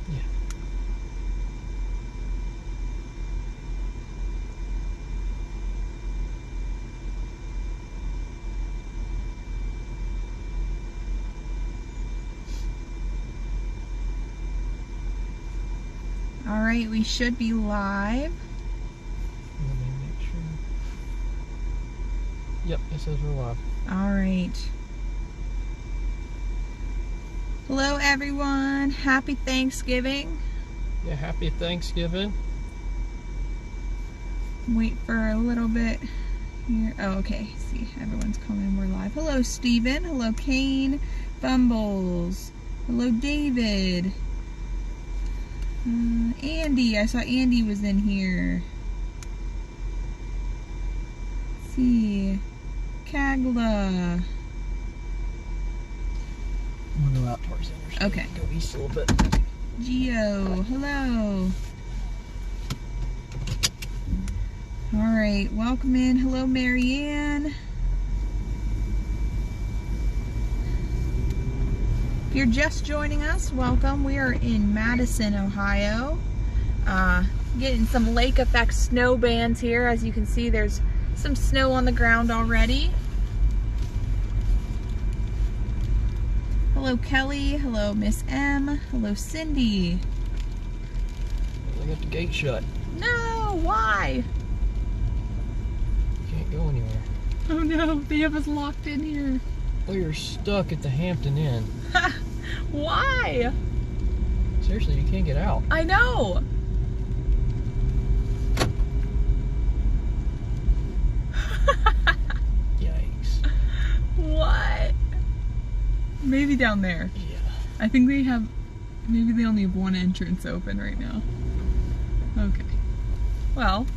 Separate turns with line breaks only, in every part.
Yeah.
All right, we should be live.
Let me make sure. Yep, it says we're live.
All right. Hello, everyone. Happy Thanksgiving.
Yeah, happy Thanksgiving.
Wait for a little bit here. Oh, okay. See, everyone's coming. We're live. Hello, Steven. Hello, Kane. Bumbles. Hello, David. Andy. I saw Andy was in here. Let's see. Kagla.
I'm gonna go out towards the interstate.
Okay.
Go east a little bit.
Gio. Hello. All right. Welcome in. Hello, Marianne. If you're just joining us, welcome. We are in Madison, Ohio. Getting some lake effect snow bands here. As you can see, there's some snow on the ground already. Hello, Kelly. Hello, Miss M. Hello, Cindy.
I got the gate shut.
No, why?
Can't go anywhere.
Oh no, they have us locked in here.
Well, you're stuck at the Hampton Inn.
Why?
Seriously, you can't get out.
I know.
Yikes.
What? Maybe down there.
Yeah.
I think they have, maybe they only have one entrance open right now. Okay. Well.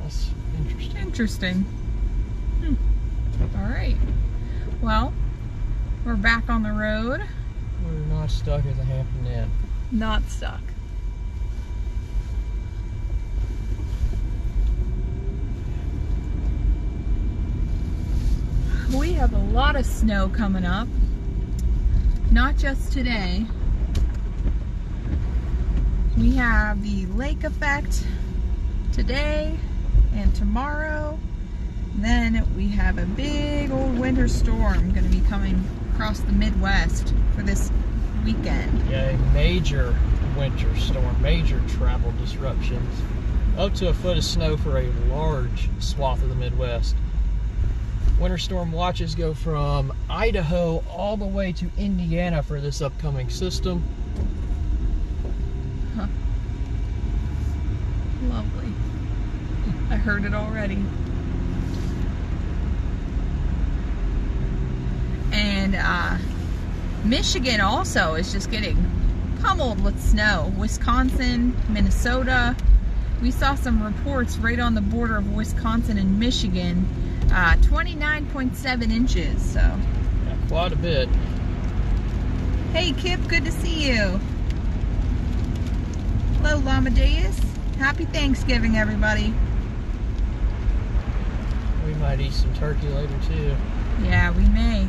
That's interesting.
Interesting. All right. Well, we're back on the road.
We're not stuck at the Hampton Inn.
Not stuck. We have a lot of snow coming up. Not just today. We have the lake effect today and tomorrow. Then we have a big old winter storm going to be coming across the Midwest for this weekend.
Yeah, a major winter storm, major travel disruptions. Up to a foot of snow for a large swath of the Midwest. Winter storm watches go from Idaho all the way to Indiana for this upcoming system.
Huh. Lovely. I heard it already. And Michigan also is just getting pummeled with snow. Wisconsin, Minnesota. We saw some reports right on the border of Wisconsin and Michigan. 29.7 inches, so.
Yeah, quite a bit.
Hey Kip, good to see you. Hello Lamadeus. Happy Thanksgiving, everybody.
We might eat some turkey later too.
Yeah, we may.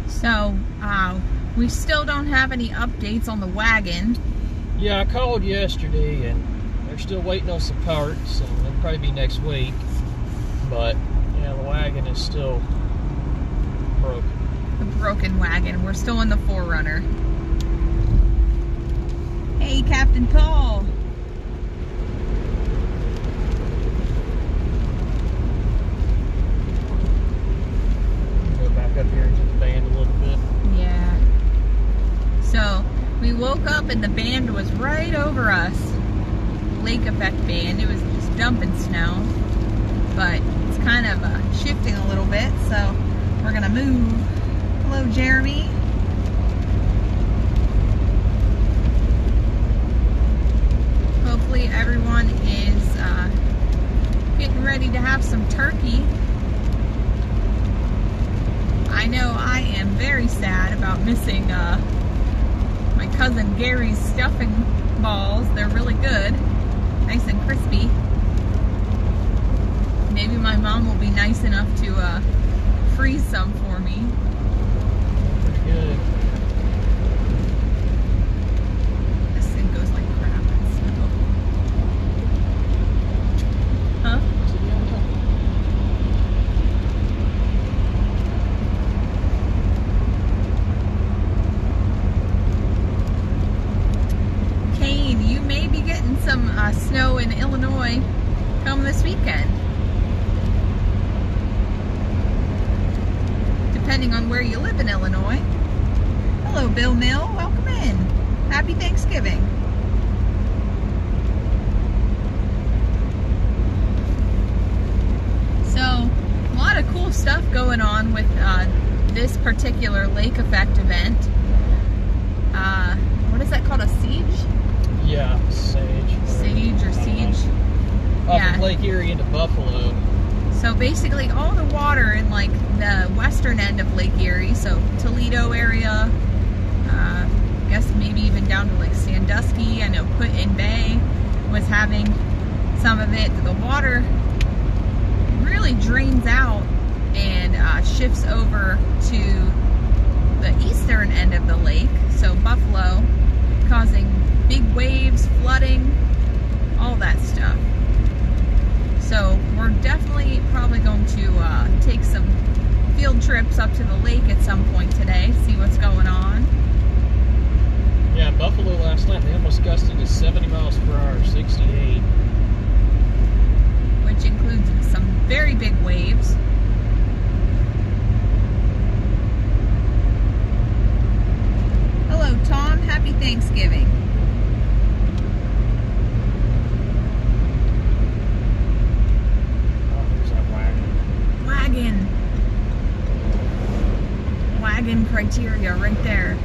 So, we still don't have any updates on the wagon.
Yeah, I called yesterday and they're still waiting on some parts and it'll probably be next week. But, yeah, the wagon is still broken.
The broken wagon. We're still in the 4Runner. Hey, Captain Paul.
Go back up here into the band a little bit.
Yeah. So, we woke up and the band was right over us. Lake effect band. It was just dumping snow. But it's kind of shifting a little bit, so we're going to move. Hello, Jeremy. Hopefully everyone is getting ready to have some turkey. I know I am very sad about missing my cousin Gary's stuffing balls. They're really good. Nice and freeze some for me.
Pretty good.
This thing goes like crap in snow. Huh? Kane, you may be getting some snow in Illinois come this weekend. Depending on where you live in Illinois. Hello, Bill Mill. Welcome in. Happy Thanksgiving. So, a lot of cool stuff going on with this particular lake effect event. What is that called? A siege?
Yeah, sage.
Sage or siege?
Off of Lake Erie into Buffalo.
So basically all the water in like the western end of Lake Erie, so Toledo area, I guess maybe even down to like Sandusky, I know Put in Bay was having some of it. The water really drains out and shifts over to the eastern end of the lake, so Buffalo, causing big waves, flooding, all that stuff. So we're definitely probably going to take some field trips up to the lake at some point today, see what's going on.
Yeah, Buffalo last night, they almost gusted to 70 miles per hour, 68.
Which includes some very big waves. Hello, Tom. Happy Thanksgiving. Wagon criteria right there.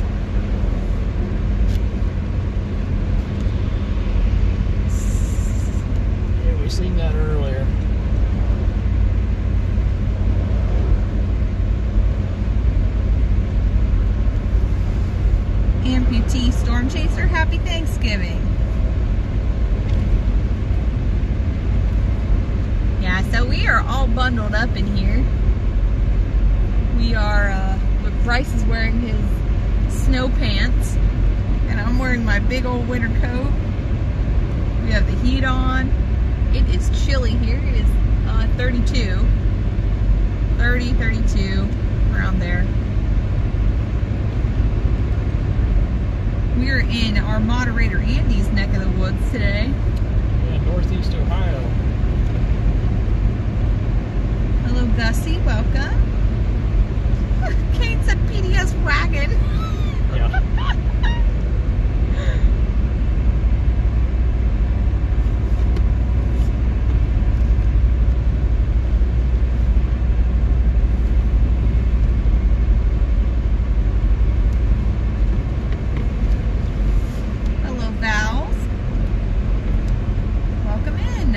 Yeah, we seen that earlier.
Amputee Stormchaser, happy Thanksgiving. Yeah, so we are all bundled up in here. We are, Bryce is wearing his snow pants, and I'm wearing my big old winter coat. We have the heat on. It is chilly here. It is 32, 32, around there. We're in our moderator Andy's neck of the woods today.
Yeah, Northeast Ohio.
Hello, Gussie. Welcome. Kate said PDS wagon.
Yeah.
Hello, Vals. Welcome in.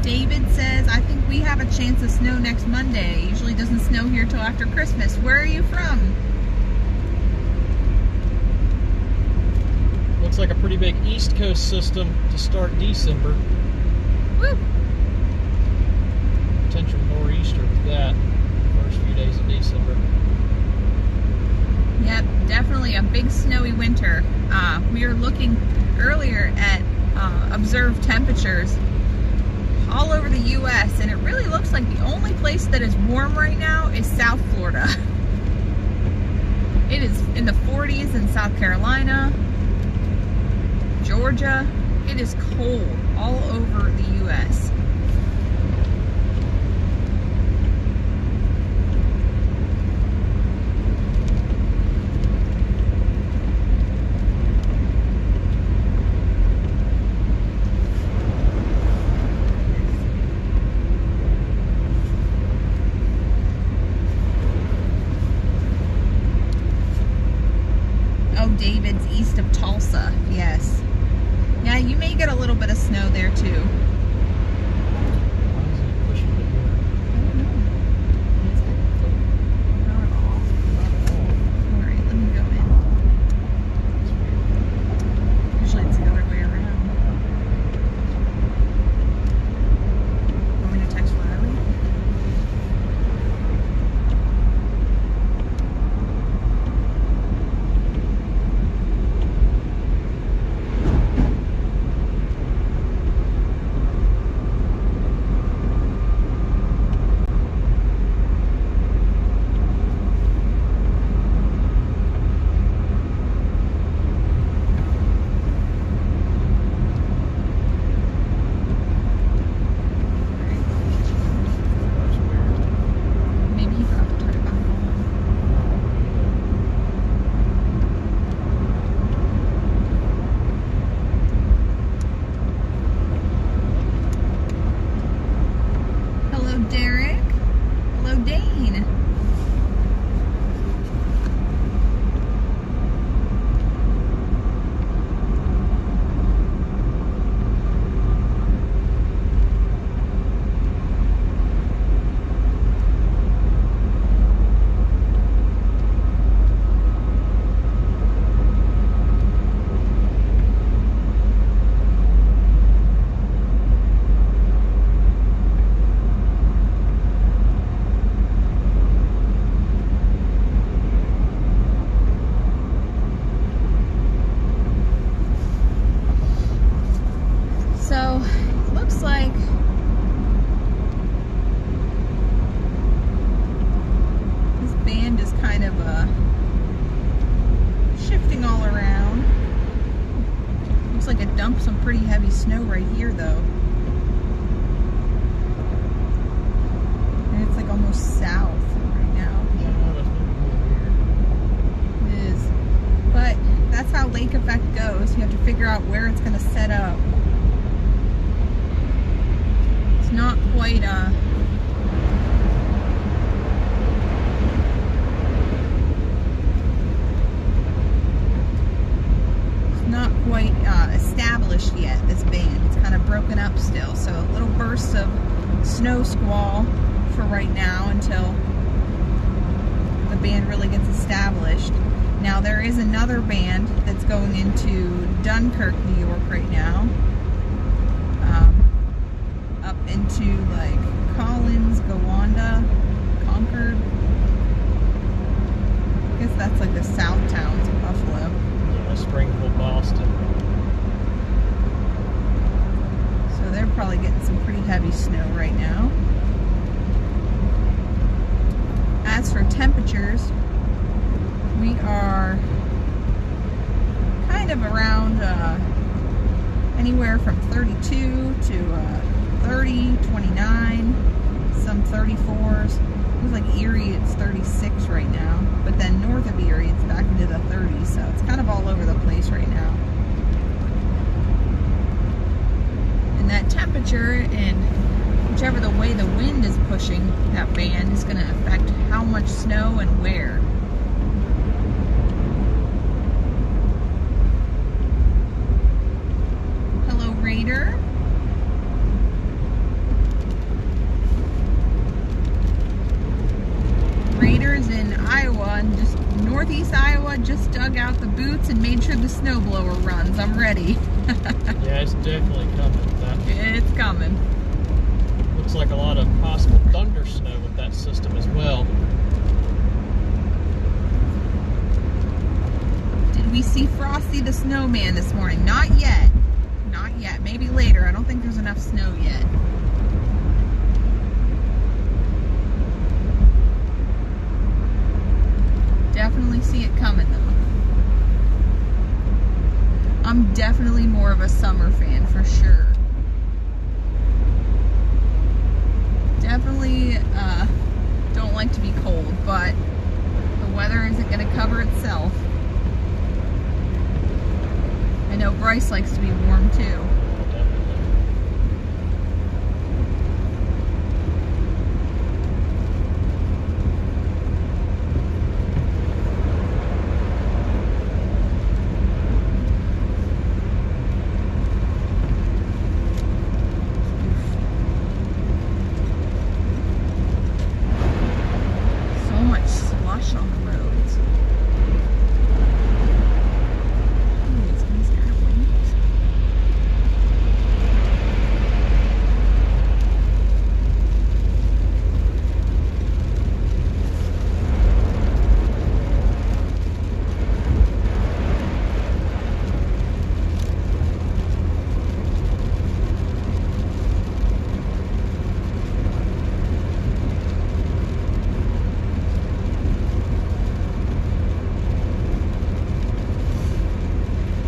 David says, I think we have a chance of snow next Monday. It usually doesn't snow here till after Christmas. Where are you from?
Looks like a pretty big East Coast system to start December.
Woo!
Potential nor'easter with that first few days of December.
Yep, definitely a big snowy winter. We were looking earlier at observed temperatures all over the U.S. and it really looks like the only place that is warm right now is South Florida. It is in the 40s in South Carolina, Georgia. It is cold all over the U.S. David's east of Tulsa, yes. Yeah, you may get a little bit of snow there too.
Why is it pushing it here?
I don't know. Is it? Not at all.
Not at all.
Alright, let me go in.
That's weird.
Usually it's the other way around. dump some pretty heavy snow right here, though. And it's like almost south right now.
Yeah, that's really weird.
It is. But that's how lake effect goes. You have to figure out where it's going to set up. It's not quite established yet, this band. It's kind of broken up still, so little bursts of snow squall for right now until the band really gets established. Now there is another band that's going into Dunkirk, New York right now, up into like Collins, Gowanda, Concord. I guess that's like the south towns of Buffalo.
Yeah, Springfield, Boston.
So they're probably getting some pretty heavy snow right now. As for temperatures, we are kind of around anywhere from 32 to 30, 29, some 34s. It was like Erie, it's 36 right now. But then north of Erie, it's back into the 30s. So it's kind of all over the place right now. And that temperature and whichever the way the wind is pushing that band is going to affect how much snow and where. Hello, Raider. Raiders in Iowa, and just northeast Iowa, just dug out the boots and made sure the snowblower runs. I'm ready.
Yeah, it's definitely coming.
It's coming.
Looks like a lot of possible thunder snow with that system as well.
Did we see Frosty the Snowman this morning? Not yet. Not yet. Maybe later. I don't think there's enough snow yet. Definitely see it coming though. I'm definitely more of a summer fan for sure. Definitely don't like to be cold, but the weather isn't going to cover itself. I know Bryce likes to be warm too.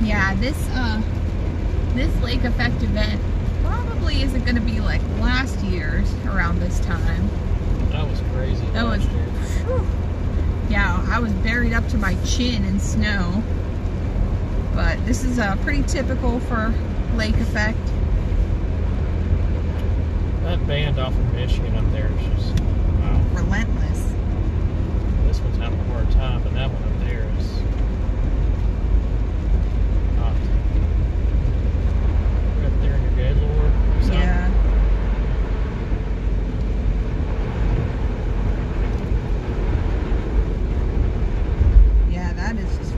Yeah, this lake effect event probably isn't going to be like last year's around this time.
That was crazy.
That was, whew. Yeah, I was buried up to my chin in snow. But this is pretty typical for lake effect.
That band off of Michigan up there is just, wow.
Relentless.
This one's having a hard time, but that one up there is hot. Right there in your Gaylord.
Yeah. Yeah, that is just,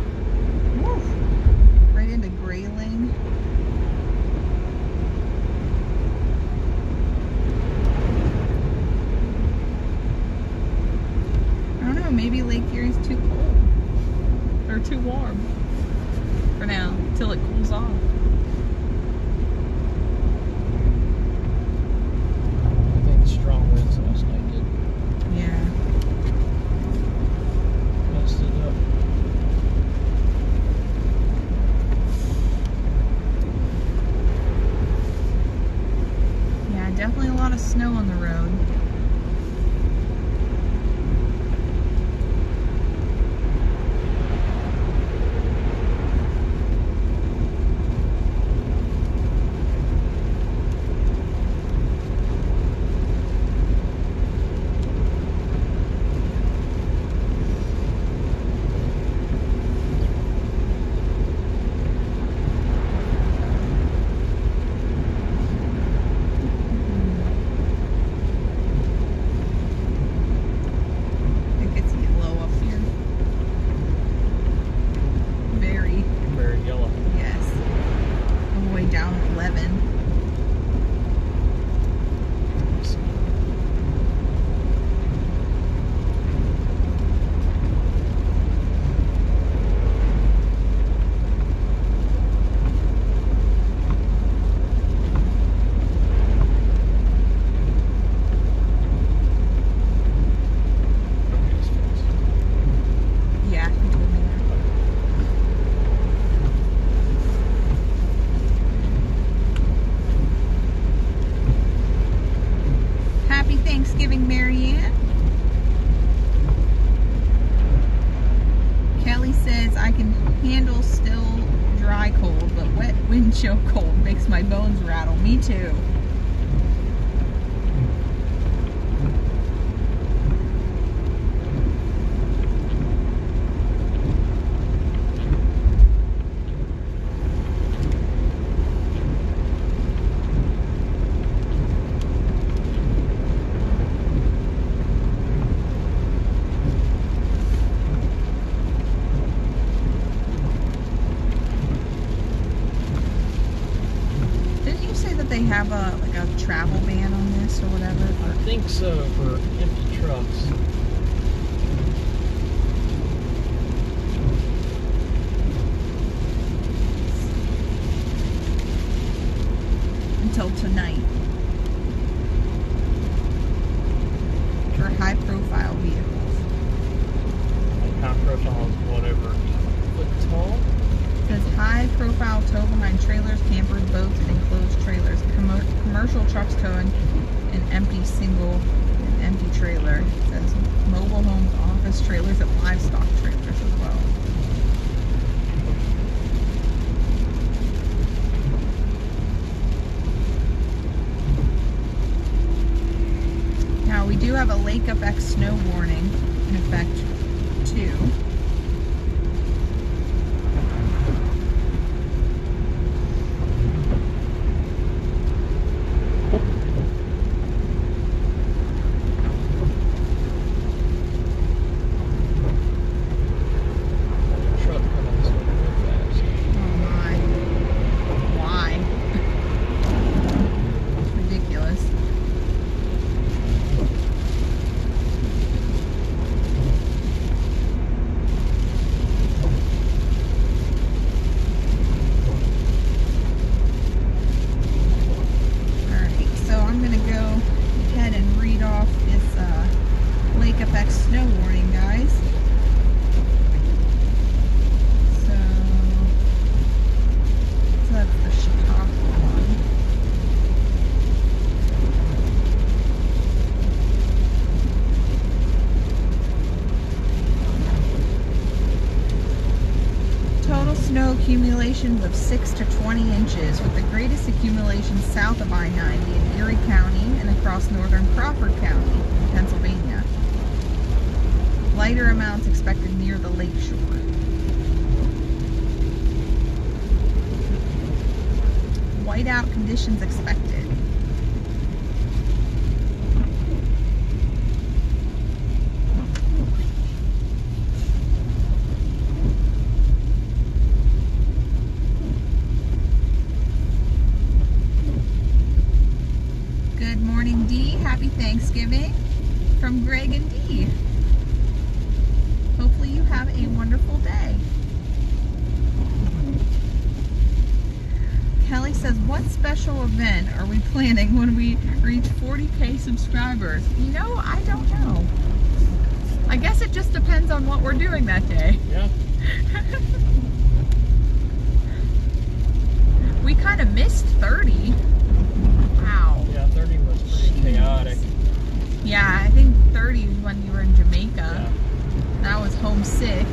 woo, right into Grayling. I don't know, maybe Lake Erie's too cold or too warm for now until it cools off.
I think strong winds last night did
Yeah.
messed it up.
lot of snow on the road. Thanksgiving, Marianne. Kelly says, I can handle still dry cold, but wet wind chill cold makes my bones rattle. Me too. They have a travel ban on this or whatever?
I think so, for empty trucks.
Until tonight. For high profile vehicles.
Like high profile is whatever, 8 foot tall?
It says high profile tow behind trailers, campers, boats, and enclosed trailers. Commercial trucks towing an empty single and empty trailer. It says mobile homes, office trailers, and livestock trailers as well. Now we do have a lake effect snow warning in effect too. Snow warning, guys. So that's the Chicago one. Total snow accumulations of 6 to 20 inches, with the greatest accumulation south of I-90 in Erie County and across northern Crawford County in Pennsylvania. Lighter amounts expected near the lake shore. Whiteout conditions expected. Good morning, Dee. Happy Thanksgiving from Greg and Dee. Hopefully you have a wonderful day. Kelly says, what special event are we planning when we reach 40K subscribers? You know, I don't know. I guess it just depends on what we're doing that day.
Yeah.
We kind of missed 30. Wow.
Yeah, 30 was pretty chaotic.
Yeah, I think 30 is when you were in Jamaica.
Yeah.
That was homesick.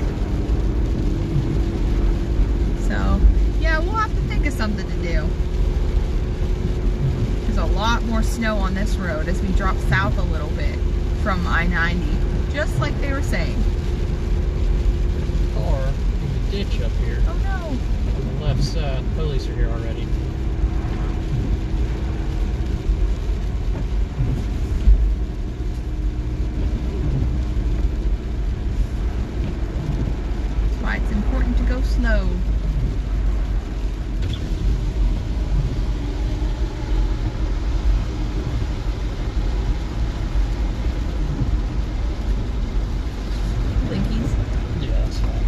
So, yeah, we'll have to think of something to do. There's a lot more snow on this road as we drop south a little bit from I-90, just like they were saying.
Car in the ditch up here
Oh no.
on the left side. Police are here already.
That's why it's important to go slow. Blinkies.
Yeah, that's fine.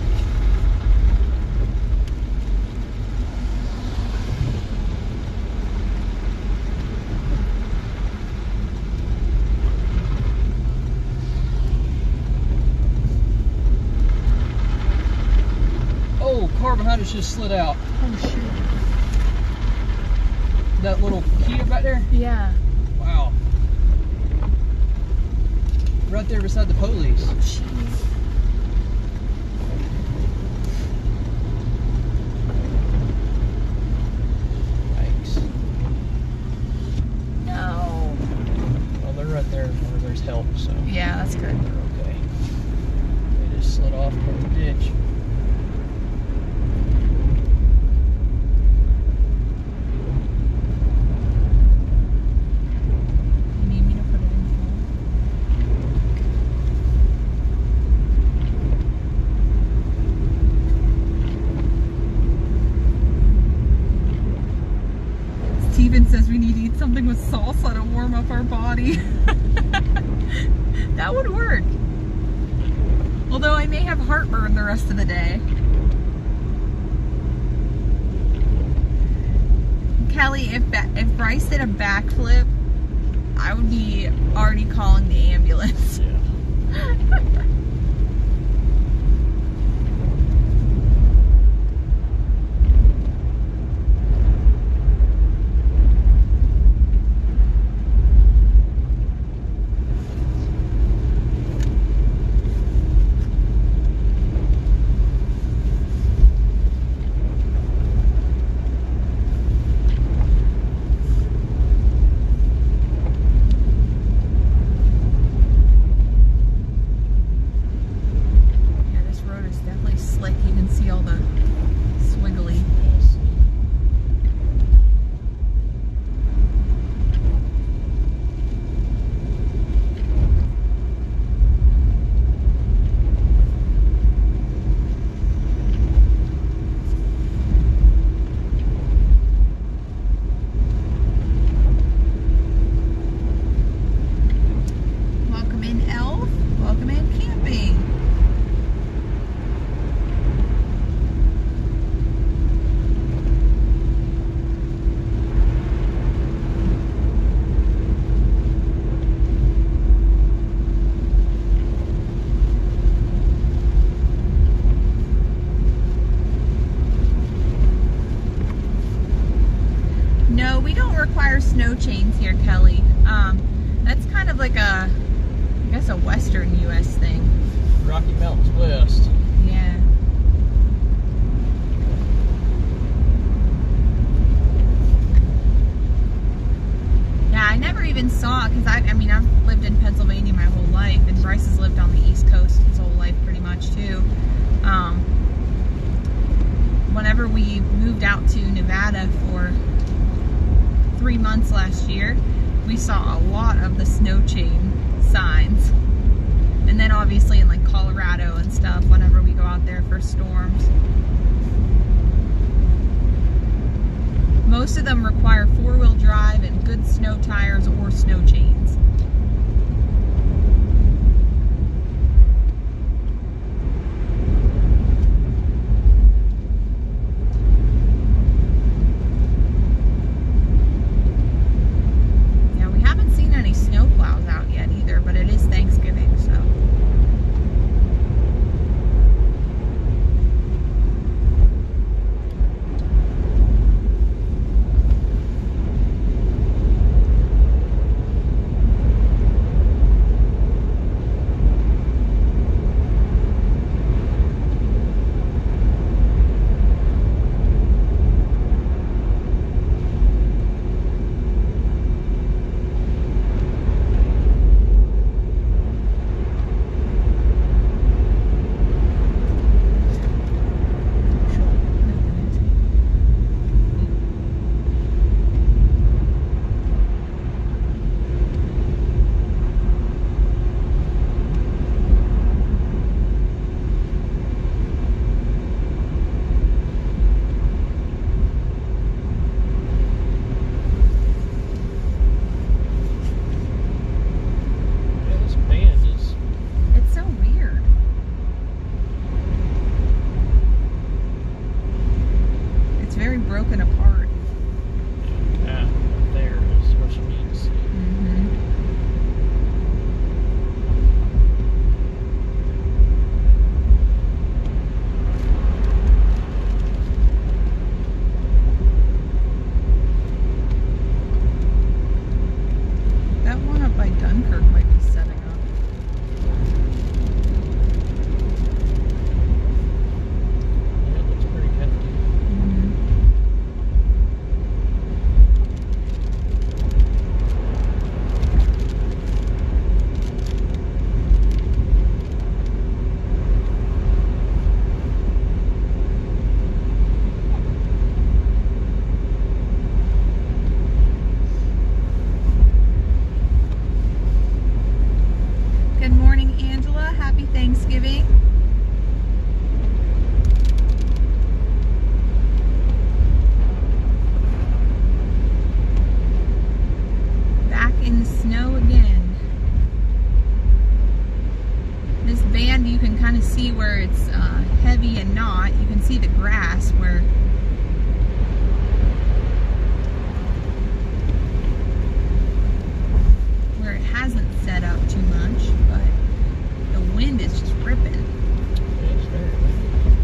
Oh, car behind us just slid out.
Oh shoot.
That little Kia back there?
Yeah.
Wow. Right there beside the police.
Jeez.
Yikes.
No.
Well, they're right there where there's help, so
Yeah, that's good.
they're okay. They just slid off from the ditch.
You need me to put it in full? Steven says we need to eat something with salsa to warm up our body. That would work. Although I may have heartburn the rest of the day. Kelly, if Bryce did a backflip, I would be already calling the ambulance.
Yeah.
Yeah, this road is definitely slick. You can see all the swiggly.
Yes.
Welcome in, Elf. Welcome in, camping. No, we don't require snow chains here, Kelly. That's kind of like I guess a Western U.S. thing.
Rocky Mountains West.
Yeah. Yeah, I never even saw, because I mean, I've lived in Pennsylvania my whole life, and Bryce has lived on the East Coast his whole life pretty much too. Whenever we moved out to Nevada for 3 months last year, we saw a lot of the snow chain signs. And then obviously in like Colorado and stuff, whenever we go out there for storms. Most of them require 4-wheel drive and good snow tires or snow chains. Yeah, we haven't seen any snow plows out yet either, but it is Thanksgiving, so. broken apart.
Yeah, there is what you need to see.
That one up by Dunkirk might be setting up.
Yeah, it looks pretty hefty.
Good morning, Angela. Happy Thanksgiving. Back in the snow again. This band, you can kind of see where it's heavy and not. You can see the grass where it hasn't set up too much, but the wind is just ripping.
Yeah, it's very windy.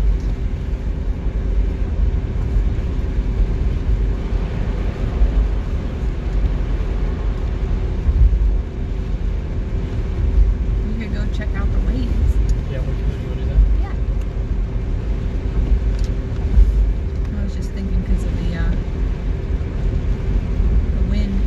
We could go check out the waves.
Yeah, we can do that.
Yeah. I was just thinking because of the wind.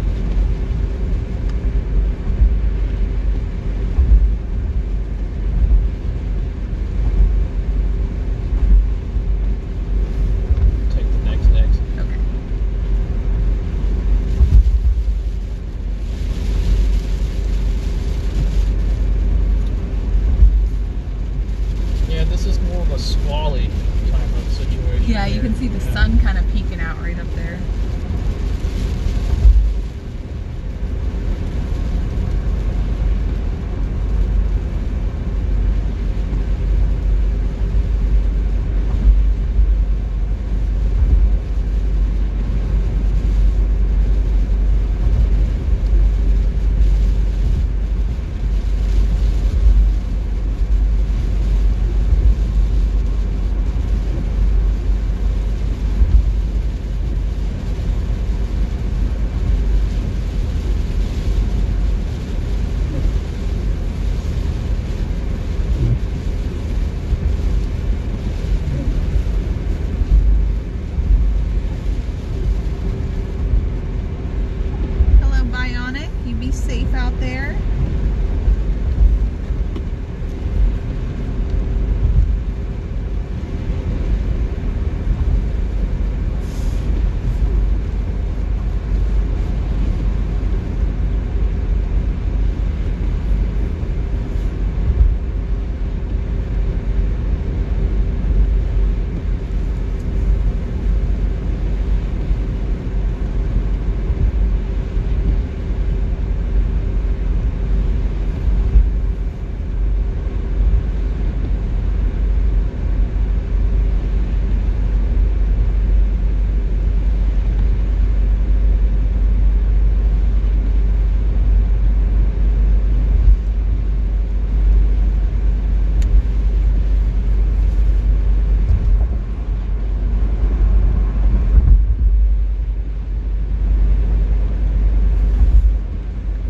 Take the next exit.
Okay.
Yeah, this is more of a squally type of situation.
Yeah, you
here.
can see the
Yeah.
sun kind of peeking out right up there. Hello, Bionic. You be safe out there.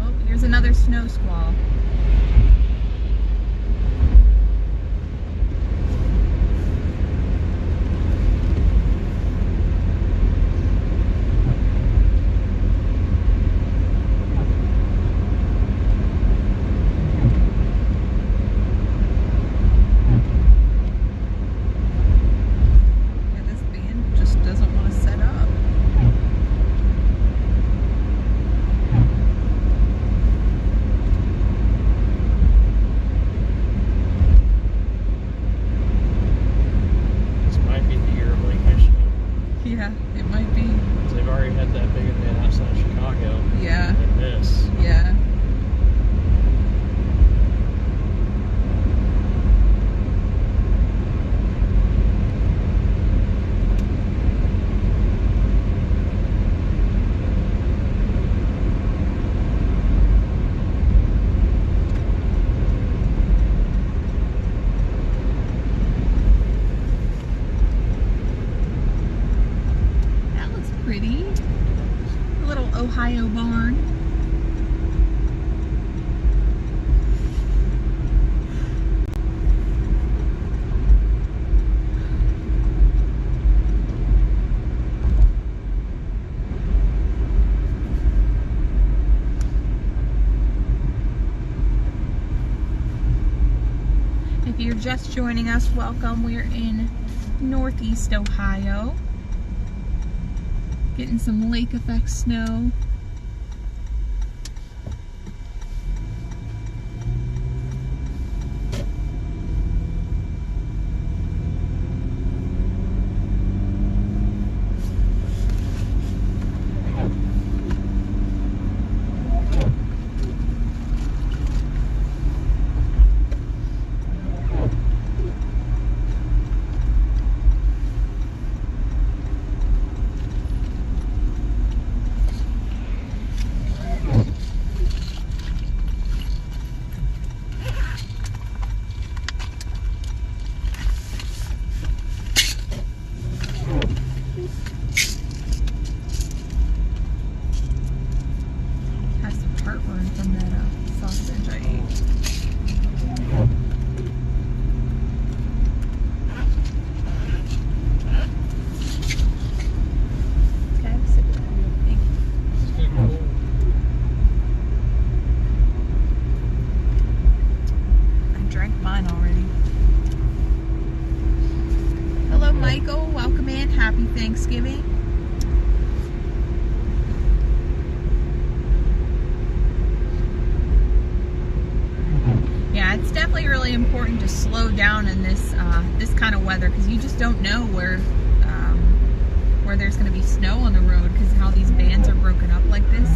Oh, here's another snow squall. Yeah, this band just doesn't want to set up.
This might be the year of Lake Michigan.
Yeah, it might be.
They've already had that big event outside of Chicago.
Yeah,
And this.
yeah. pretty. A little Ohio barn. If you're just joining us, welcome. We're in Northeast Ohio, getting some lake effect snow. Thanksgiving. Yeah, it's definitely really important to slow down in this this kind of weather, because you just don't know where there's going to be snow on the road, because how these bands are broken up like this.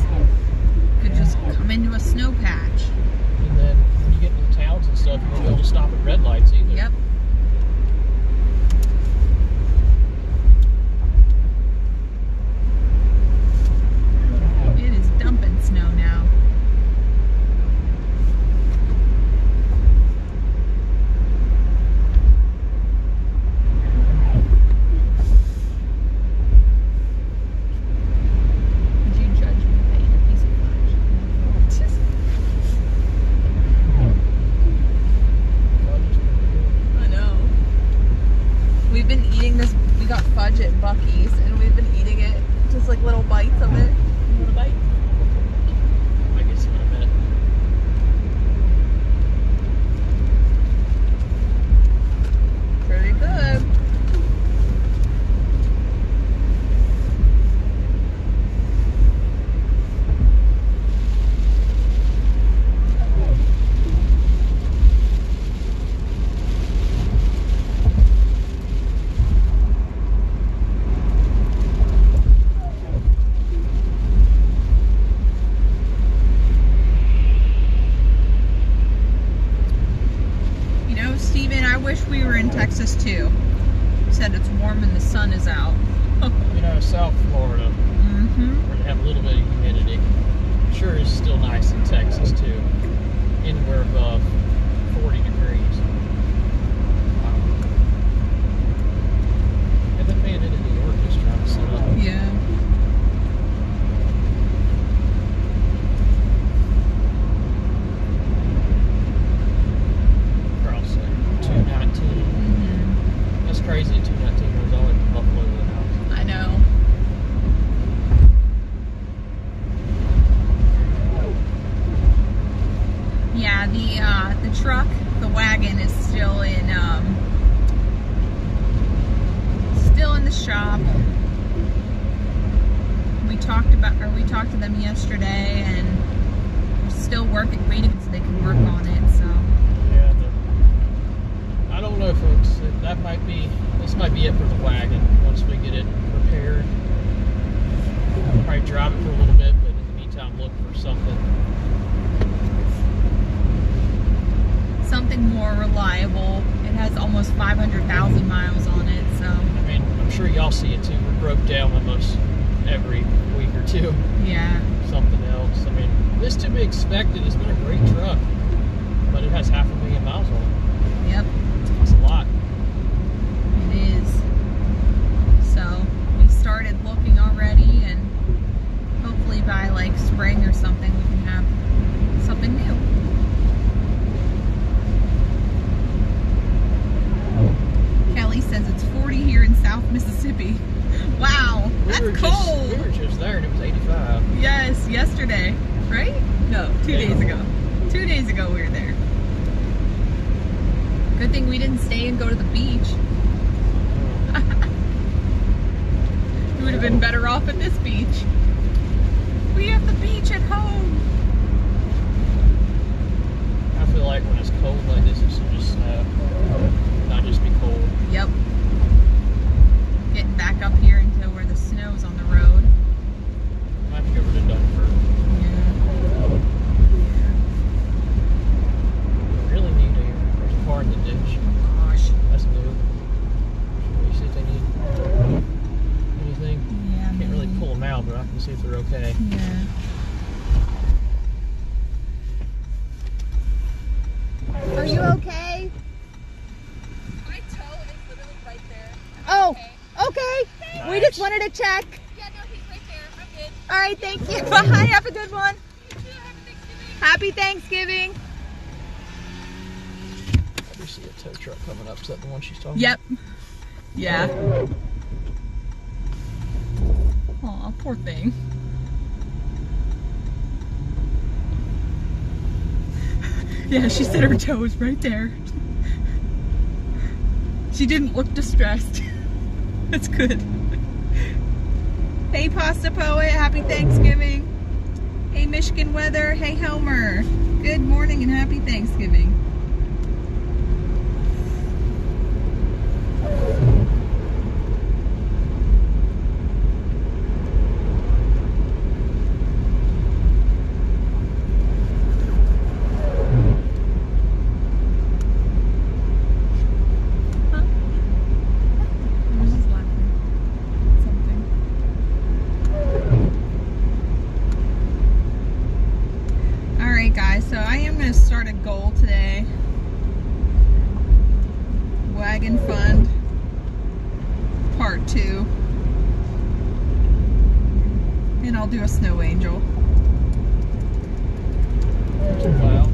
Could just come into a snow patch.
And then when you get into towns and stuff, you won't be able to stop at red lights either.
Yep. Snow now. Would you judge me if I eat a piece of fudge? I know. We've been eating this. We got fudge at Buc-ee's, and we've been eating it, just like little bites of it. You want a bite? Pretty good. I wish we were in Texas too. You said it's warm and the sun is out.
You know, South Florida, where they have a little bit of humidity, sure is still nice in Texas too. Anywhere above 40 degrees. And the fan in New York is trying to set up.
Yeah.
Crazy, 219 was always Buffalo to the house.
I know. Yeah, the truck, the wagon is still in the shop. We talked to them yesterday, and we're still waiting so they can work on it. So.
I don't know, folks. This might be it for the wagon. Once we get it repaired, we'll probably drive it for a little bit, but in the meantime, look for something
more reliable. It has almost 500,000 miles on it, so.
I mean, I'm sure y'all see it too. We're broke down almost every week or two.
Yeah.
Something else. I mean, this to be expected. It's been a great truck, but it has 500,000 miles on it.
Yep.
That's a lot.
It is. So we started looking already. That's cold.
We were just there and it was 85.
Yes, yesterday, right? No, 2 days ago. 2 days ago we were there. Good thing we didn't stay and go to the beach. We would have been better off at this beach. We have the beach at home.
I feel like when it's cold like this, it should just snow, not just be cold.
Yep. Getting back up here into where the snow's on the road.
Might have to go over to Dunford. We really need there's a car in the ditch.
Oh gosh.
That's new. Should we see if they need anything?
Yeah.
Can't really pull them out, but I can see if they're okay.
Yeah.
Are you okay?
My toe is literally right there.
Oh, okay.
Nice.
We just wanted to check.
Yeah, no, he's right there. I'm good.
All right, thank you. Bye. Have a good one.
You too. Happy Thanksgiving.
Happy Thanksgiving.
I do see a tow truck coming up. Is that the one she's talking
Yep. Yeah. Aw, poor thing. Yeah, she said her toe was right there. She didn't look distressed. That's good. Hey, Pasta Poet, happy Thanksgiving. Hey, Michigan Weather. Hey, Homer. Good morning and happy Thanksgiving. Guys, so I am going to start a goal today. Wagon Fund Part 2. And I'll do a snow angel.
Wow.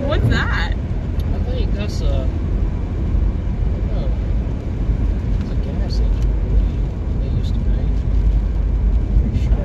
What's that?
I think that's a, I don't know, it's a gas engine, I believe, they used to make. Pretty sure.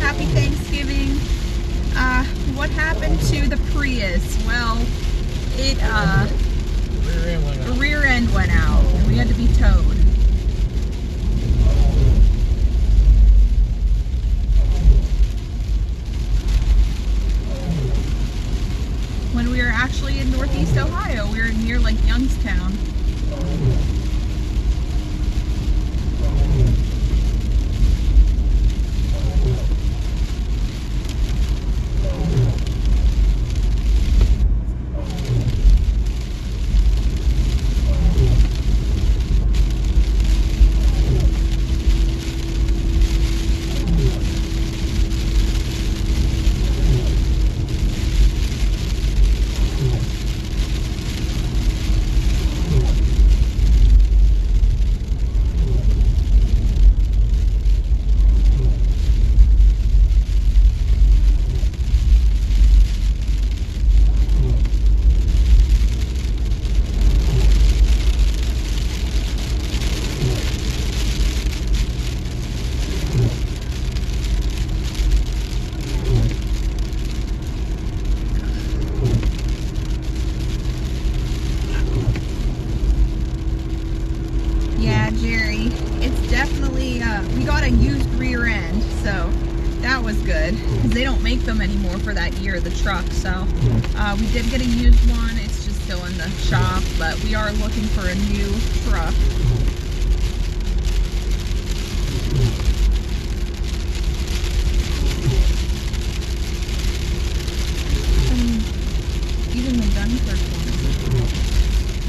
Happy Thanksgiving. What happened to the Prius? Well, it the rear end went out and we had to be towed. When we were actually in Northeast Ohio, we were near like Youngstown. Yeah, Jerry, it's definitely, we got a used rear end, so that was good, because they don't make them anymore for that year, the truck, so we did get a used one. It's just still in the shop, but we are looking for a new truck. Even the Dunkirk one,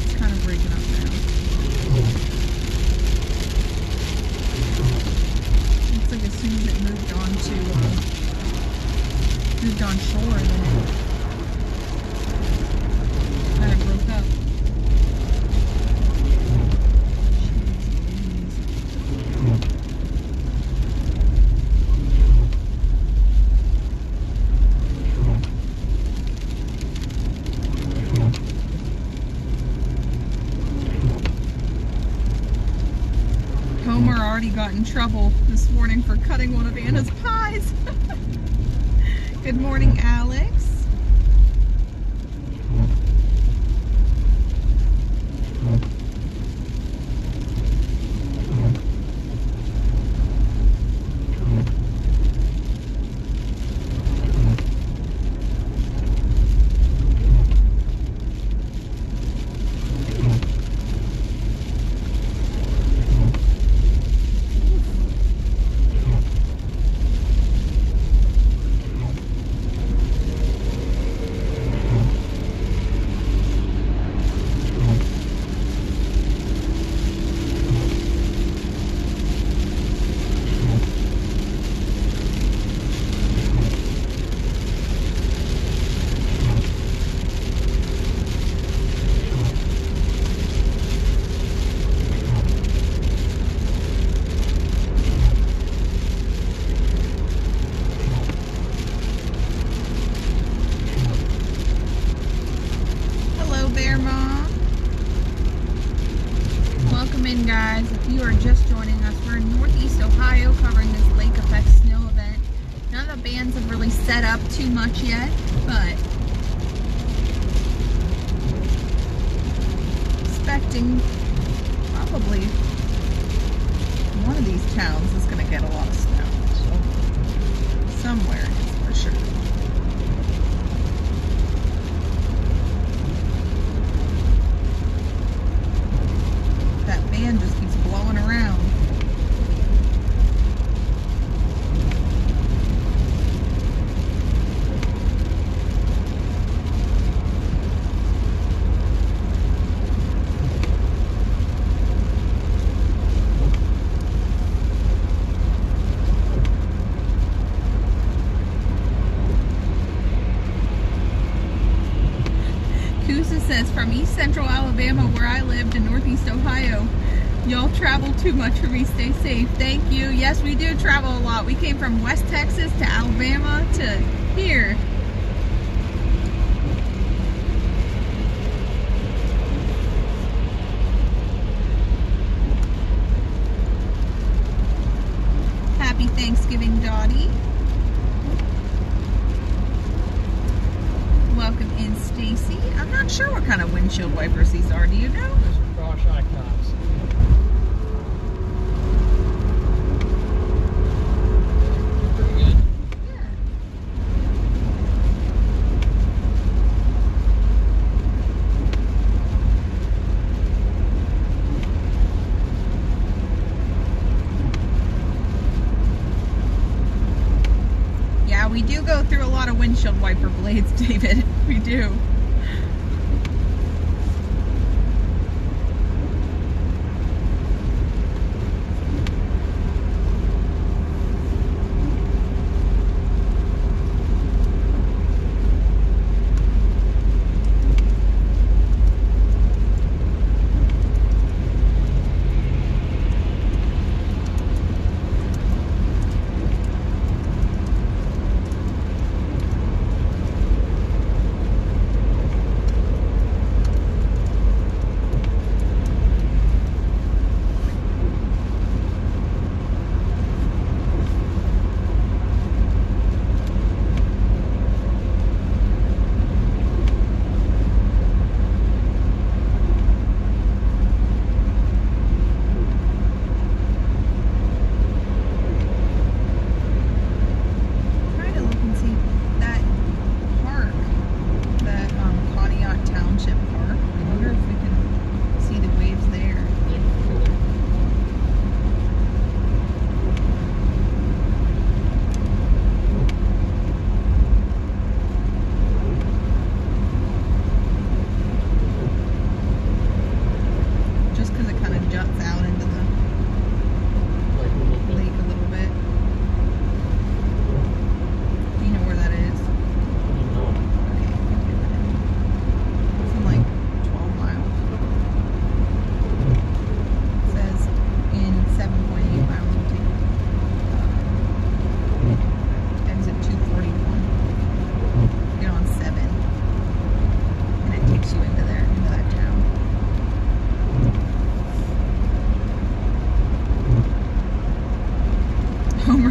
it's kind of breaking up now. Looks like as soon as it moved on shore, then it kind of broke up. Homer already got in trouble this morning for cutting one of Anna's pies. Good morning, Alex. Guys, if you are just joining us, we're in Northeast Ohio covering this lake effect snow event. None of the bands have really set up too much yet, but expecting probably one of these towns is going to get a lot of snow. Somewhere, for sure. Fan just keeps blowing around. Kusa says, from East Central Alabama, where I live, to Northeast Ohio, y'all travel too much for me. Stay safe. Thank you. Yes, we do travel a lot. We came from West Texas to Alabama to here. Happy Thanksgiving, Dottie. Stacy. I'm not sure what kind of windshield wipers these are. Do you know?
Those are Bosch Icons. Pretty good.
Yeah. Yeah, we do go through a lot of windshield wiper blades, David. We do.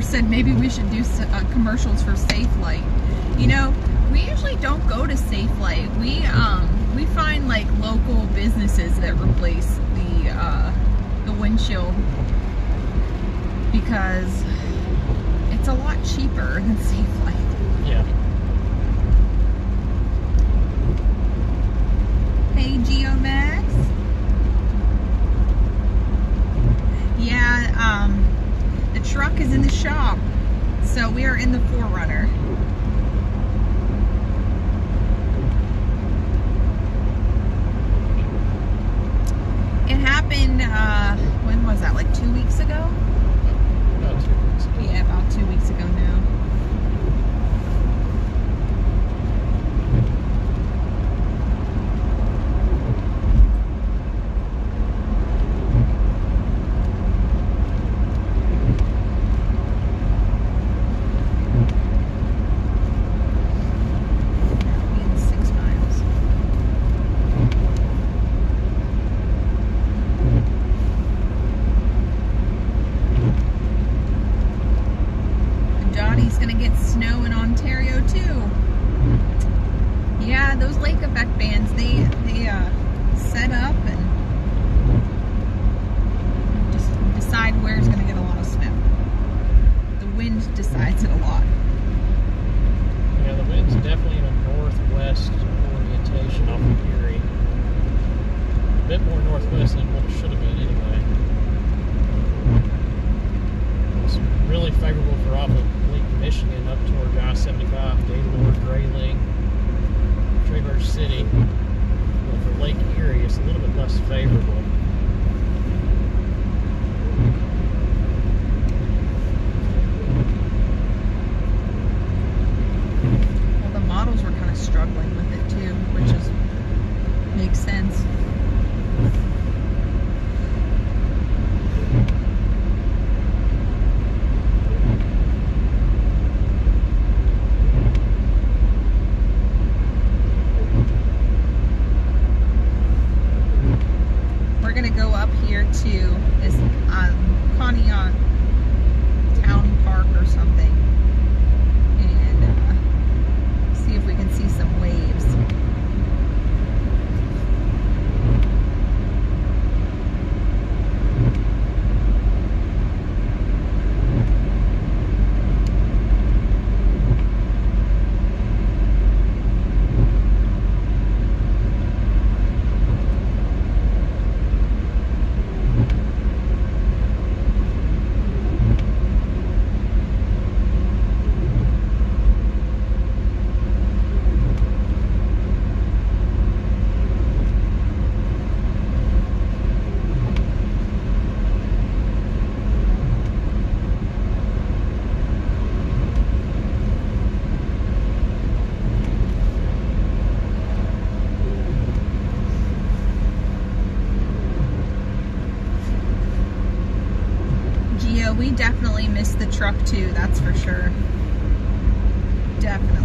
Said maybe we should do commercials for Safe Light. You know, we usually don't go to Safe Light. We find like local businesses that replace the windshield because it's a lot cheaper than Safe Light.
Yeah.
Hey, Geomax. Yeah, the truck is in the shop, so we are in the 4Runner. It happened, when was that, like 2 weeks ago?
About 2 weeks ago.
Yeah, about 2 weeks ago now.
For Lake Erie, it's a little bit less favorable.
Well, the models were kind of struggling with it too, which is makes sense. Yeah, we definitely missed the truck too, that's for sure. Definitely.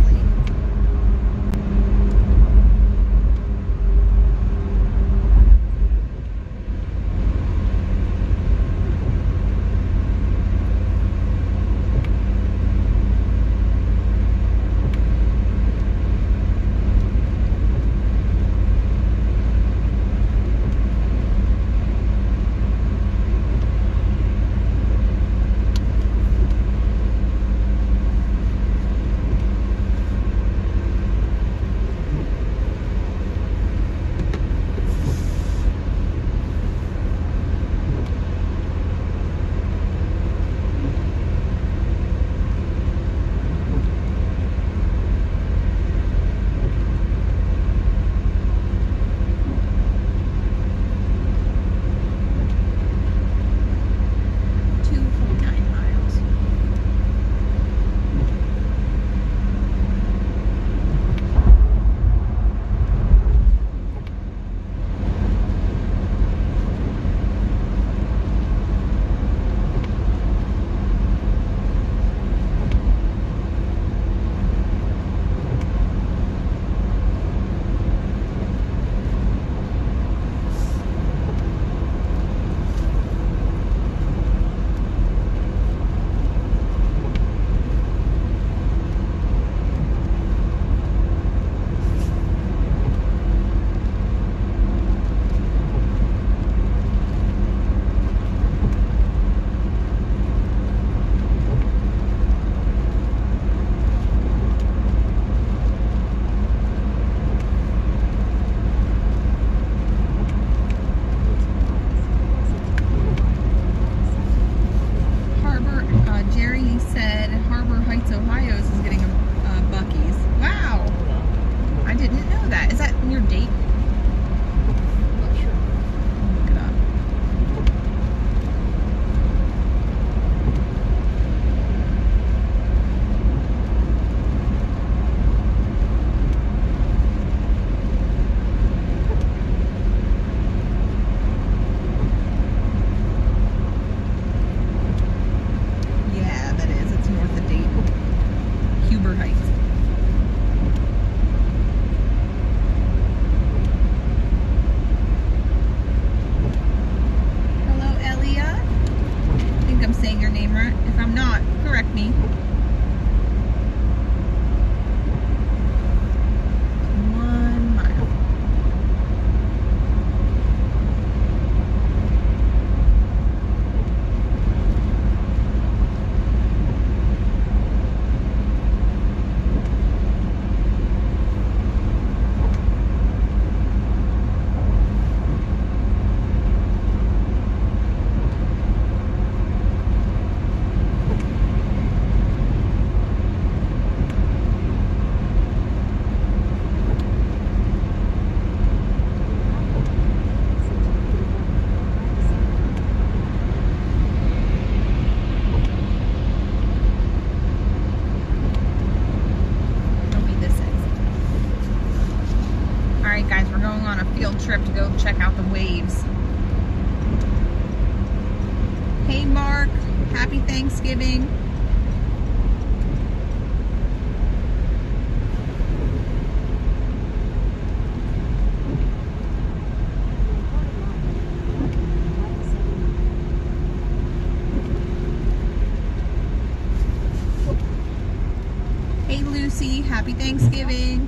trip to go check out the waves. Hey Mark, happy Thanksgiving. Hey Lucy, happy Thanksgiving.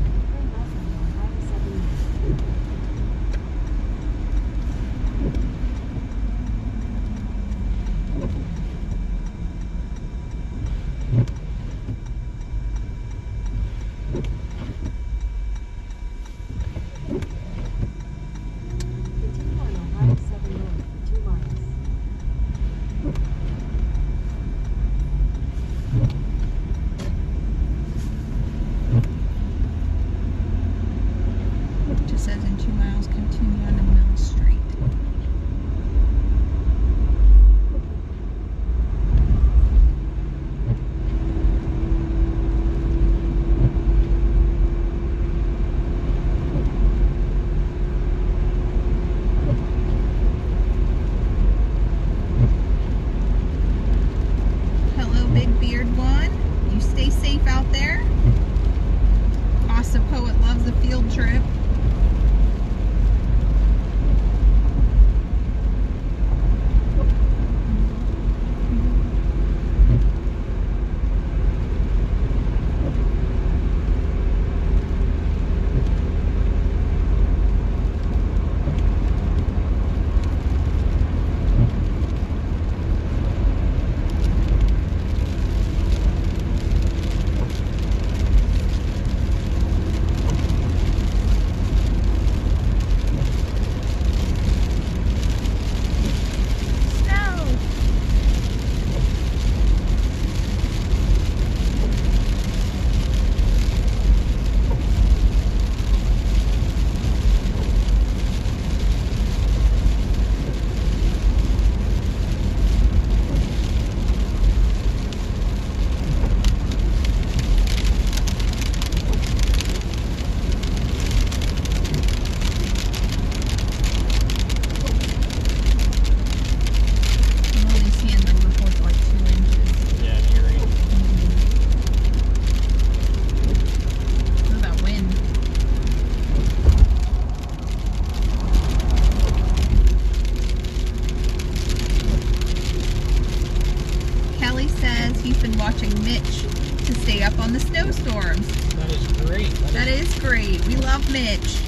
he's been watching Mitch to stay up on the snowstorms.
That is great.
That is great. We love Mitch.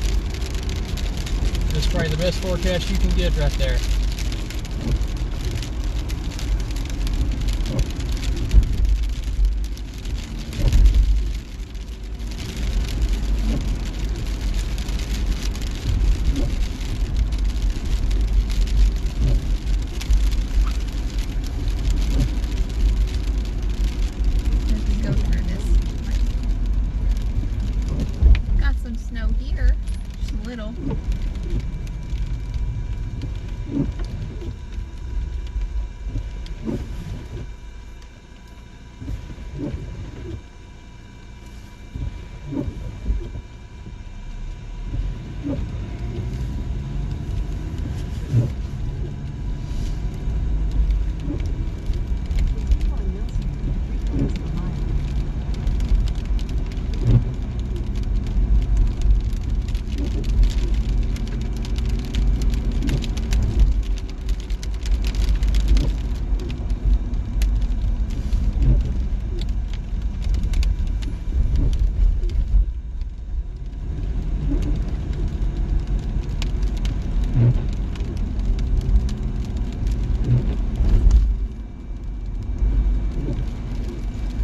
That's probably the best forecast you can get right there.
As we go through this. Got some snow here. Just a little.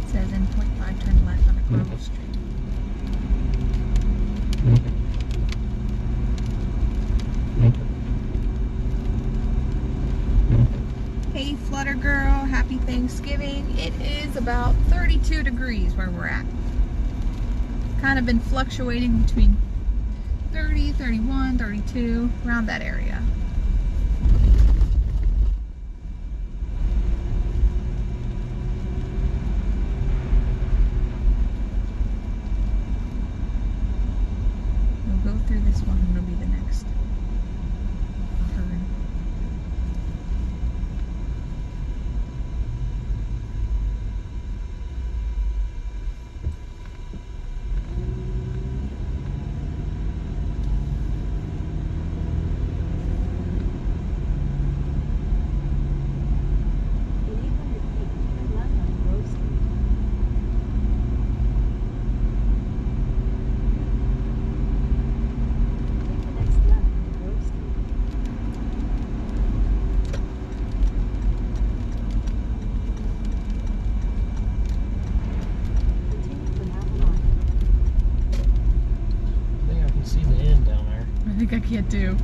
Says N.5 turn left on a gravel street. Hey Flutter Girl, happy Thanksgiving. It is about 32 degrees where we're at. Kind of been fluctuating between 30, 31, 32, around that area. We'll go through this one and it'll be the next turn. I think I can't do.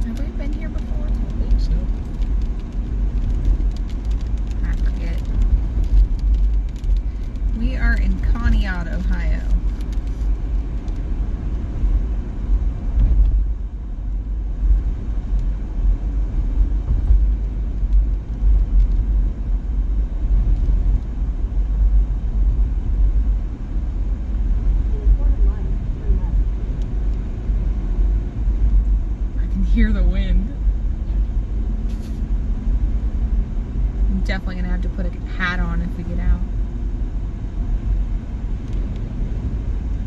Have we been here before?
I think so.
I forget. We are in Conneaut, Ohio. Hear the wind. I'm definitely gonna have to put a hat on if we get out.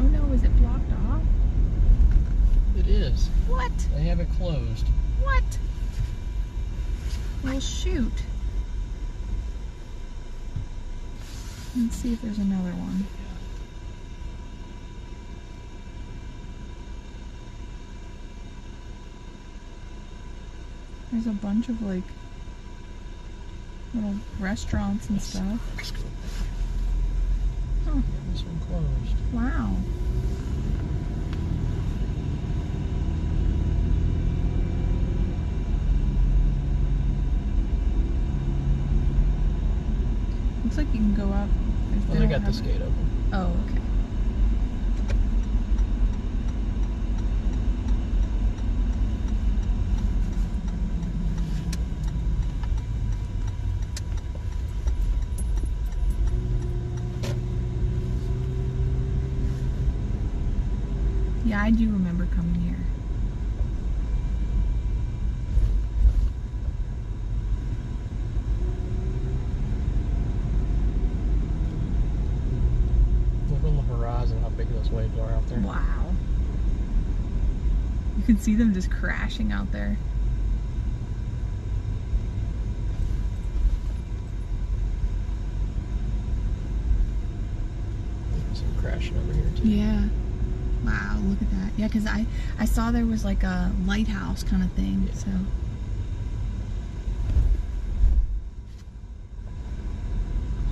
Oh no, is it blocked off?
It is.
What?
They have it closed.
What? Well, shoot. Let's see if there's another one. There's a bunch of like little restaurants and stuff. Huh.
This one closed.
Wow. Looks like you can go up.
Well, they got this gate open.
Oh, okay. Yeah, I do remember coming here.
Look on the horizon how big those waves are out there.
Wow. You can see them just crashing out there.
Some crashing over here too.
Yeah. Wow, look at that. Yeah, because I saw there was like a lighthouse kind of thing,
Yeah.
so.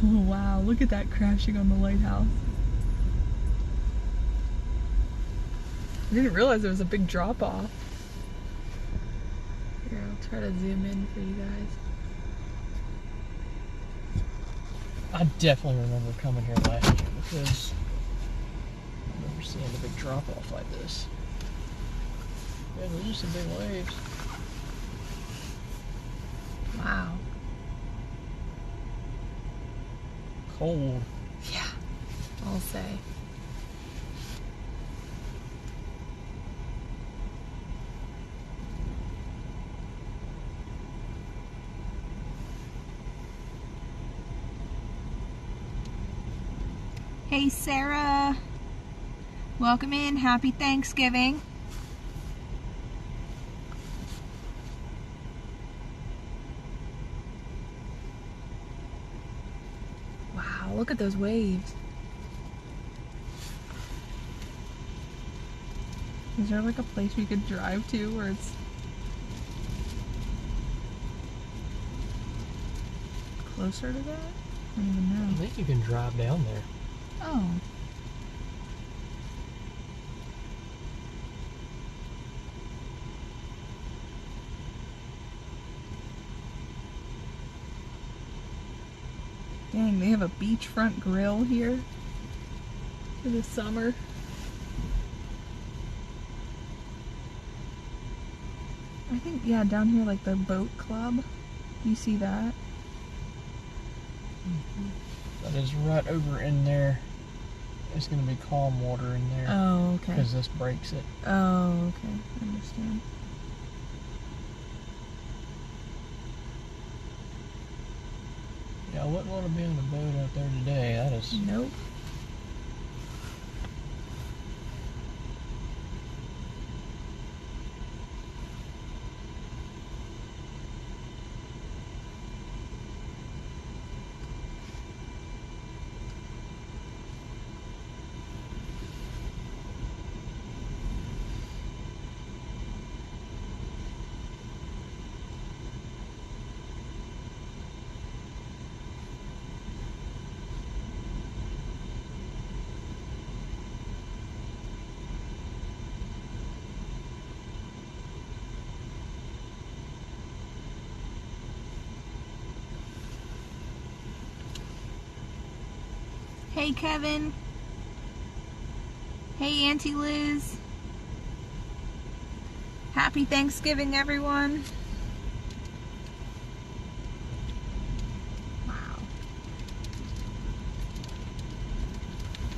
Oh, wow, look at that crashing on the lighthouse. I didn't realize there was a big drop off. Here, I'll try to zoom in for you guys.
I definitely remember coming here last year because I remember seeing a big drop off like this. Yeah, those are some big waves.
Wow.
Cold.
Yeah, I'll say.
Hey Sarah, welcome in. Happy Thanksgiving.
Wow, look at those waves. Is there like a place we could drive to where it's closer to that? I don't even
I
know.
think you can drive down there.
Oh. Dang, they have a beachfront grill here for the summer. I think, yeah, down here, like the boat club. You see that?
That is right over in there. It's going to be calm water in there
Oh, okay.
because this breaks it.
Oh, okay. I understand.
Yeah, I wouldn't want to be on a boat out there today. That is.
Nope.
Hey Kevin. Hey Auntie Liz. Happy Thanksgiving, everyone.
Wow.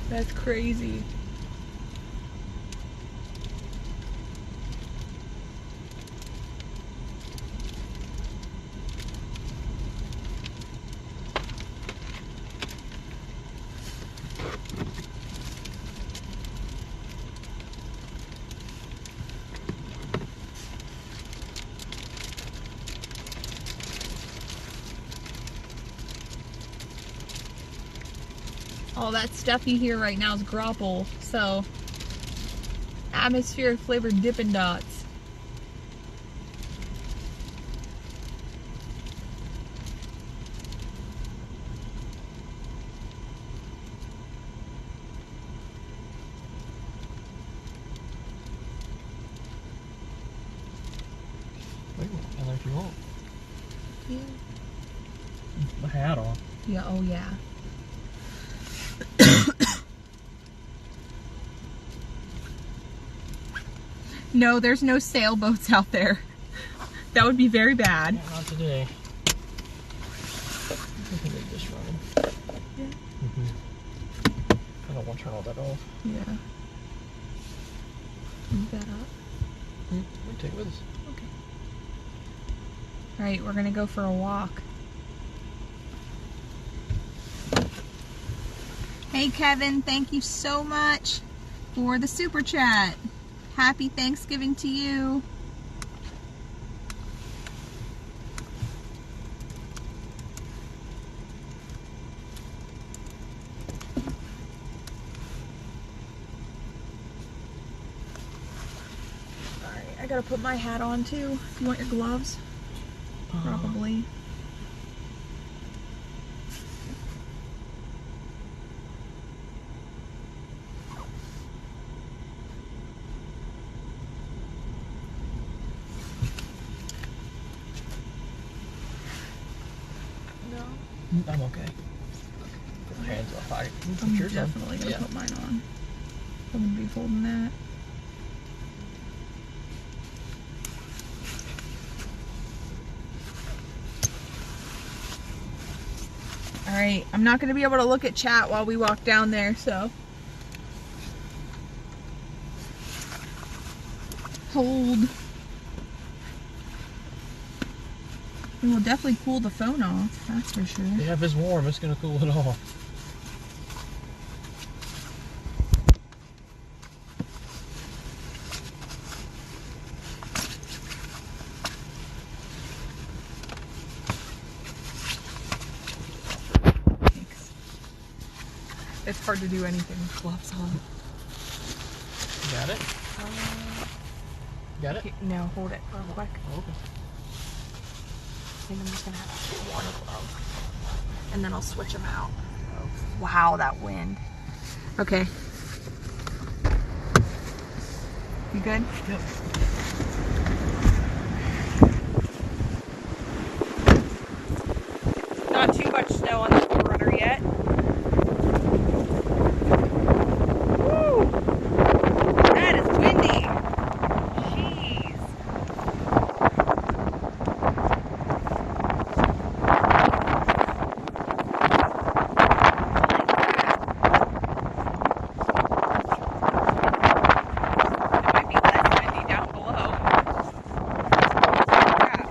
That's crazy. All that stuff you hear right now is grapple, so atmospheric flavored Dippin' Dots.
Wait, and if you want,
Yeah.
my hat on.
Yeah, oh yeah. No, there's no sailboats out there. That would be very bad.
Yeah, not today. I can leave this running.
Yeah.
I don't want to turn all that off.
Yeah. Move that up.
We take it with us.
Okay. Alright, we're gonna go for a walk.
Hey Kevin, thank you so much for the super chat. Happy Thanksgiving to you. Alright, I gotta put my hat on too. You want your gloves? Probably.
I'm okay. Put my hands off. I can put
I'm
yours on.
definitely gonna
Yeah.
put mine on. I'm gonna be holding that. Alright, I'm not gonna be able to look at chat while we walk down there, so hold. It will definitely cool the phone off, that's for sure.
Yeah, if it's warm, it's gonna cool it off.
Thanks. It's hard to do anything with gloves on.
Got it? Got it?
Okay, no, hold it real quick.
Okay.
I think I'm just gonna have to get one glove. And then I'll switch them out. Wow, that wind. Okay. You good?
Yep.
Not too much snow on the Forerunner yet. Woo! That is windy. Jeez. It might be less windy down below. Yeah.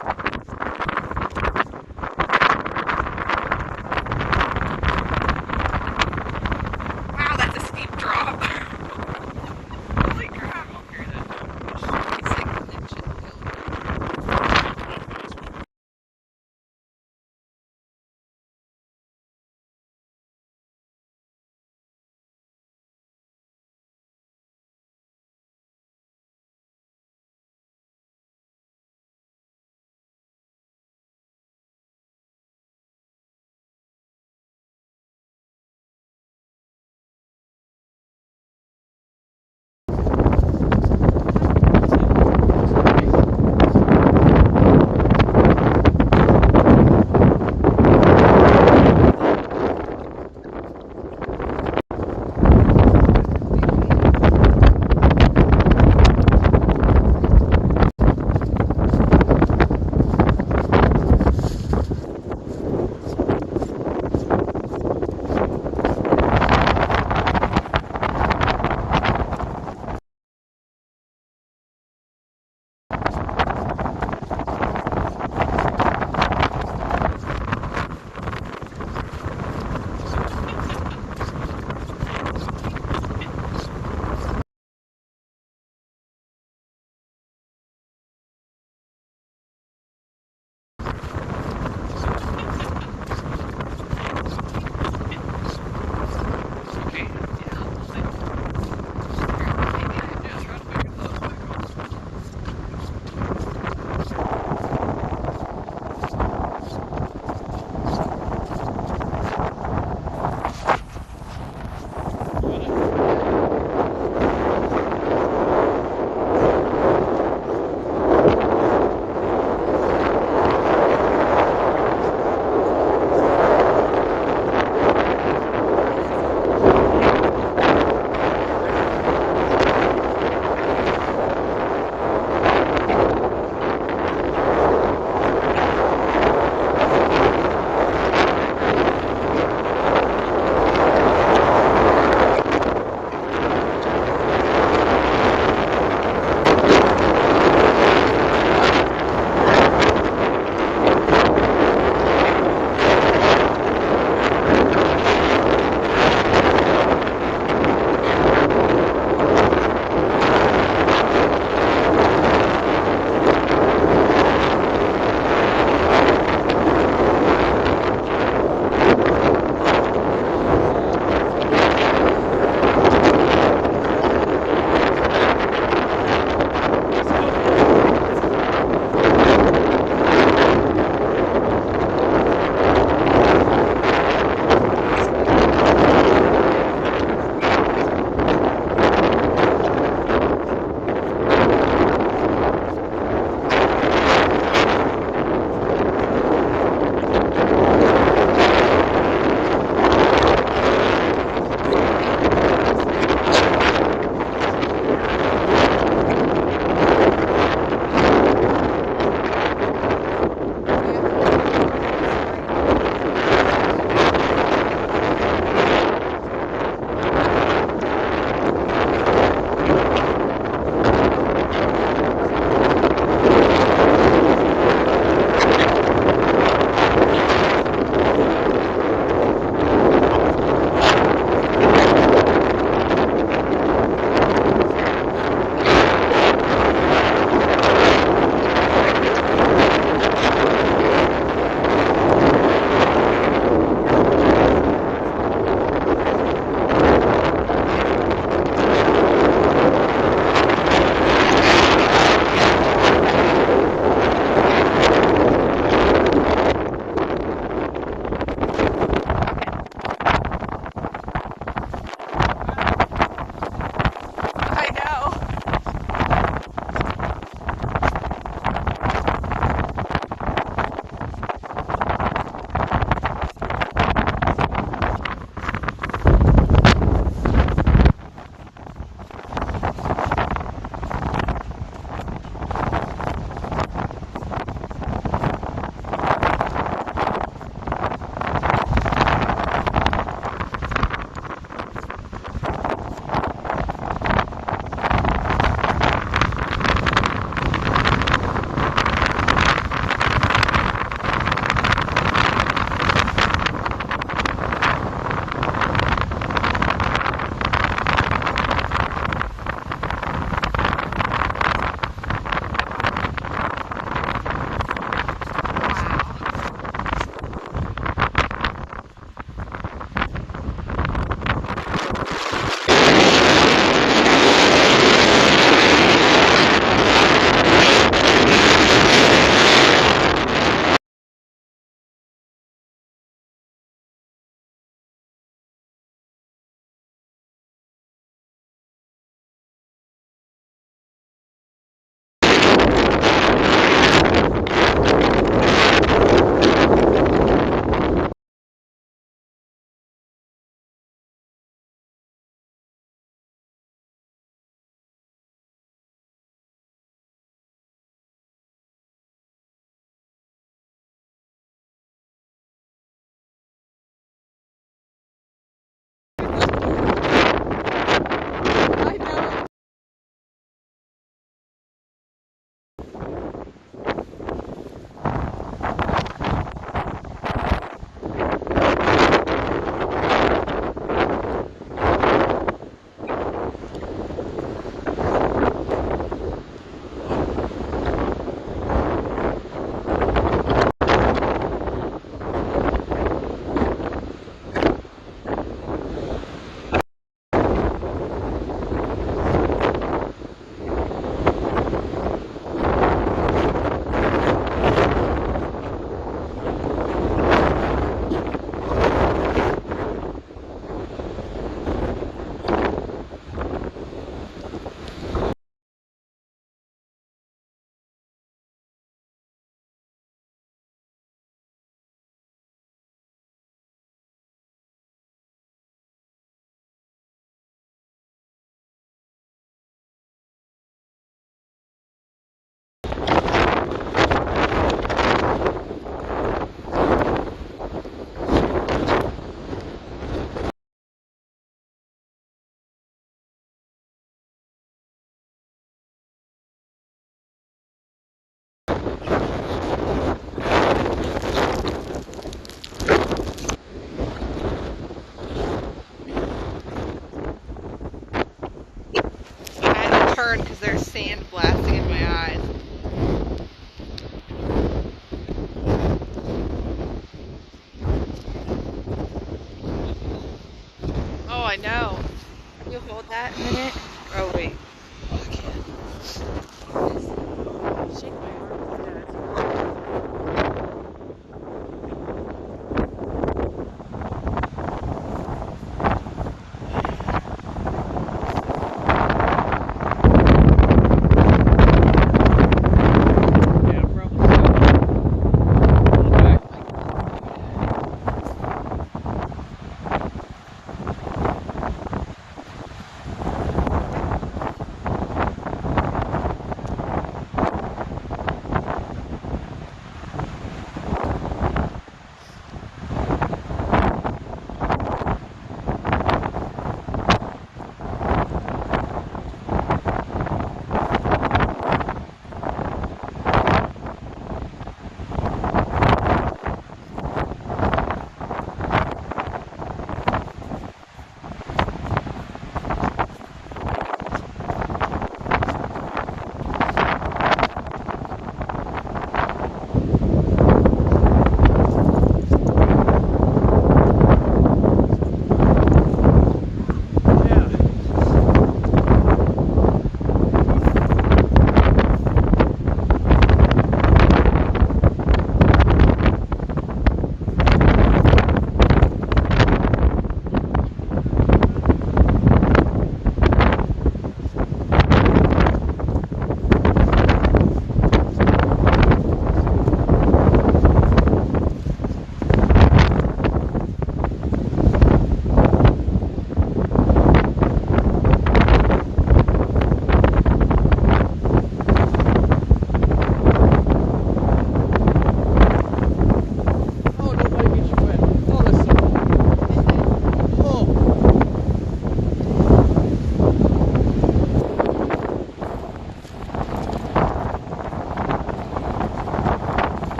turn because there's sand blasting in my eyes. Oh, I know. Can you hold that a minute? Oh, wait. Shake my arm instead.
Yeah, probably so. Back.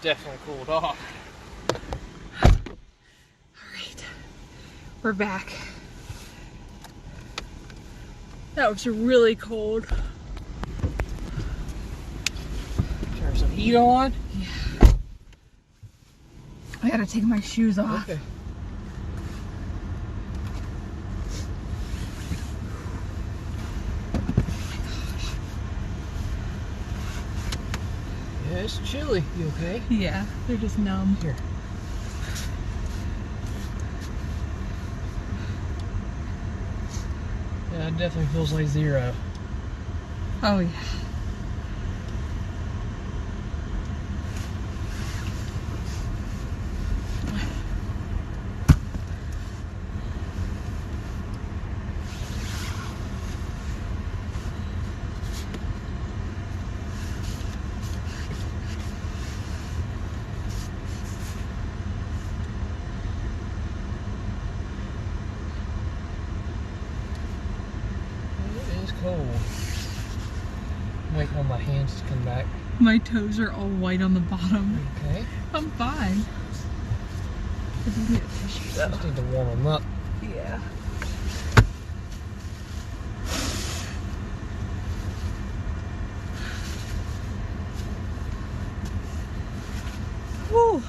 definitely cooled off.
Alright. We're back. That was really cold.
Turn some heat on.
I gotta take my shoes off.
Okay. Yeah, it's chilly. You okay?
Yeah, they're just numb.
Here. Yeah, it definitely feels like 0.
Oh yeah.
It is cold. Waiting on my hands to come back.
My toes are all white on the bottom.
Okay.
I'm fine. I do need a tissue though.
Just need to warm them up.
Yeah. Whew.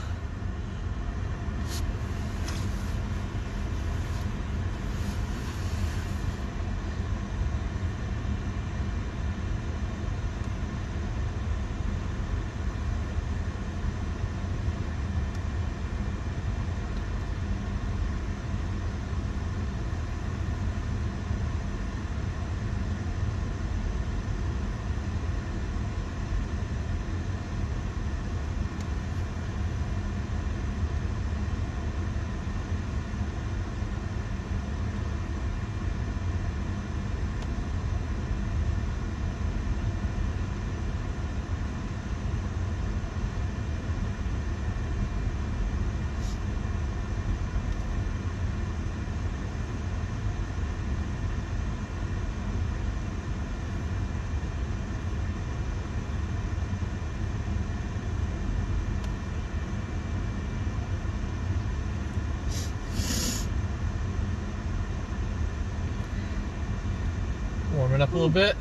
Warming up a little bit.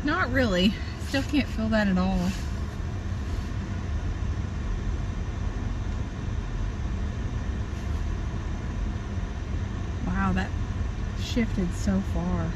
Not really. Still can't feel that at all. Wow, that shifted so far.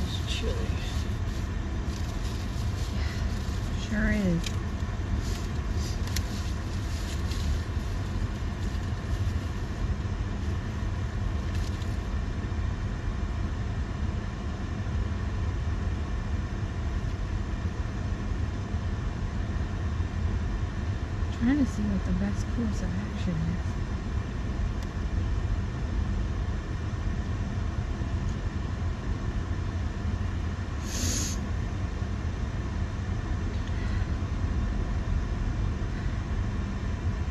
It's chilly.
Sure is. Trying to see what the best course of action is.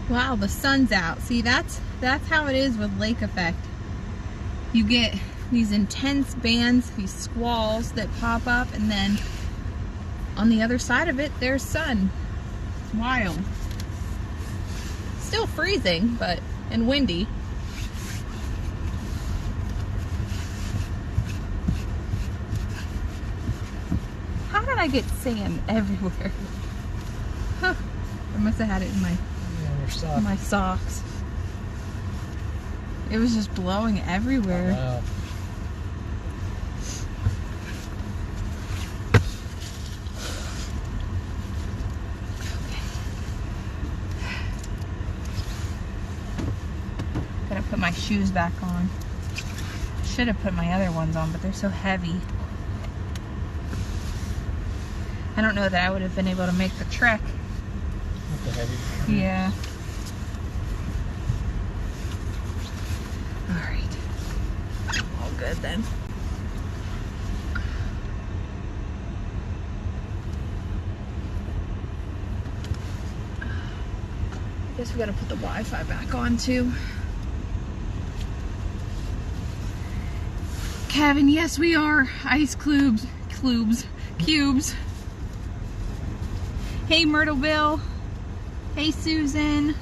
Wow, the sun's out. See, that's how it is with lake effect. You get these intense bands, these squalls that pop up, and then on the other side of it, there's sun. It's wild. Still freezing, but and windy. How did I get sand everywhere? Huh. I must have had it in my socks. It was just blowing everywhere.
Wow.
Gotta put my shoes back on. Should have put my other ones on, but they're so heavy. I don't know that I would have been able to make the trek.
With the heavy.
Yeah. good then. I guess we gotta put the Wi-Fi back on too. Kevin, yes we are. Ice cubes. Hey Myrtleville. Hey Susan.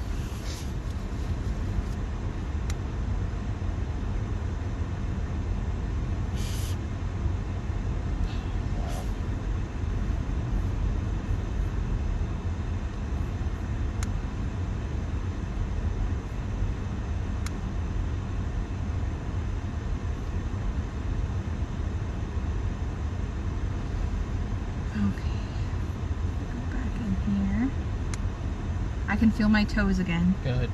I can feel my toes again.
Good.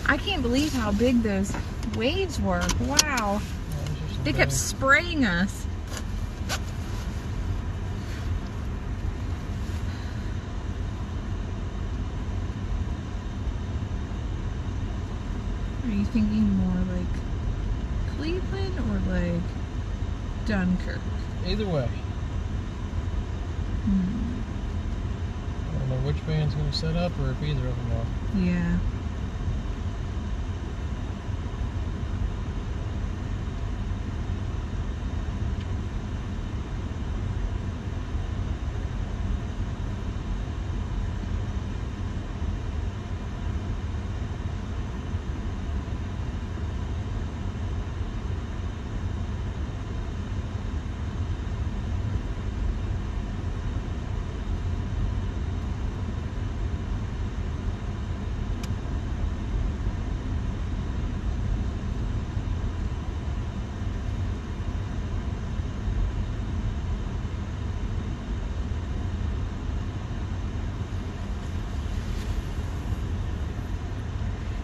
I can't believe how big those waves were. Wow. They kept spraying us. Are you thinking more like Cleveland or like Dunkirk?
Either way. I don't know which band's going to set up or if either of them are.
Yeah.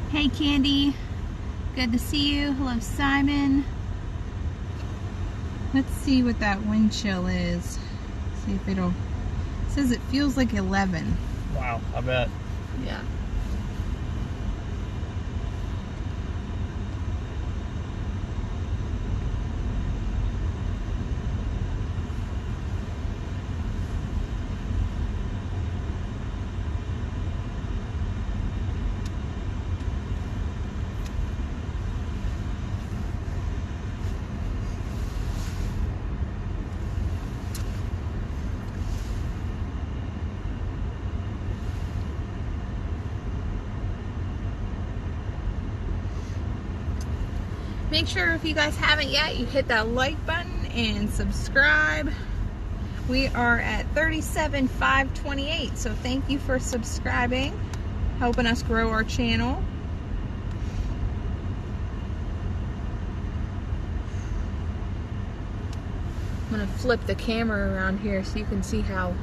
Hey Candy, good to see you. Hello Simon. Let's see what that wind chill is. See if it'll, it says it feels like 11.
Wow, I bet.
Yeah. Make sure if you guys haven't yet, you hit that like button and subscribe. We are at 37,528, so thank you for subscribing, helping us grow our channel. I'm gonna flip the camera around here so you can see how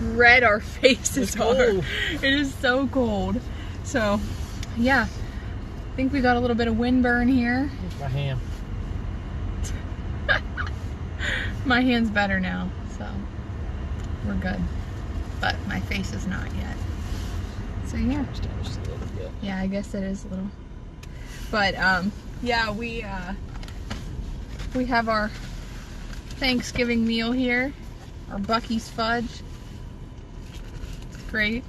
red our faces are. It is so cold. So, yeah. I think we got a little bit of wind burn here.
Here's my hand.
My hand's better now, so we're good. But my face is not yet. So yeah.
Just a little bit.
Yeah, I guess it is a little. But yeah, we have our Thanksgiving meal here. Our Bucky's fudge. It's great.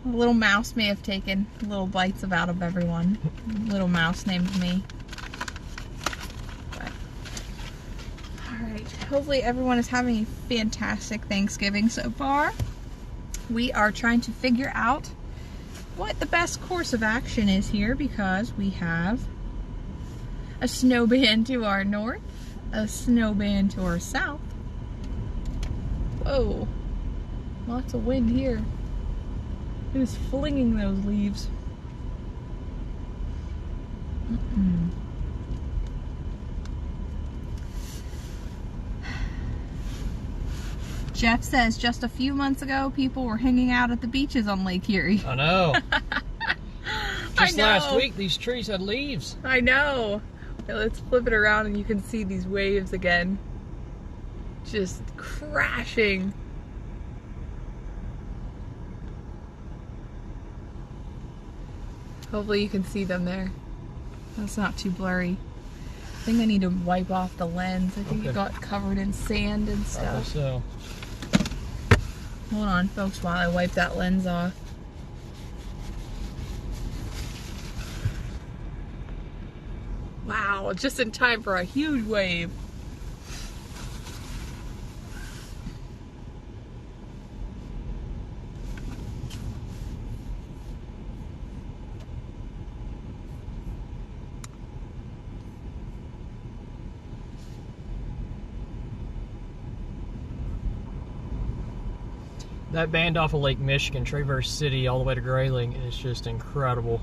Little mouse may have taken little bites out of everyone. Little mouse named me. But, alright, hopefully everyone is having a fantastic Thanksgiving so far. We are trying to figure out what the best course of action is here because we have a snow band to our north, a snow band to our south. Whoa, lots of wind here. It is flinging those leaves. Jeff says just a few months ago people were hanging out at the beaches on Lake Erie.
I know. Just
I know.
last week these trees had leaves.
I know. Let's flip it around and you can see these waves again. Just crashing. Hopefully you can see them there. That's not too blurry. I think I need to wipe off the lens. I think
Okay.
it got covered in sand and
Probably
stuff.
so.
Hold on, folks, while I wipe that lens off. Wow, just in time for a huge wave.
That band off of Lake Michigan, Traverse City, all the way to Grayling is just incredible.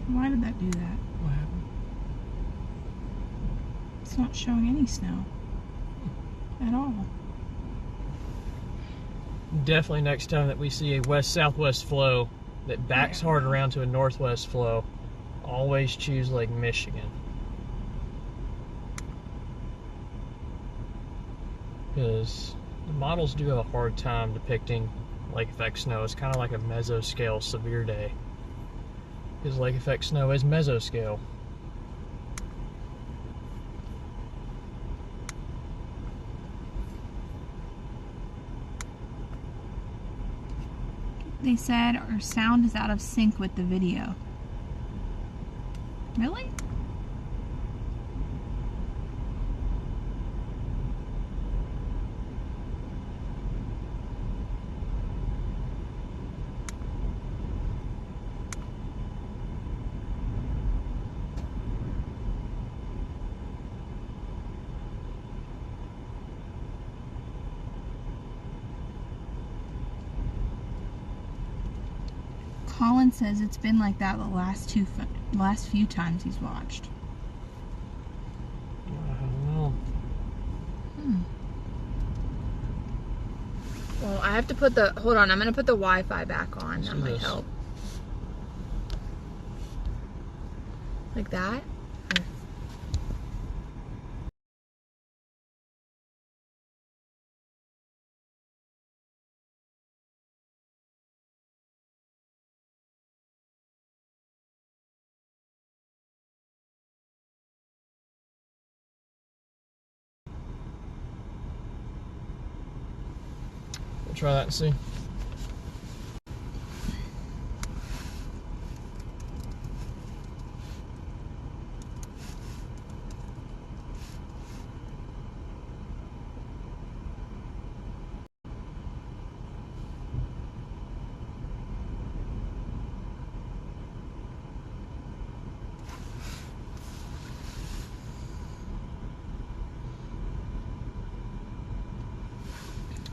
Why did that do that?
What happened?
It's not showing any snow at all.
Definitely next time that we see a west-southwest flow that backs hard around to a northwest flow, always choose Lake Michigan. Because the models do have a hard time depicting lake effect snow. It's kind of like a mesoscale severe day. Because lake effect snow is mesoscale.
They said our sound is out of sync with the video. Really? Colin says it's been like that the last few times he's watched.
I don't know.
Well, I have to put the, hold on, I'm going to put the Wi-Fi back on.
Let's
That
do
might
this.
help. Like that?
We'll try that and see.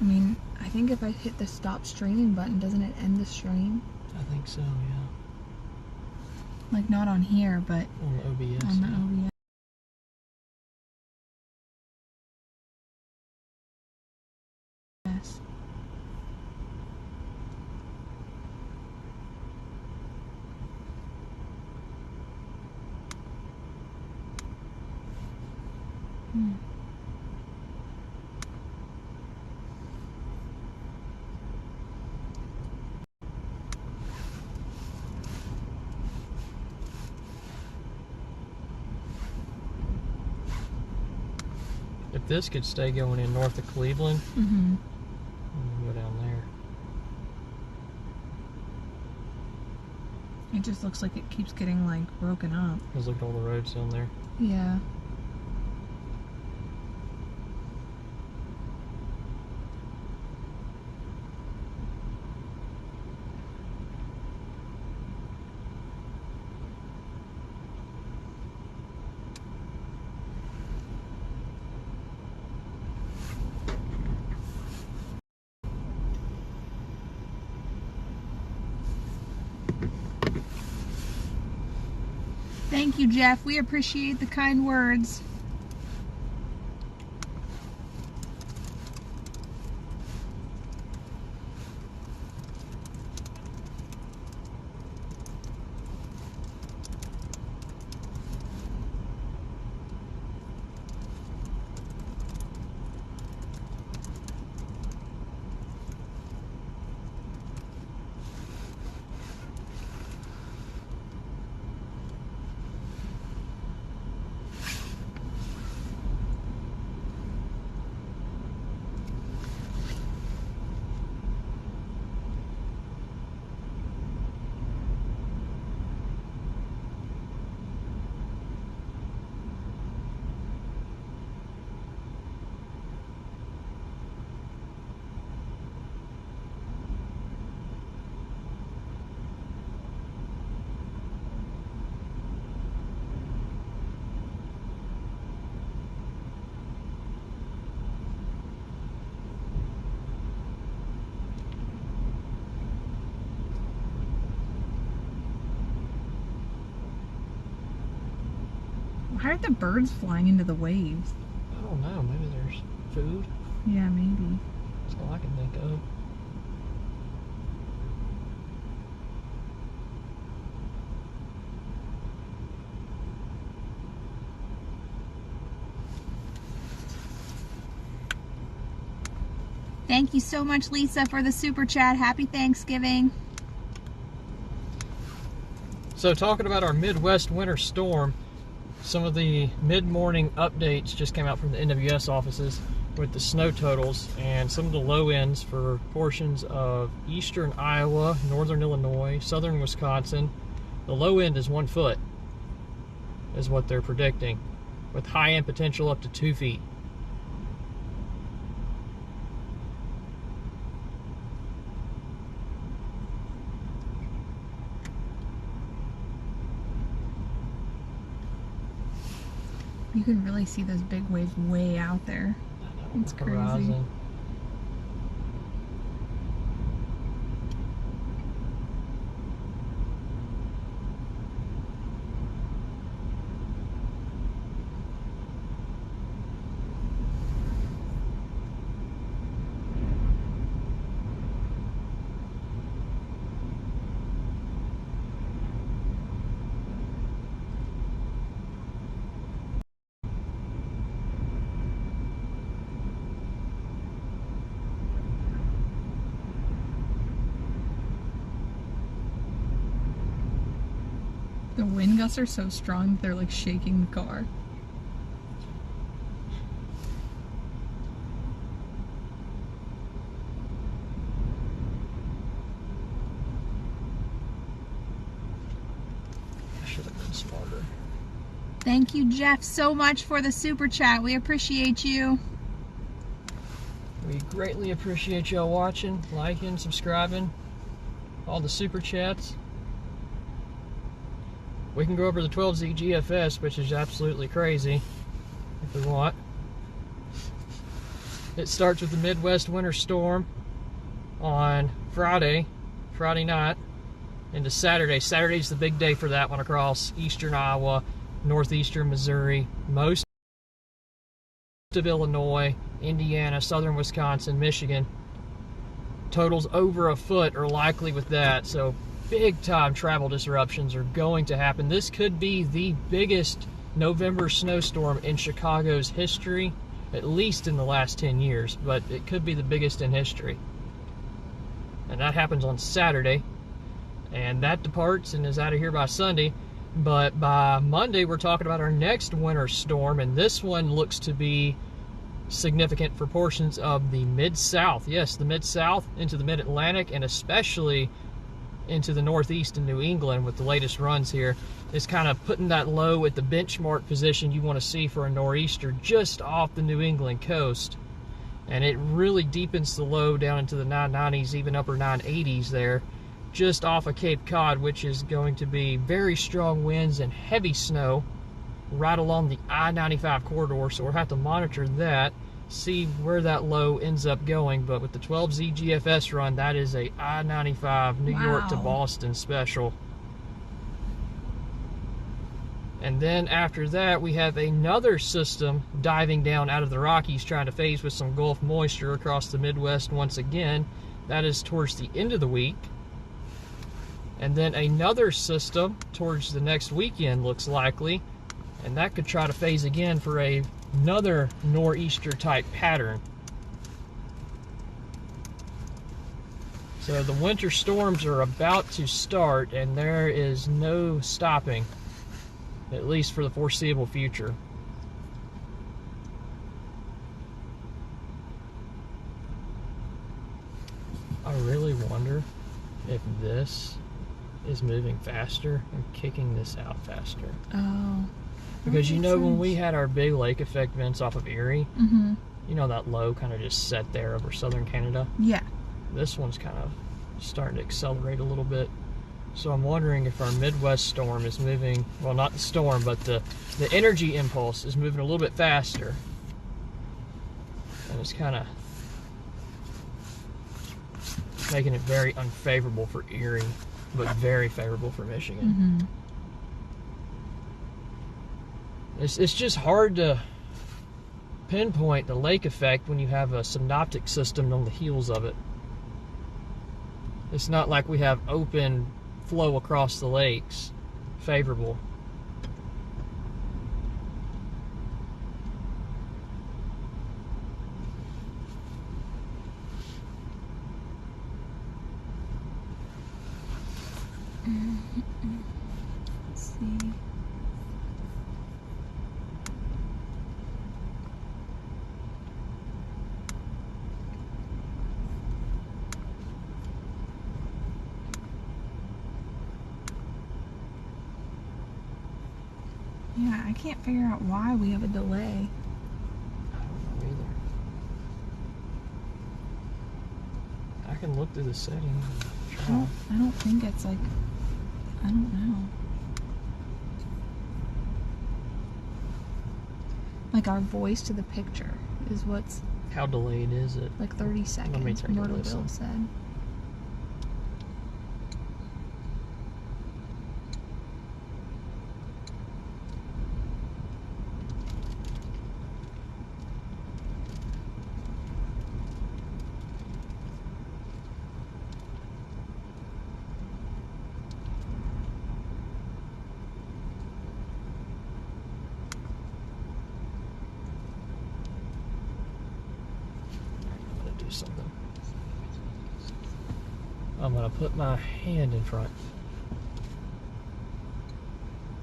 I mean, I think if I hit the stop streaming button, doesn't it end the stream?
I think so, yeah.
Like not on here, but
On the OBS.
on the
yeah.
OBS. Yes.
If this could stay going in north of Cleveland,
Mm-hmm.
we'll go down there.
It just looks like it keeps getting like broken up.
Let's look at all the roads down there.
Yeah. Thank you, Jeff. We appreciate the kind words. Why aren't the birds flying into the waves?
I don't know. Maybe there's food.
Yeah, maybe.
That's all I can think of.
Thank you so much, Lisa, for the super chat. Happy Thanksgiving.
So talking about our Midwest winter storm, some of the mid-morning updates just came out from the NWS offices with the snow totals and some of the low ends for portions of eastern Iowa, northern Illinois, southern Wisconsin. The low end is 1 foot, is what they're predicting, with high end potential up to 2 feet.
You can really see those big waves way out there. It's crazy.
Horizon.
The wind gusts are so strong that they're like shaking the car.
I should have been smarter.
Thank you, Jeff, so much for the super chat. We appreciate you.
We greatly appreciate y'all watching, liking, subscribing, all the super chats. We can go over the 12Z GFS, which is absolutely crazy, if we want. It starts with the Midwest winter storm on Friday night, into Saturday. Saturday's the big day for that one across eastern Iowa, northeastern Missouri, most of Illinois, Indiana, southern Wisconsin, Michigan. Totals over 1 foot are likely with that, so big time travel disruptions are going to happen. This could be the biggest November snowstorm in Chicago's history, at least in the last 10 years, but it could be the biggest in history. And that happens on Saturday, and that departs and is out of here by Sunday. But by Monday, we're talking about our next winter storm, and this one looks to be significant for portions of the Mid-South. Yes, the Mid-South into the Mid-Atlantic, and especially into the Northeast and New England with the latest runs here. Is kind of putting that low at the benchmark position you want to see for a nor'easter just off the New England coast. And it really deepens the low down into the 990s, even upper 980s there, just off of Cape Cod, which is going to be very strong winds and heavy snow right along the I-95 corridor. So we'll have to monitor that, see where that low ends up going. But with the 12Z GFS run, that is a I-95 New York to Boston special. And then after that, we have another system diving down out of the Rockies, trying to phase with some Gulf moisture across the Midwest once again. That is towards the end of the week. And then another system towards the next weekend looks likely, and that could try to phase again for another nor'easter type pattern. So the winter storms are about to start, and there is no stopping, at least for the foreseeable future. I really wonder if this is moving faster and kicking this out faster.
Oh.
Because you know when we had our big lake effect vents off of Erie, you know that low kind of just set there over southern Canada?
Yeah.
This one's kind of starting to accelerate a little bit. So I'm wondering if our Midwest storm is moving, well, not the storm, but the energy impulse is moving a little bit faster. And it's kind of making it very unfavorable for Erie, but very favorable for Michigan. It's just hard to pinpoint the lake effect when you have a synoptic system on the heels of it. It's not like we have open flow across the lakes, favorable.
Let's see. Yeah, I can't figure out why we have a delay.
I don't know either. I can look through the settings and try.
I don't think it's like, I don't know. Like our voice to the picture is what's
How delayed is it?
like 30 seconds,
me take a
Myrtle
listen.
Bill said.
I'm gonna do something. I'm gonna put my hand in front.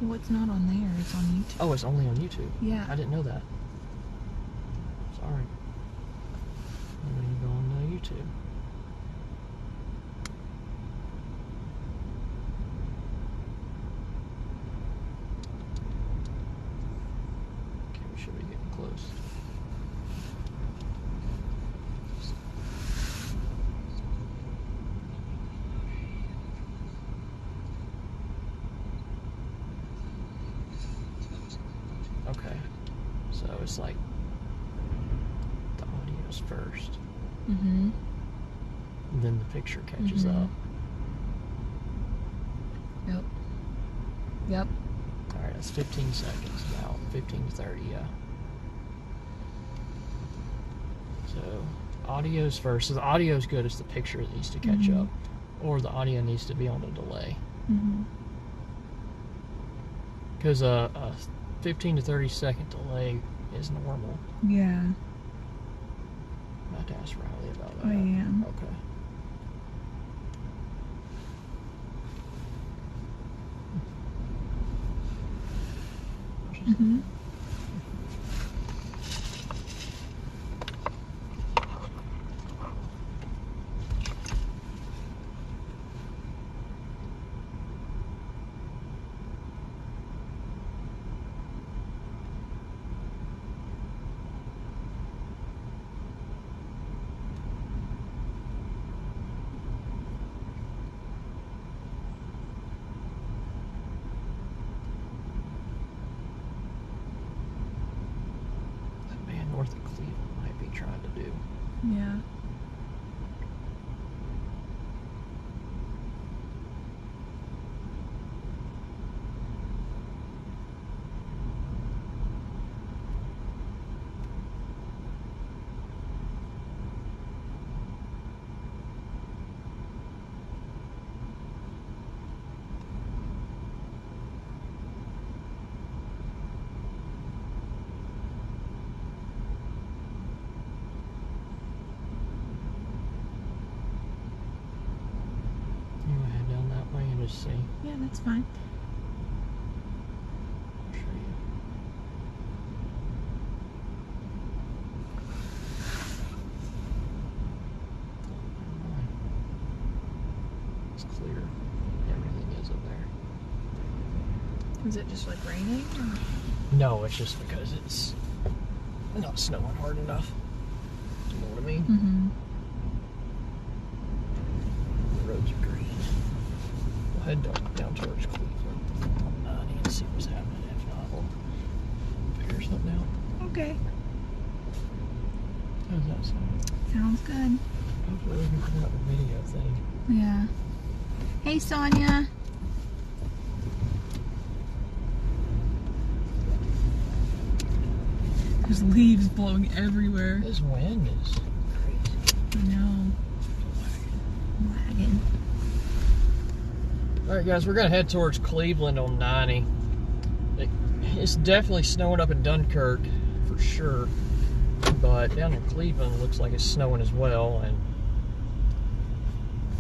What's not on there? It's on YouTube.
Oh, it's only on YouTube.
Yeah.
I didn't know that. Sorry. I'm gonna go on YouTube. Okay, we should be getting close. Okay, so it's like the audio's first,
Mm-hmm.
and then the picture catches
Mhm.
up.
Yep. Yep.
All right, that's 15 seconds now, 15 to 30, yeah. So audio's first. So the audio's good. It's the picture that needs to catch
Mhm.
up, or the audio needs to be on a delay.
Mm-hmm.
Because a 15 to 30 second delay is normal.
Yeah.
I have to ask Riley about that.
I am.
Okay.
Mm-hmm.
That man north of Cleveland might be trying to do.
Yeah.
You want to head down that way and just see?
Yeah, that's fine.
I'll show you. Never mind. It's clear. Everything is up there.
Is it just like raining? Or?
No, it's just because it's not snowing hard enough. You know what I mean?
Mm-hmm.
The roads are green. We'll head down towards Cleveland on 90 and see what's happening. If not, we'll figure something out.
Okay.
How's that sound?
Sounds good.
Hopefully we can put out the video thing.
Yeah. Hey, Sonia. There's leaves blowing everywhere.
This wind is crazy.
I know. Wagon.
Alright guys, we're going to head towards Cleveland on 90. It's definitely snowing up in Dunkirk, for sure. But down in Cleveland, looks like it's snowing as well. And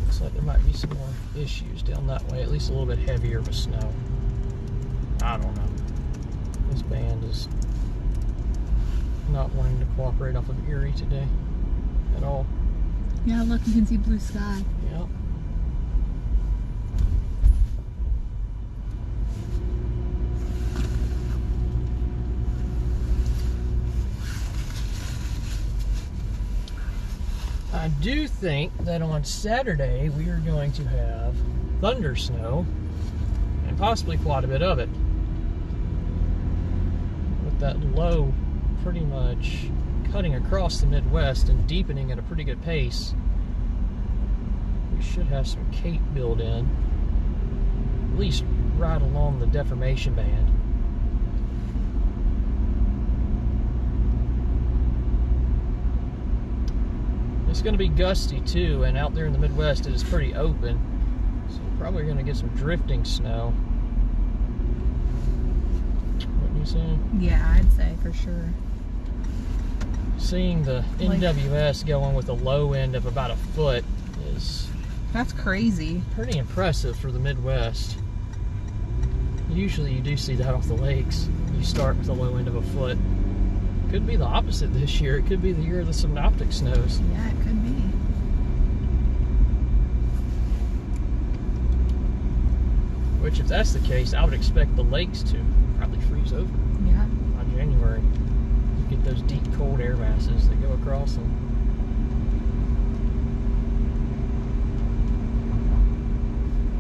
looks like there might be some more issues down that way. At least a little bit heavier with snow. I don't know. This band is not wanting to cooperate off of Erie today at all.
Yeah, look, you can see blue sky.
Yep. I do think that on Saturday we are going to have thunder snow and possibly quite a bit of it. With that low pretty much cutting across the Midwest and deepening at a pretty good pace, we should have some cape build in, at least right along the deformation band. It's going to be gusty too, and out there in the Midwest it is pretty open, so we're probably going to get some drifting snow. Wouldn't you say?
Yeah, I'd say for sure.
Seeing the NWS going with a low end of about a foot is
That's crazy.
pretty impressive for the Midwest. Usually you do see that off the lakes. You start with a low end of a foot. Could be the opposite this year. It could be the year of the synoptic snows.
Yeah, it could be.
Which, if that's the case, I would expect the lakes to probably freeze over
Yeah.
by January. You get those deep, cold air masses that go across them.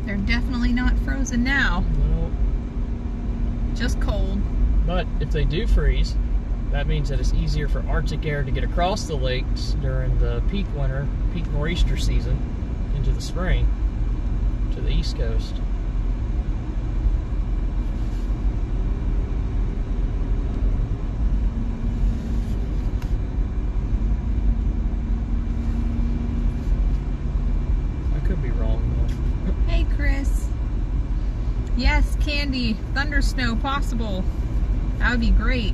They're definitely not frozen now.
No.
Just cold.
But if they do freeze, that means that it's easier for Arctic air to get across the lakes during the peak winter, peak nor'easter season, into the spring, to the East Coast. I could be wrong though.
Hey, Chris. Yes, Candy. Thunder snow possible. That would be great.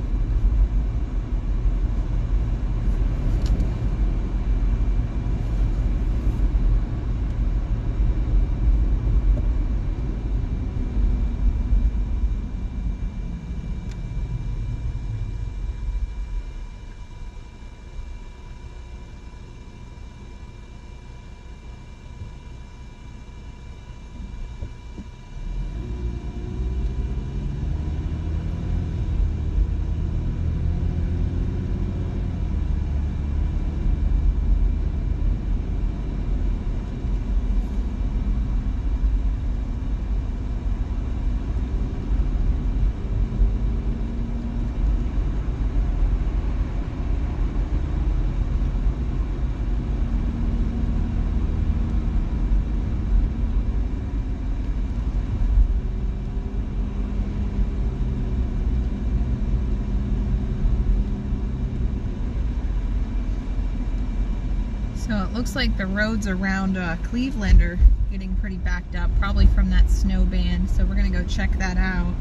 So it looks like the roads around Cleveland are getting pretty backed up, probably from that snow band. So we're going to go check that out.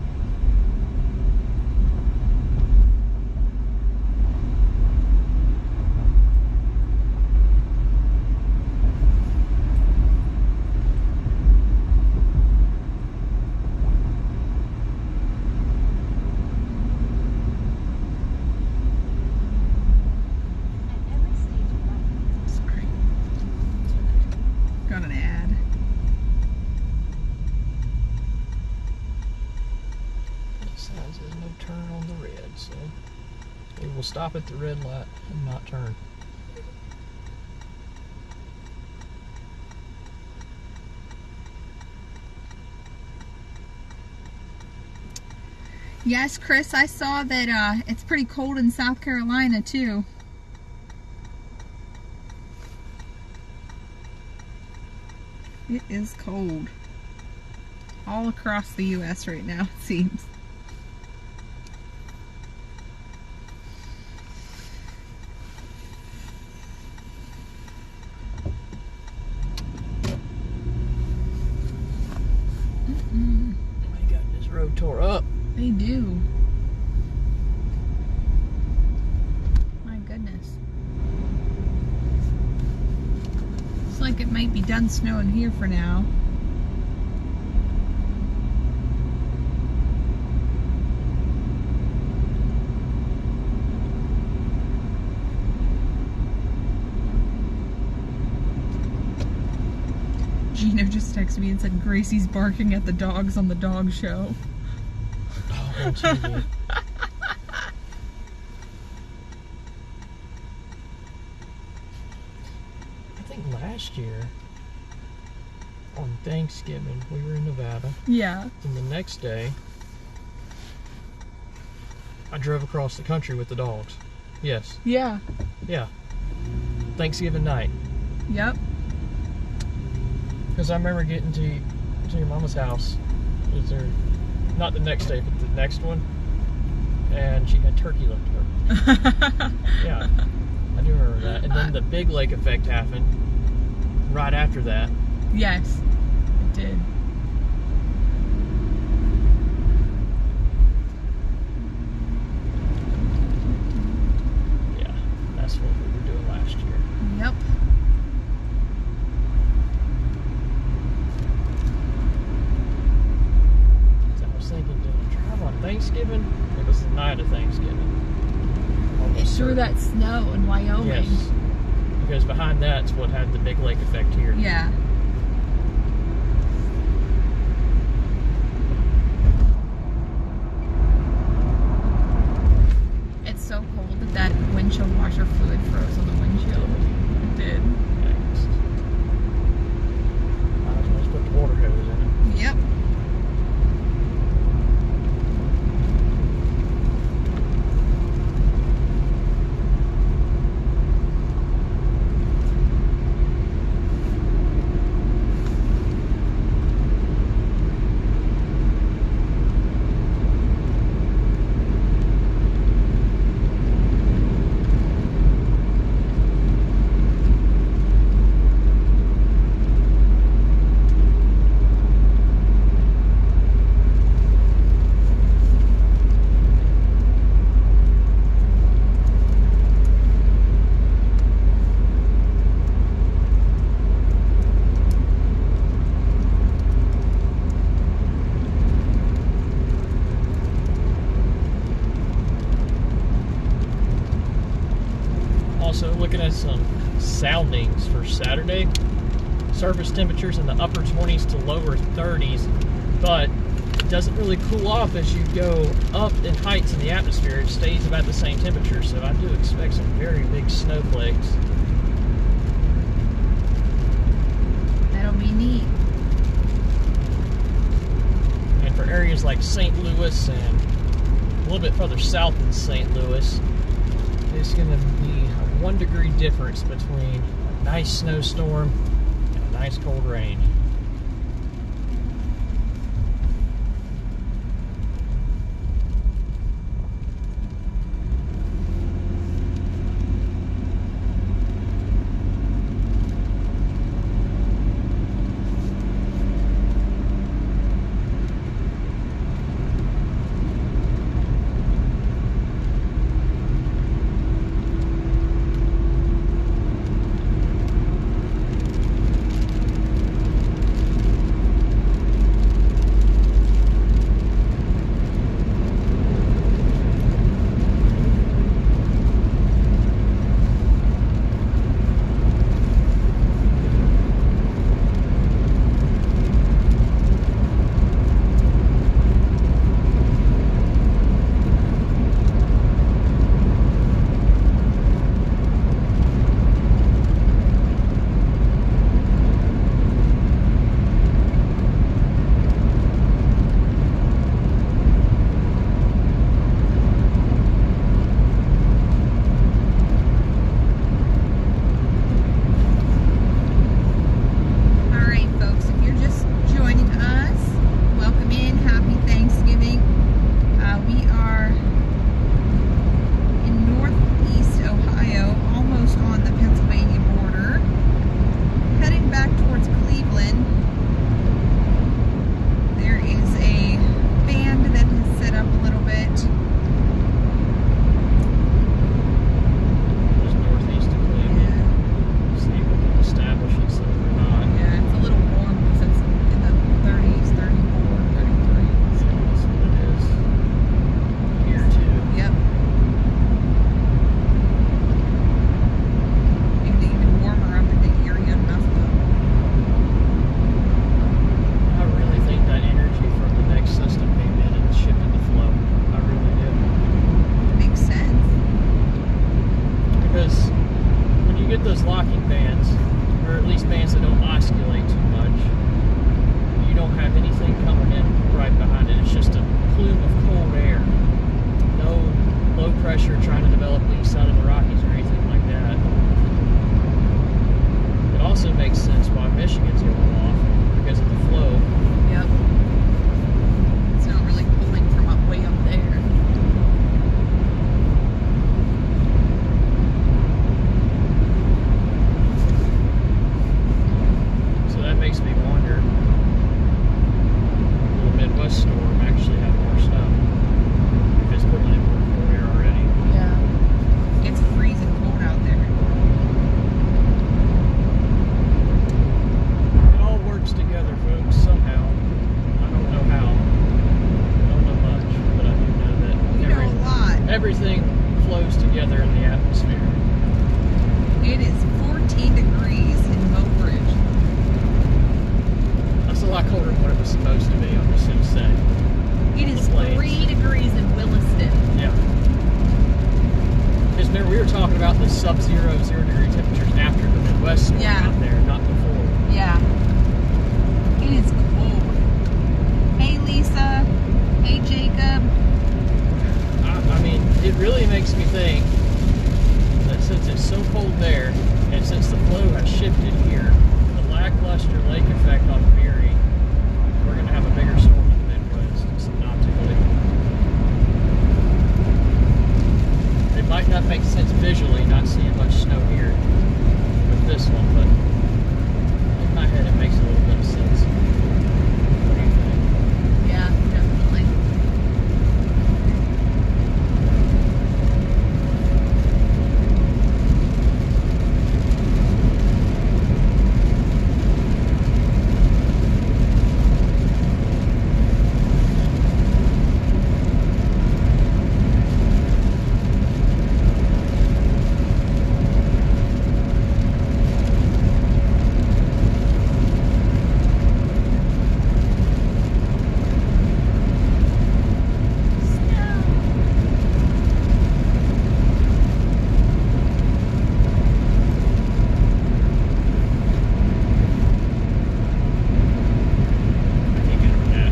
Sorry. Got an ad.
It sign says no turn on the red, so we will stop at the red light and not turn.
Yes, Chris, I saw that it's pretty cold in South Carolina too. It is cold. All across the U.S. right now, it seems. do. My goodness. Looks like it might be done snowing here for now. Gina just texted me and said Gracie's barking at the dogs on the dog show.
Oh, on TV. I think last year on Thanksgiving we were in Nevada,
Yeah.
and the next day I drove across the country with the dogs. Yes,
Yeah.
yeah. Thanksgiving night.
Yep.
Because I remember getting to your mama's house. Was there not the next day, but the next one, and she had turkey left over. Yeah, I do remember that. And then the big lake effect happened right after that.
Yes, it did.
Yeah, that's what we were doing last year.
Yep.
So I was thinking, did I drive on Thanksgiving? It was the night of Thanksgiving.
It
Almost
threw
certain.
that snow in Wyoming.
Yes, because behind that's what had the big lake effect here.
Yeah. It's so cold that that windshield washer fluid froze on the windshield. It did.
Thanks. I was supposed to put the water hose in it.
Yep.
Also looking at some soundings for Saturday. Surface temperatures in the upper 20s to lower 30s, but it doesn't really cool off as you go up in heights in the atmosphere. It stays about the same temperature, so I do expect some very big snowflakes.
That'll be neat.
And for areas like St. Louis and a little bit further south than St. Louis, it's going to be a 1 degree difference between a nice snowstorm and a nice cold rain. with those locking bands, or at least bands that don't oscillate too much, you don't have anything coming in right behind it. It's just a plume of cold air. No low pressure trying to develop east side of the Rockies or anything like that. It also makes sense why Michigan's going off, because of the flow.
Yep. It's not really pulling from up way up there.
So that makes me wonder, will the Midwest storm actually have more snow? If it's pulling in more cold air already.
Yeah. It's freezing cold out there.
It all works together, folks, somehow. I don't know how. I don't know much, but I do know that
We know a lot.
everything flows together in the atmosphere.
It is 14 degrees in Oak Ridge.
That's a lot colder than what it was supposed to be, I'm just going to say.
It is
The plains.
3 degrees in Williston.
Yeah. Because remember, we were talking about the sub-zero, 0-degree temperatures after the Midwest storm
Yeah.
out there, not before.
Yeah. It is cold. Hey, Lisa. Hey, Jacob.
I mean, it really makes me think that since it's so cold there, and since the flow has shifted here, the lackluster lake effect on Erie, we're going to have a bigger storm in the Midwest, synoptically. It might not make sense visually, not seeing much snow here with this one, but in my head it makes a little bit of sense. What do you think?
Yeah, definitely.
I can't get over that.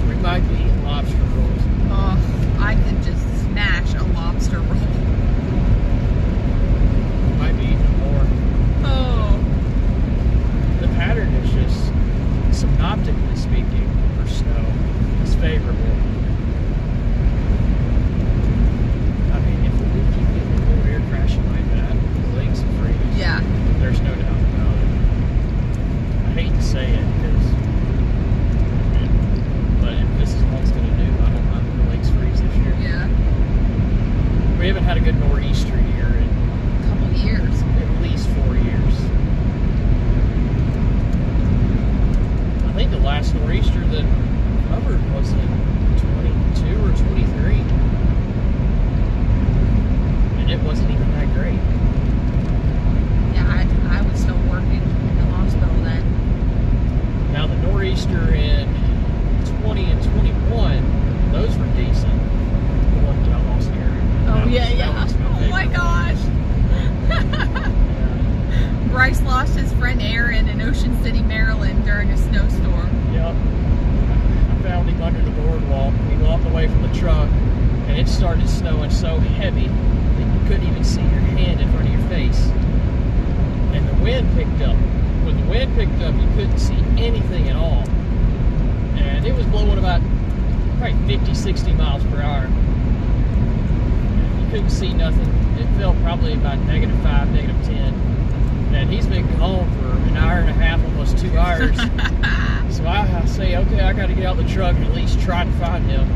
We might be eating lobster rolls.
Oh, I could just smash a lobster roll.
We might be eating more.
Oh.
The pattern is just, synoptically speaking, for snow, is favorable. I mean, if we do keep getting the cold air crashing like that, the lakes will freeze.
Yeah.
There's no doubt about it. I hate to say it, but if this is what it's going to do, I don't mind if the lakes freeze this year.
Yeah.
We haven't had a good nor'easter year in
A couple years.
at least 4 years. I think the last nor'easter that covered was in 22 or 23. And it wasn't even that great.
Yeah, I was still working in the hospital then.
Now the nor'easter in 20 and 21, those were decent. The one that I lost here.
Oh, yeah. Oh my gosh. Bryce lost his friend Aaron in Ocean City, Maryland during a snowstorm.
Yep. I found him under the boardwalk. He walked away from the truck, and it started snowing so heavy that you couldn't even see your hand in front of your face. And the wind picked up. When the wind picked up, you couldn't see anything at all. And it was blowing about probably 50, 60 miles per hour. And you couldn't see nothing. It felt probably about -5, -10. And he's been gone for an hour and a half, almost 2 hours. So I say, okay, I got to get out the truck and at least try to find him.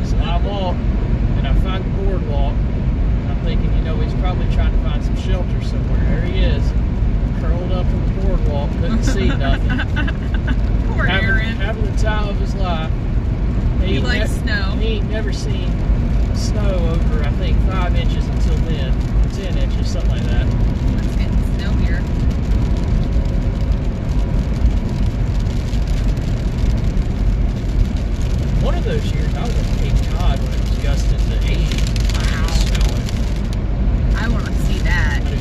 So I walk, and I find the boardwalk. And I'm thinking, he's probably trying to find some shelter somewhere. There he is, curled up on the boardwalk, couldn't see nothing.
Poor Aaron.
Having the time of his life.
He likes snow.
He ain't never seen snow over, I think, 5 inches until then. 10 inches, something like that.
It's getting snow here.
One of those years, I was at Cape Cod when it was gusting to 80.
Wow.
Snowing.
I want to see that.
I do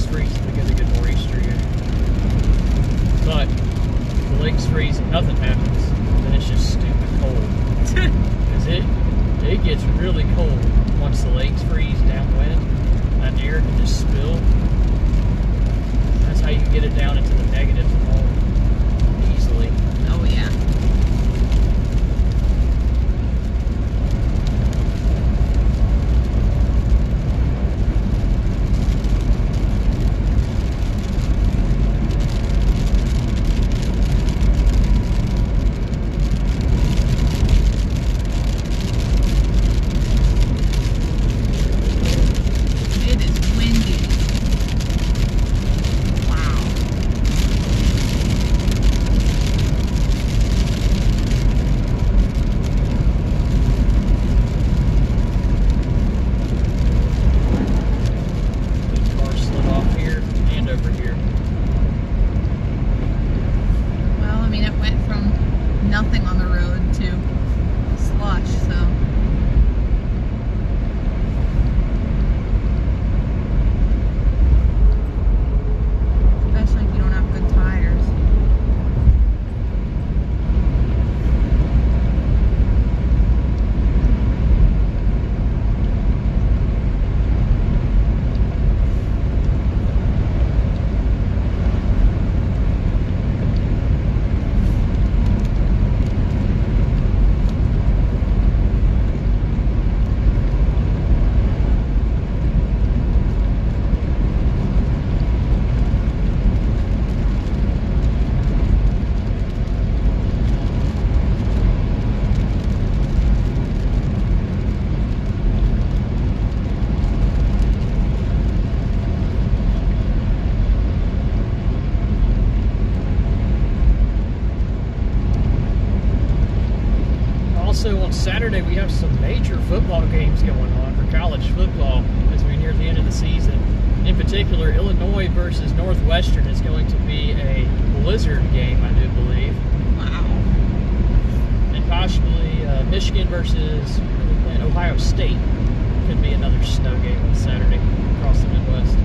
lake's freezing to get a good nor'easter here. But if the lake's freezing, nothing happens, then it's just stupid cold. Because it gets really cold once the lakes freeze downwind. That air can just spill. That's how you get it down into the negatives at home easily.
Oh yeah. It is windy. Wow.
The car slid off here and over here.
Well, I mean, it went from nothing on the road to slush, so. Especially if you don't have good tires.
Also on Saturday we have some major football games going on for college football as we near the end of the season. In particular, Illinois versus Northwestern is going to be a blizzard game, I do believe.
Wow.
And possibly Michigan versus Ohio State could be another snow game on Saturday across the Midwest.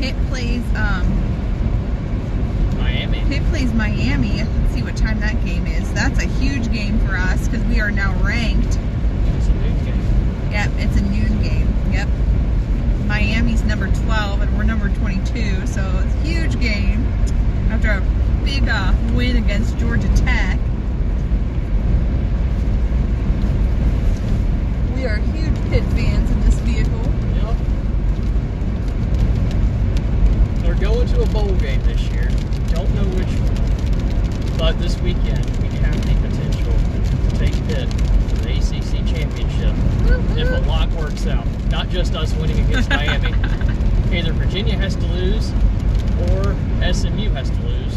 Pitt plays
Miami.
Pitt plays Miami. Let's see what time that game is. That's a huge game for us because we are now ranked.
It's a noon game.
Yep, it's a noon game. Yep. Miami's number 12 and we're number 22, so it's a huge game after a big win against Georgia Tech. We are huge Pitt fans in this vehicle.
Yep. They're going to a bowl game this year. Don't know which one. But this weekend, we have the potential to take Pitt to the ACC championship. If a lot works out. Not just us winning against Miami. Either Virginia has to lose or SMU has to lose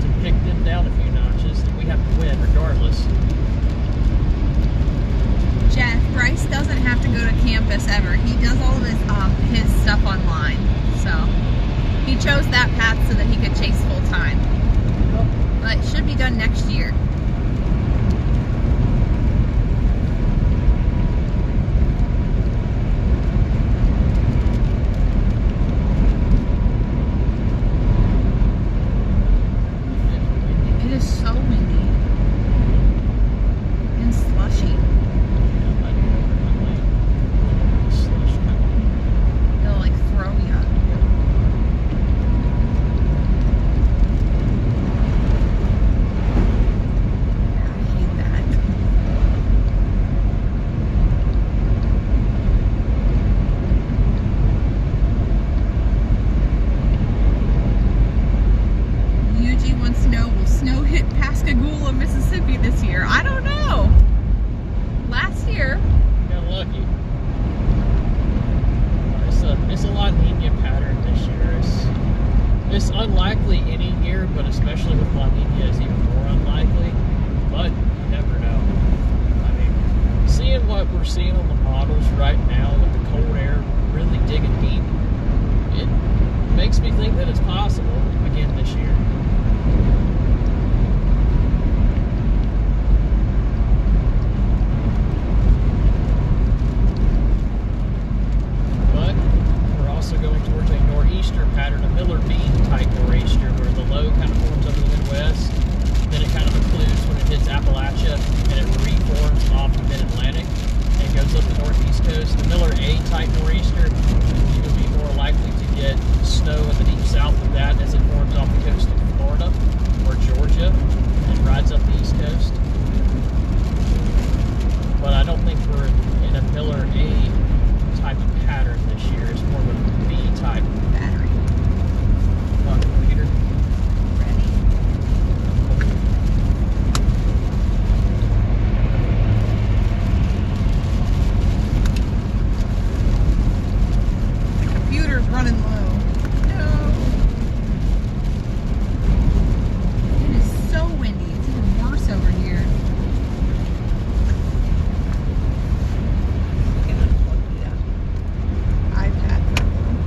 to pick them down a few notches, and we have to win regardless.
Jeff, Bryce doesn't have to go to campus ever. He does all of his stuff online. So he chose that path so that he could chase full time. But it should be done next year. It is so windy and slushy. It'll like throw you. I hate that. Yuji wants to know, will snow hit Pascagoula, Mississippi this year? I don't know. Last year,
Got lucky. It's a La Nina pattern this year. It's unlikely any year, but especially with La Nina, it's even more unlikely. But you never know. I mean, seeing what we're seeing on the models right now with the cold air really digging deep, it makes me think that it's possible again this year. But we're also going towards a nor'easter pattern, a Miller bean type nor'easter, where the low kind of forms over the Midwest, then it kind of occludes when it hits Appalachia, and it reforms off the mid-Atlantic and goes up the northeast coast. The Miller A type nor'easter, you will be more likely to get snow in the deep south of that as it forms off the coast of Florida or Georgia and rides up the east coast. But I don't think we're in a Miller A type of pattern this year. It's more of a B type
battery.
on computer.
Ready? The computer's running low. No. It is so windy. It's even worse over here. We can unplug the iPad for a little.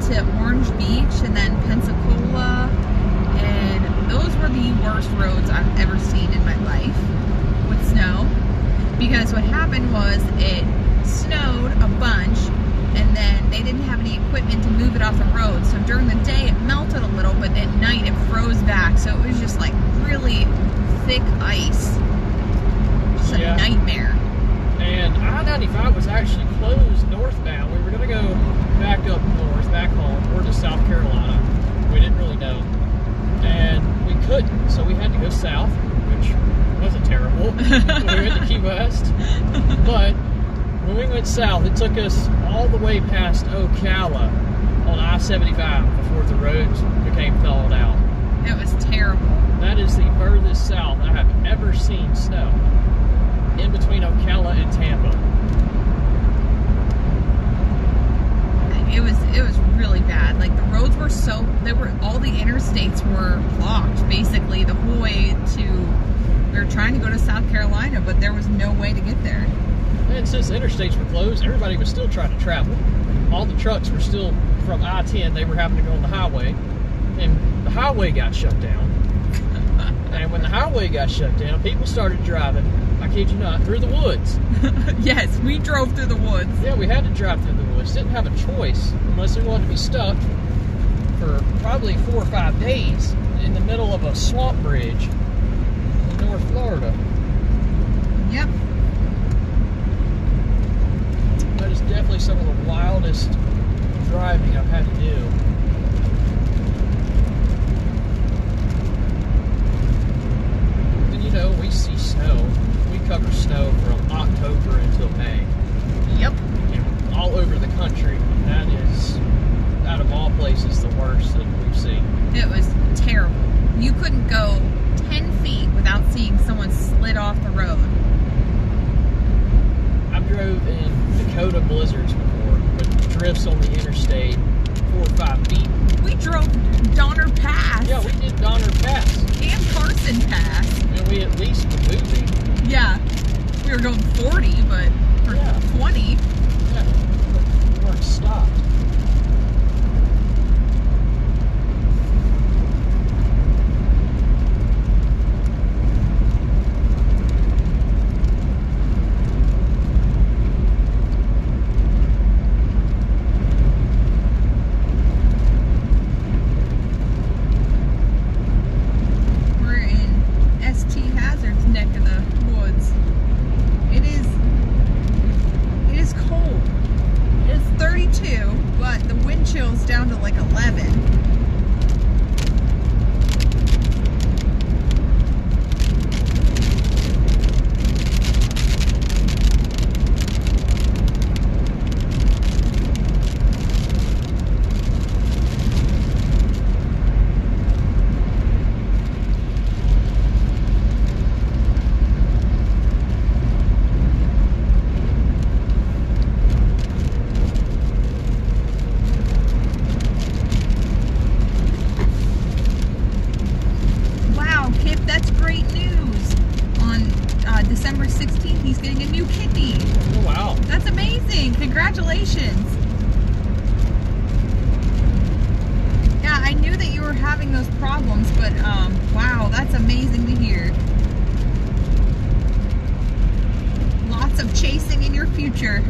to Orange Beach and then Pensacola, and those were the worst roads I've ever seen in my life with snow. Because what happened was it snowed a bunch, and then they didn't have any equipment to move it off the road. So during the day it melted a little, but at night it froze back. So it was just like really thick ice. Just a nightmare.
And I-95 was actually closed northbound. We were going to go back up north, back home, or to South Carolina. We didn't really know. And we couldn't, so we had to go south, which wasn't terrible. We went to Key West. But when we went south, it took us all the way past Ocala on I-75 before the roads became thawed out.
It was terrible.
That is the furthest south I have ever seen snow, in between Ocala and Tampa.
It was really bad. Like the roads were all the interstates were blocked basically the whole way we were trying to go to South Carolina, but there was no way to get there.
And since the interstates were closed, everybody was still trying to travel. All the trucks were still from I-10, they were having to go on the highway, and the highway got shut down. And when the highway got shut down, people started driving, I kid you not, through the woods.
Yes, we drove through the woods.
Yeah, we had to drive through the woods. Didn't have a choice unless we wanted to be stuck for probably 4 or 5 days in the middle of a swamp bridge in North Florida.
Yep.
That is definitely some of the wildest driving I've had to do. And you know, we see snow. We cover snow from October until May.
Yep.
And all over the country. That is, out of all places, the worst that we've seen.
It was terrible. You couldn't go 10 feet without seeing someone slid off the road.
I've drove in Dakota blizzards before, with drifts on the interstate 4 or 5 feet.
We drove Donner Pass.
Yeah, we did Donner Pass.
And Carson Pass.
And we at least were moving.
Yeah. We were going 40, but for 20.
Yeah, we weren't stopped.
Down to like 11. December 16th, he's getting a new kidney.
Oh, wow.
That's amazing. Congratulations. Yeah, I knew that you were having those problems, but wow, that's amazing to hear. Lots of chasing in your future.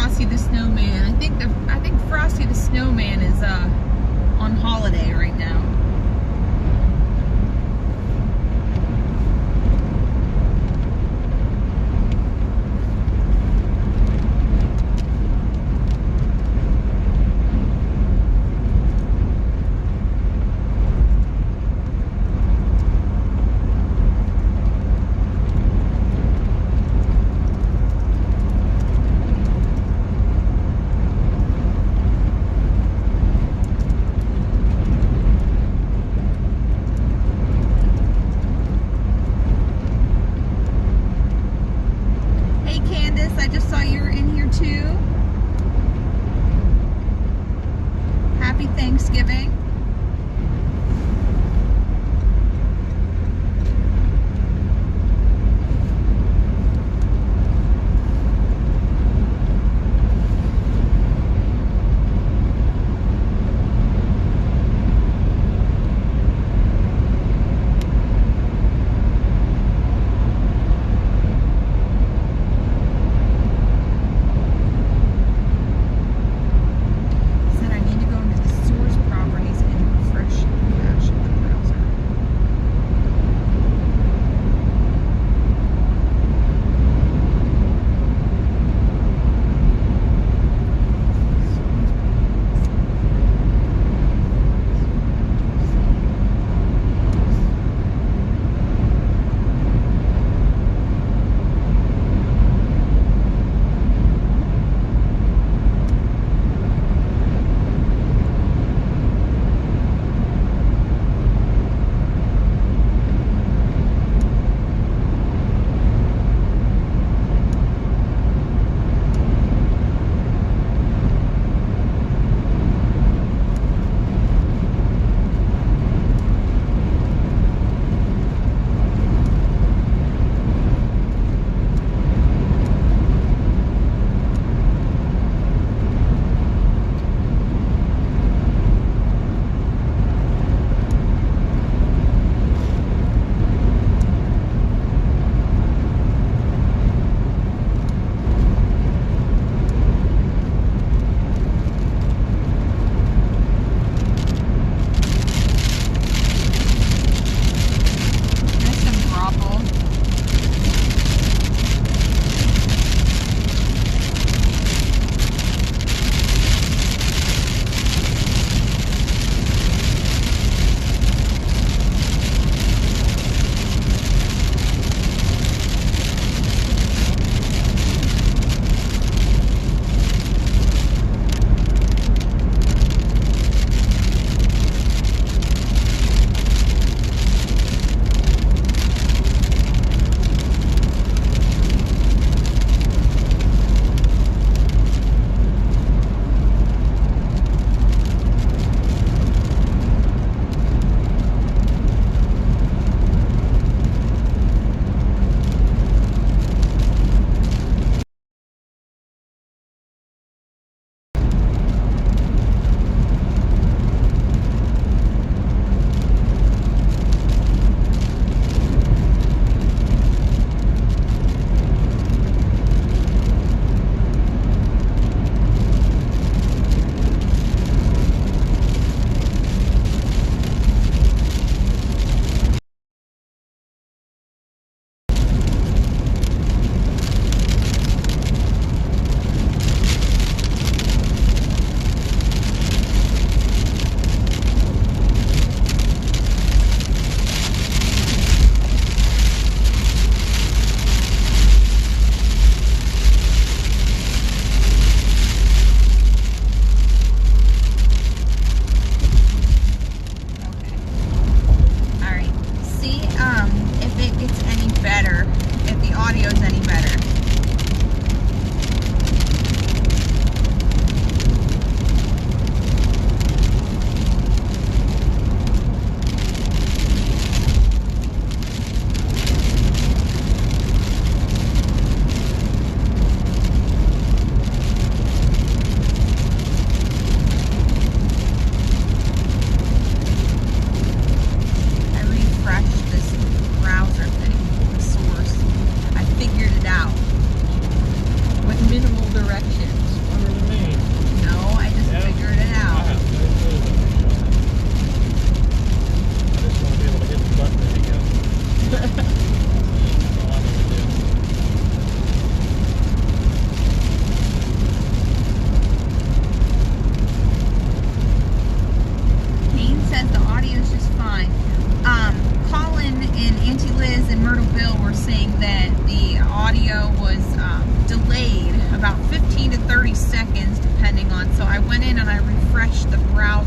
Frosty the Snowman. I think Frosty the Snowman is on holiday right now.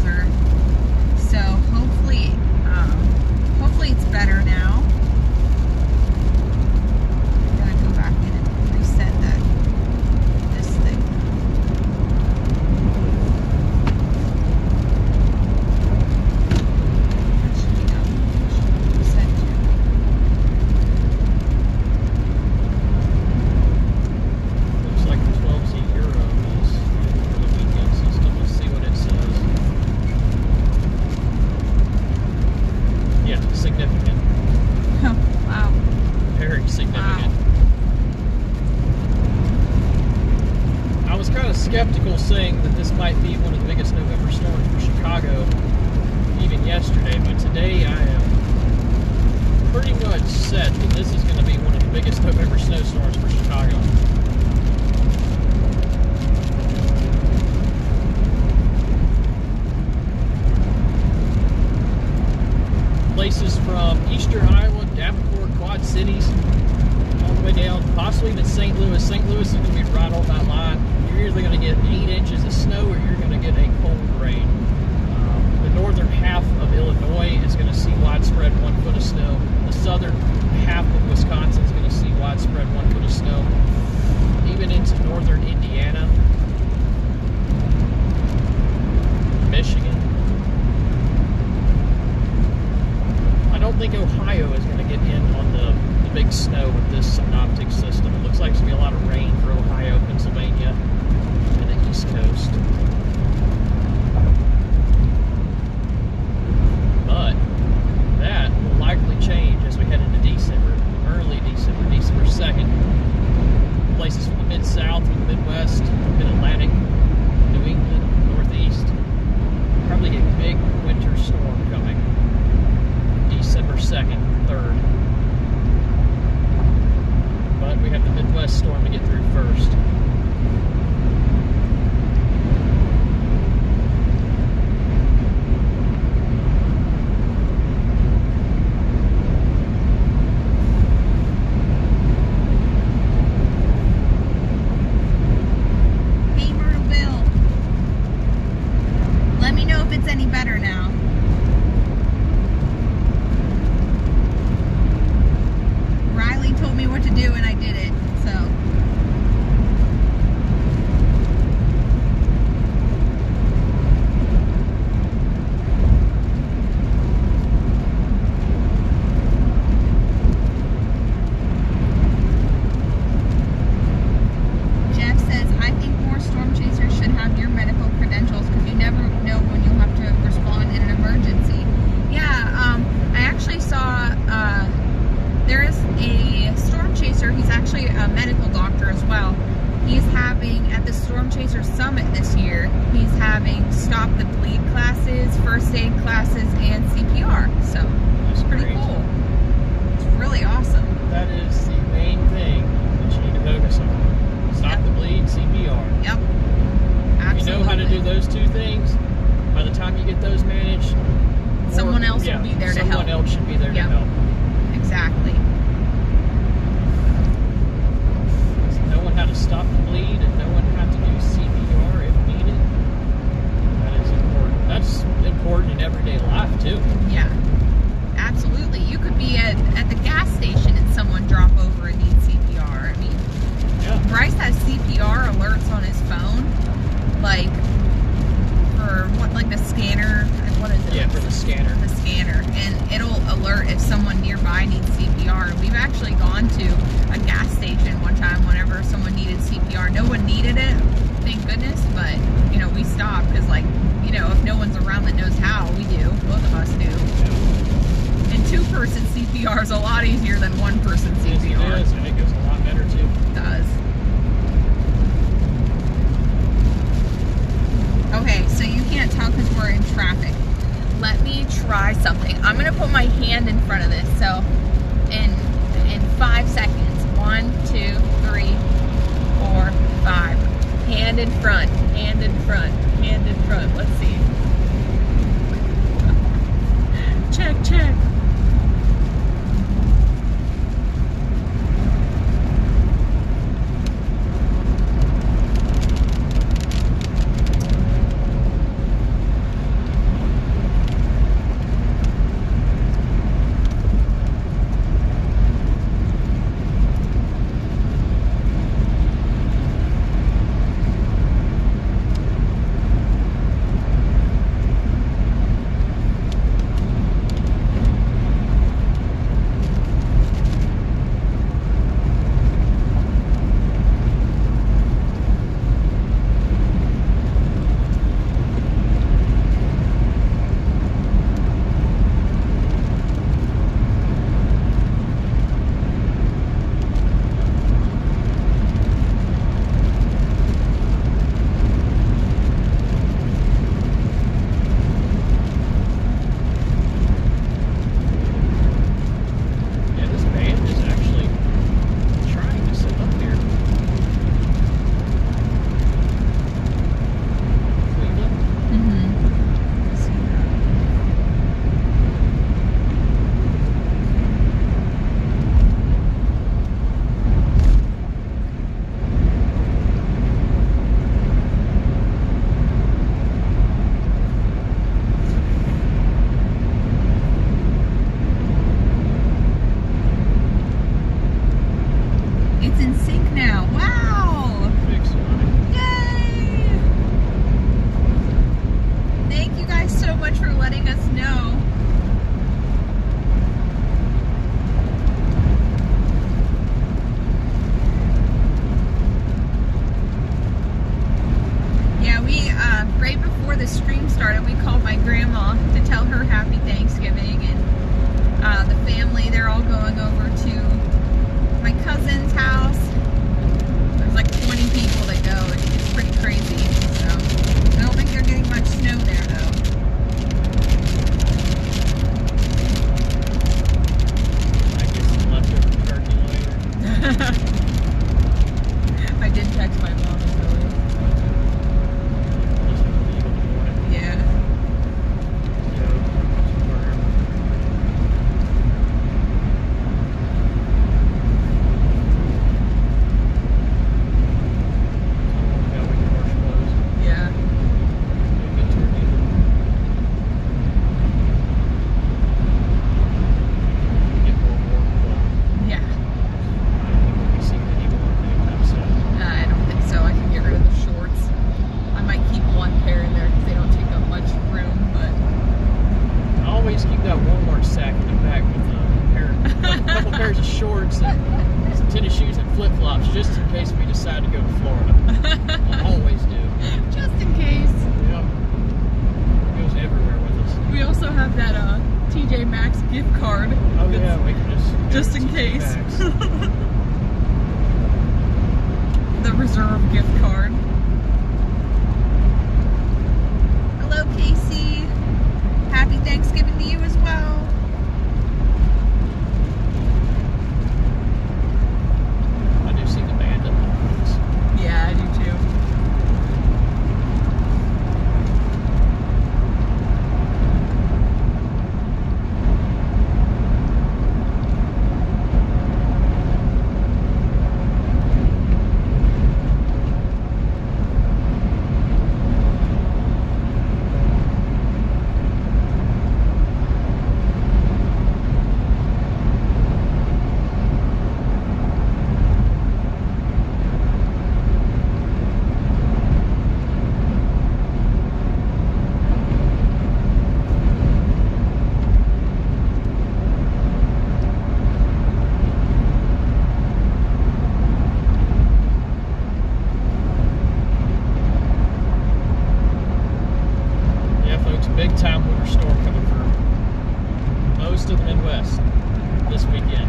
bulldozer. So hopefully it's better now. I'm gonna go back in and reset this thing. That should be up. Should be reset too.
Looks like the 12Z Euro is for the weekend system. Let's see what it says. Yeah, significant.
Oh, wow.
Very significant. I was kind of skeptical saying that this might be one of the biggest November storms for Chicago even yesterday, but today I am pretty much set that this is going to be one of the biggest November snowstorms for Chicago. Places from eastern Iowa, Davenport, Quad Cities, all the way down, possibly even St. Louis. St. Louis is going to be right on that line. You're either going to get 8 inches of snow or you're going to get a cold rain. The northern half of Illinois is going to see widespread 1 foot of snow. The southern half of Wisconsin is going to see widespread 1 foot of snow. Even into northern Indiana, Michigan. I don't think Ohio is going to get in on the big snow with this synoptic system. It looks like there's going to be a lot of rain for Ohio, Pennsylvania, and the East Coast. But that will likely change as we head into December, early December, December 2nd. Places from the Mid-South, from the Midwest, Mid-Atlantic, New England, Northeast. Probably a big winter storm coming. December 2nd, 3rd. But we have the Midwest storm to get through first.
Hey, Myrtle Bill. Let me know if it's any better now. Riley told me what to do and I did it, so. Jeff says, I think more storm chasers should have your medical credentials because you never know when you'll have to respond in an emergency. Yeah, I actually saw, there is a storm chaser. He's actually a medical doctor as well. He's having, at the Storm Chaser Summit this year, he's having Stop the Bleed classes, first aid classes, and CPR. So, it's pretty
Great.
cool. It's really awesome.
That is the main thing that you need to focus on. Stop the bleed, CPR.
Yep.
If
Absolutely.
you know how to do those two things, by the time you get those managed,
Someone else will be there to help.
Someone else should be there
Yep.
to help.
Exactly.
Knowing how to stop the bleed and knowing how to do CPR if needed, that is important. That's important in everyday life too.
Yeah. Absolutely. You could be at the gas station and someone drop over and need CPR. I mean,
Yeah.
Bryce has CPR alerts on his phone, like for what, like the scanner. What is it?
Yeah, for the scanner.
The scanner, and it'll alert if someone nearby needs CPR. And we've actually gone to a gas station one time whenever someone needed CPR. No one needed it, thank goodness, but you know, we stopped because, like, you know, if no one's around that knows how, we do. Both of us do. And 2-person CPR is a lot easier than 1-person
Yes,
CPR.
it is, and it goes a lot better too.
It does. Okay, so you can't tell because we're in traffic. Let me try something. I'm gonna put my hand in front of this. So, in 5 seconds. 1, 2, 3, 4, 5. Hand in front. Hand in front. Hand in front. Let's see. Check, check. now. Wow!
Big sign.
Yay! Thank you guys so much for letting us know. Yeah, right before the stream started, we called my grandma to tell her happy Thanksgiving, and the family, they're all going over to my cousin's house. There's like 20 people that go. It's pretty crazy. So I don't think they're getting much snow there though.
I get some leftover turkey later.
I did text my mom earlier.
Just leave in the morning.
Yeah. Yeah. Yeah. I don't think so. I can get rid of the shorts. I might keep one pair in there because they don't take up much room, but
I always keep that Walmart sack in the back with a couple pairs of shorts and some tennis shoes and flip-flops just in case we decide to go to Florida. I always do.
just in case.
Yep. It goes everywhere with us.
We also have that TJ Maxx gift card.
Oh yeah, we can
Just in case. The reserve gift card. Hello, Casey. Happy Thanksgiving to you as well.
I do see the band up there.
Yeah, I do too.
Big time winter storm coming for most of the Midwest this weekend.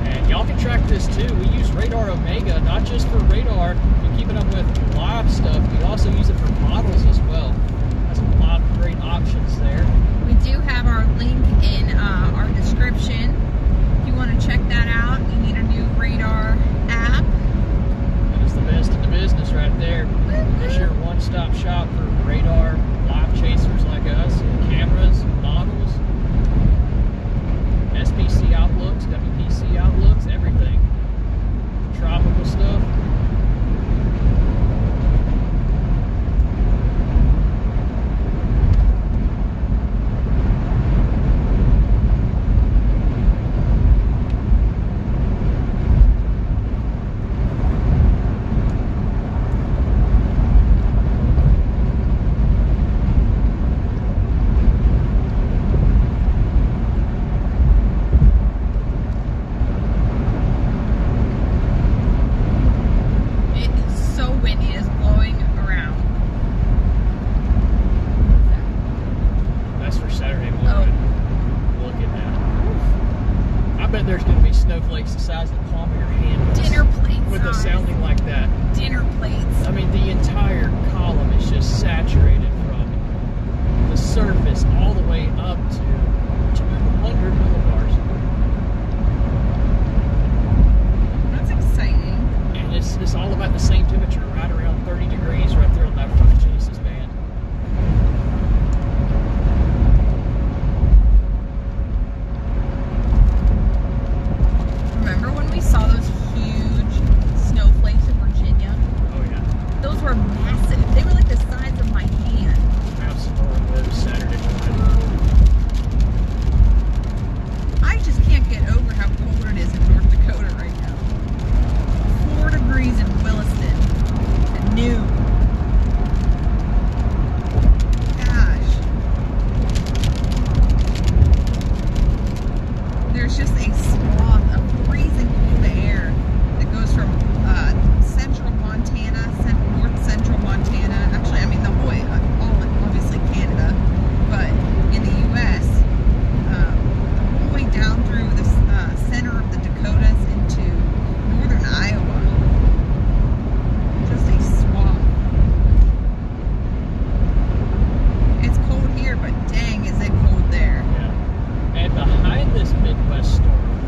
And y'all can track this too. We use Radar Omega, not just for radar and keeping up with live stuff, we also use it for models as well. Has a lot of great options there.
We do have our link in our description. If you want to check that out, you need a new radar app.
That is the best in the business right there. It's your one-stop shop for radar, live chasers like us, cameras, models, SPC outlooks, WPC outlooks, everything. Tropical stuff. There's going to be snowflakes the size of the palm of your hand.
Dinner plate
with
size.
a sounding like that.
Dinner plates.
I mean, the entire column is just saturated from the surface all the way up to 200 millibars.
That's exciting.
And it's all about the same temperature, right around 30 degrees right there on that front Genesis band.
Remember when we saw those huge snowflakes in Virginia?
Oh yeah.
Those were massive. They were like the size of my hand.
Have some more of those Saturday morning.
a swath of freezing cold air that goes from central Montana, north central Montana. Actually, I mean the whole, all obviously Canada, but in the U.S., the whole way down through the center of the Dakotas into northern Iowa. Just a swath. It's cold here, but dang, is it cold there.
Yeah. And behind this Midwest storm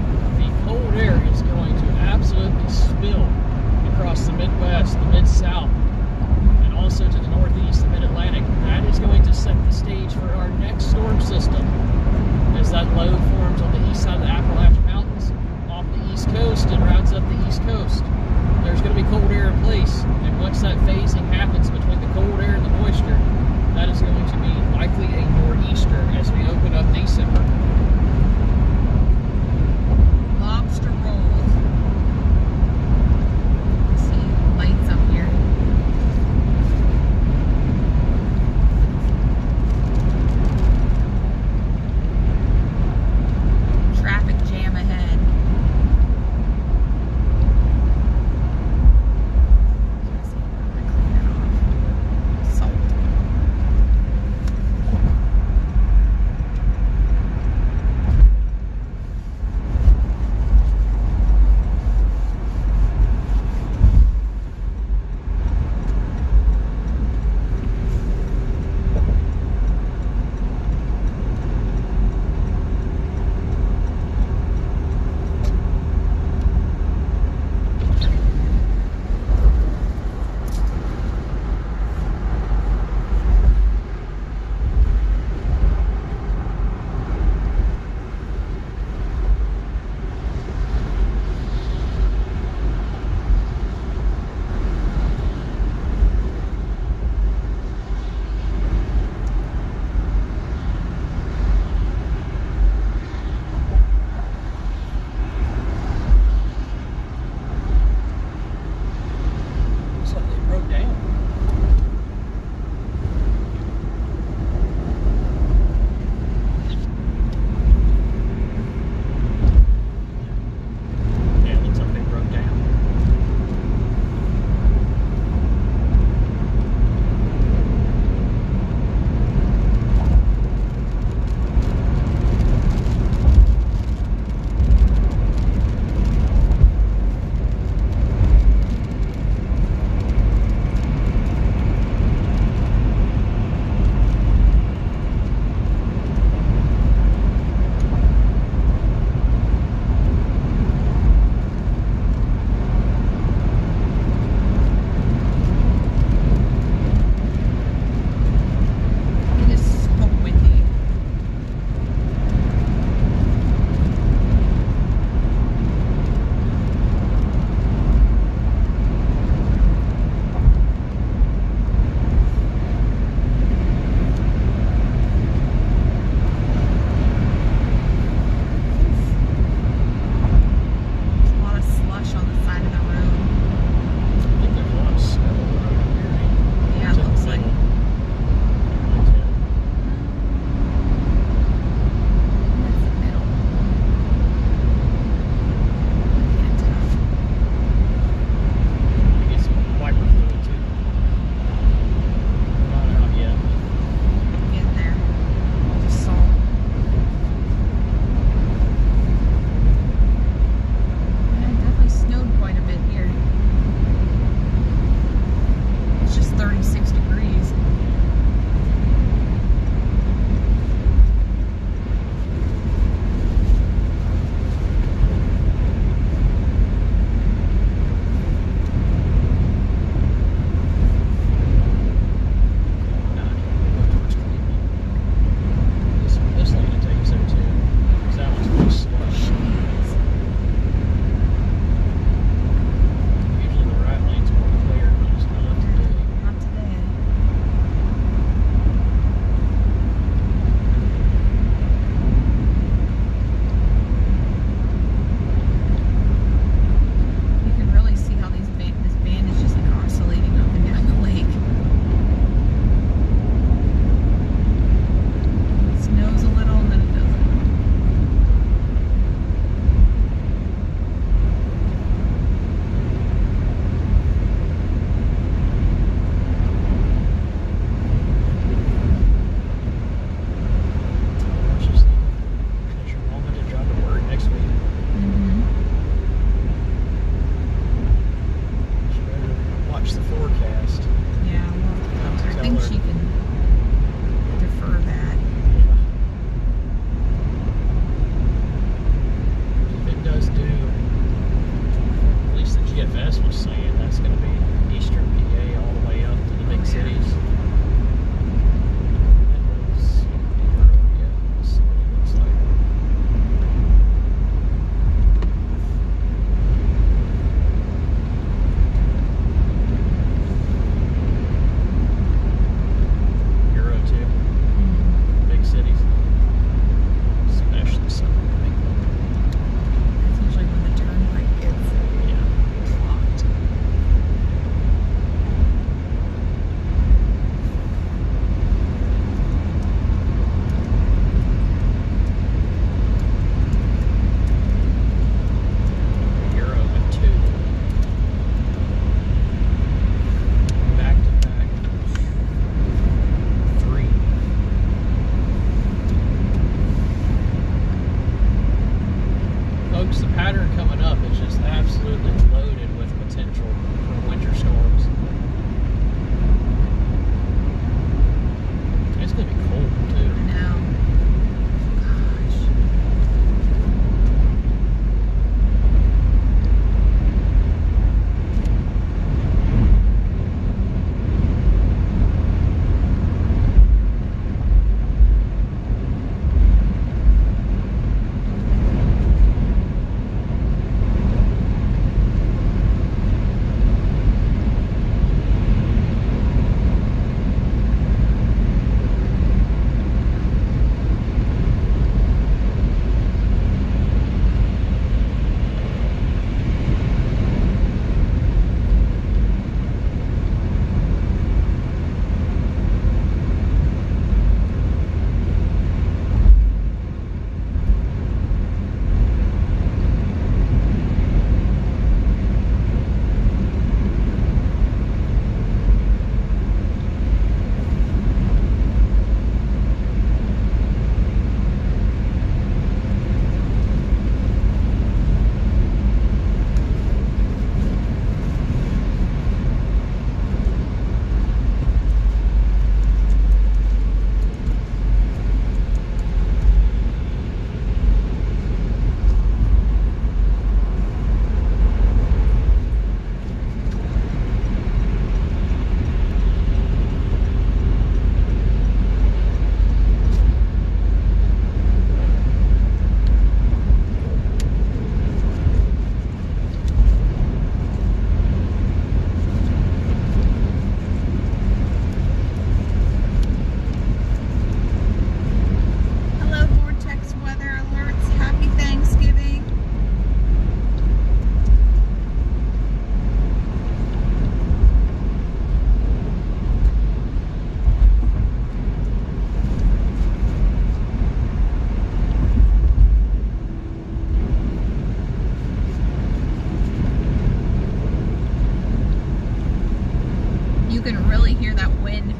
really hear that wind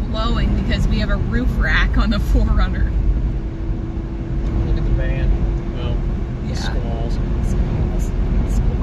blowing because we have a roof rack on the 4Runner.
Look at the van. Oh,
Yeah.
squalls.
Squalls. Squall.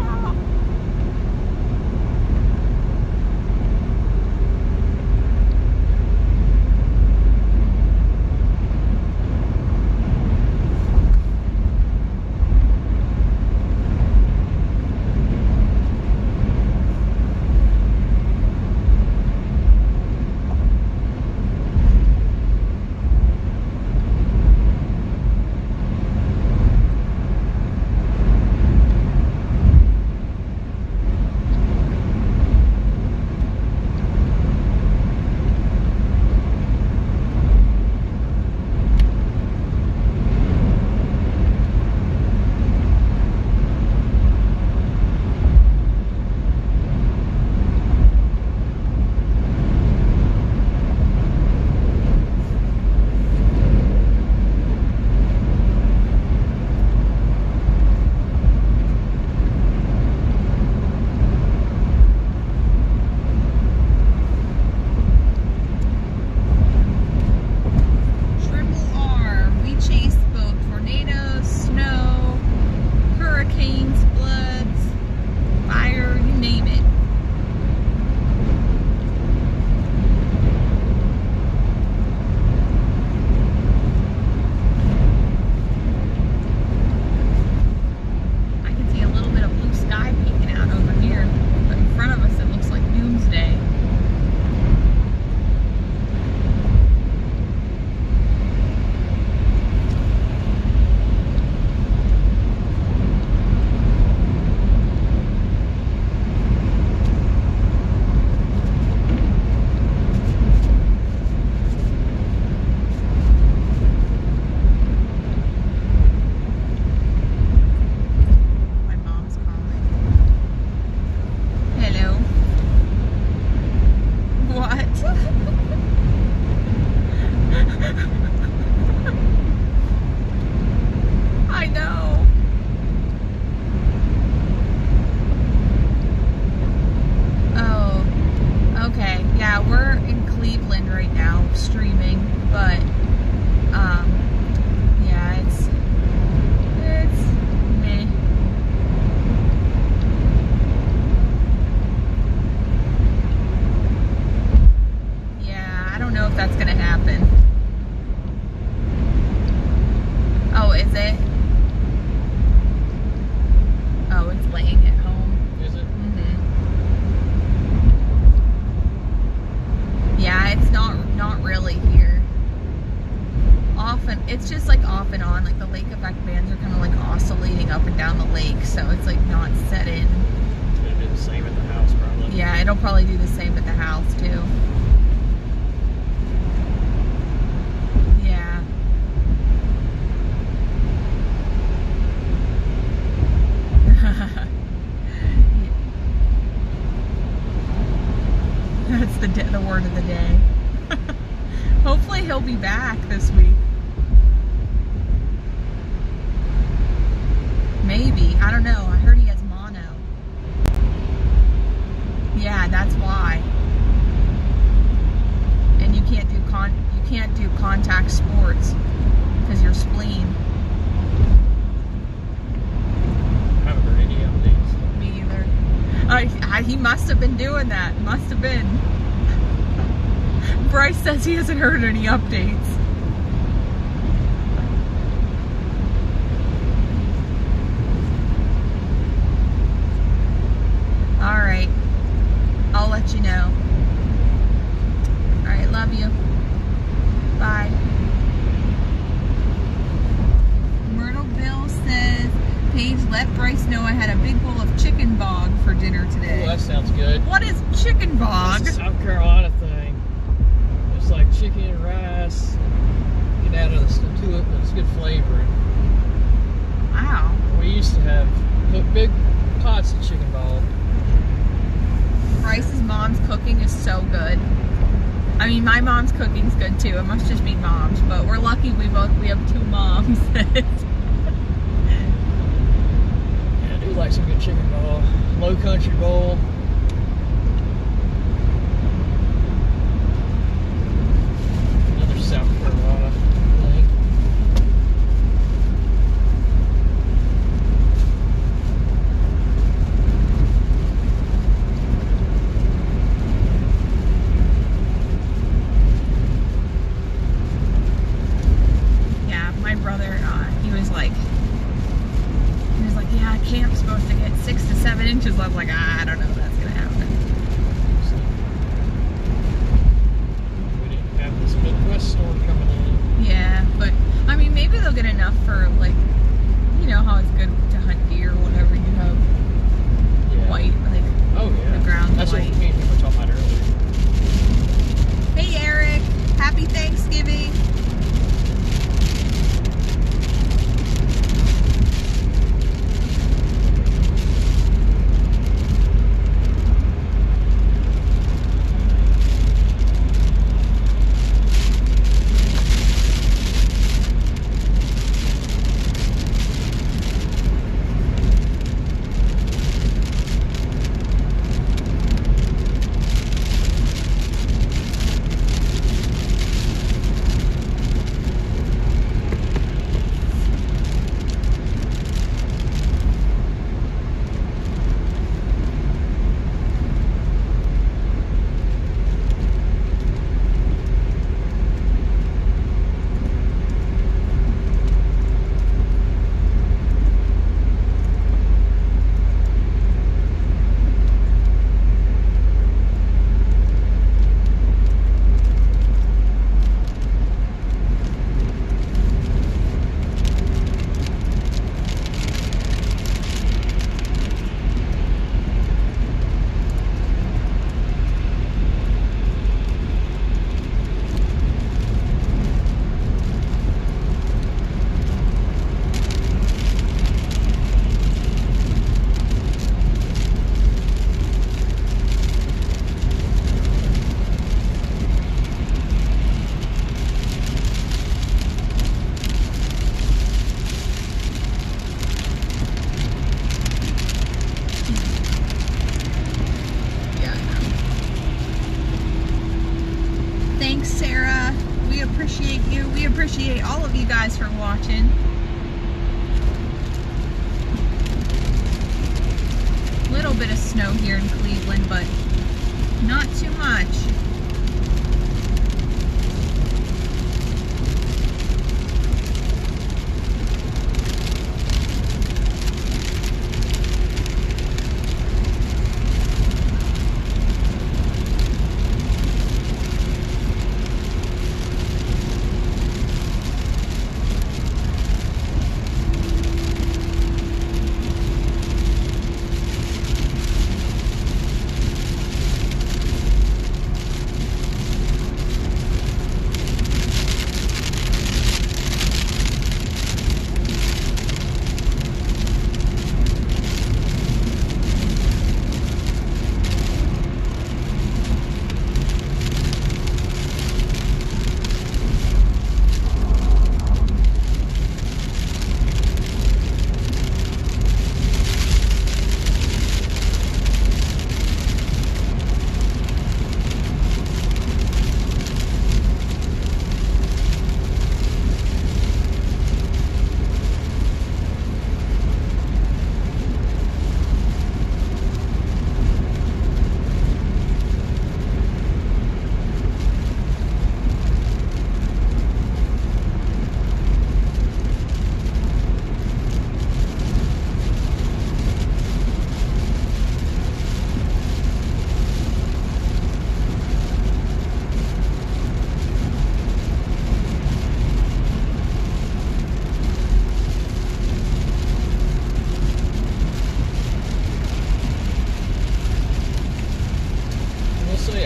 it's just like off and on. Like the lake effect bands are kind of like oscillating up and down the lake, so it's like not set in.
It'll do the same at the house probably.
Yeah, it'll probably do the same at the house too. Yeah. That's the word of the day. Hopefully he'll be back this week. Maybe. I don't know. I heard he has mono. Yeah, that's why. And you can't do contact sports because your spleen.
I haven't heard any updates.
Me either. He must have been doing that. Must have been. Bryce says he hasn't heard any updates. Alright. I'll let you know. Alright, love you. Bye. Myrtle Bill says, Paige, let Bryce know I had a big bowl of chicken bog for dinner today.
Oh, that sounds good.
What is chicken bog?
It's a South Carolina thing. It's like chicken and rice. You can add other stuff to it, but it's good flavoring.
Wow.
We used to have big pots of chicken bog.
Bryce's mom's cooking is so good. I mean, my mom's cooking's good too. It must just be mom's, but we're lucky we have two moms.
Yeah, I do like some good chicken bog. Low country bowl.
camp's supposed to get 6 to 7 inches. I was like, I don't know if that's gonna happen.
We didn't have this Midwest storm coming in.
Yeah, but I mean, maybe they'll get enough for, like, you know how it's good to hunt deer whenever you have
Yeah.
white, like,
Oh yeah.
the ground's
That's
white.
what me and him were talking about earlier.
Hey Eric, happy Thanksgiving. Thanks, Sarah. We appreciate you. We appreciate all of you guys for watching. Little bit of snow here in Cleveland, but not too much.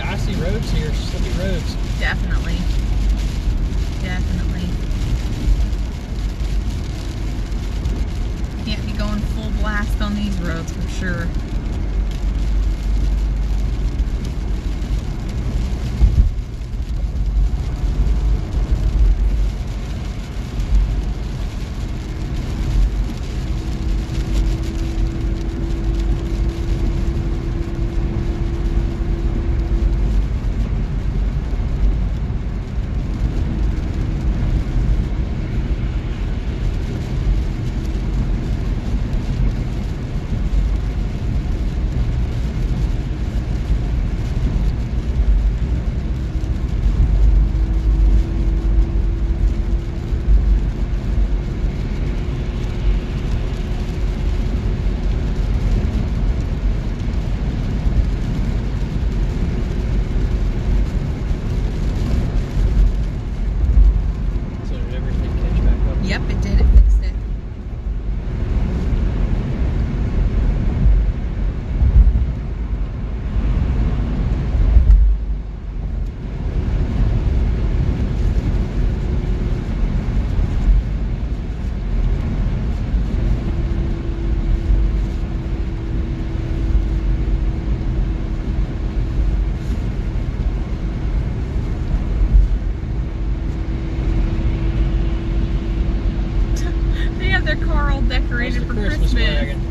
Icy roads here, slippy roads.
Definitely. Definitely. Can't be going full blast on these roads for sure.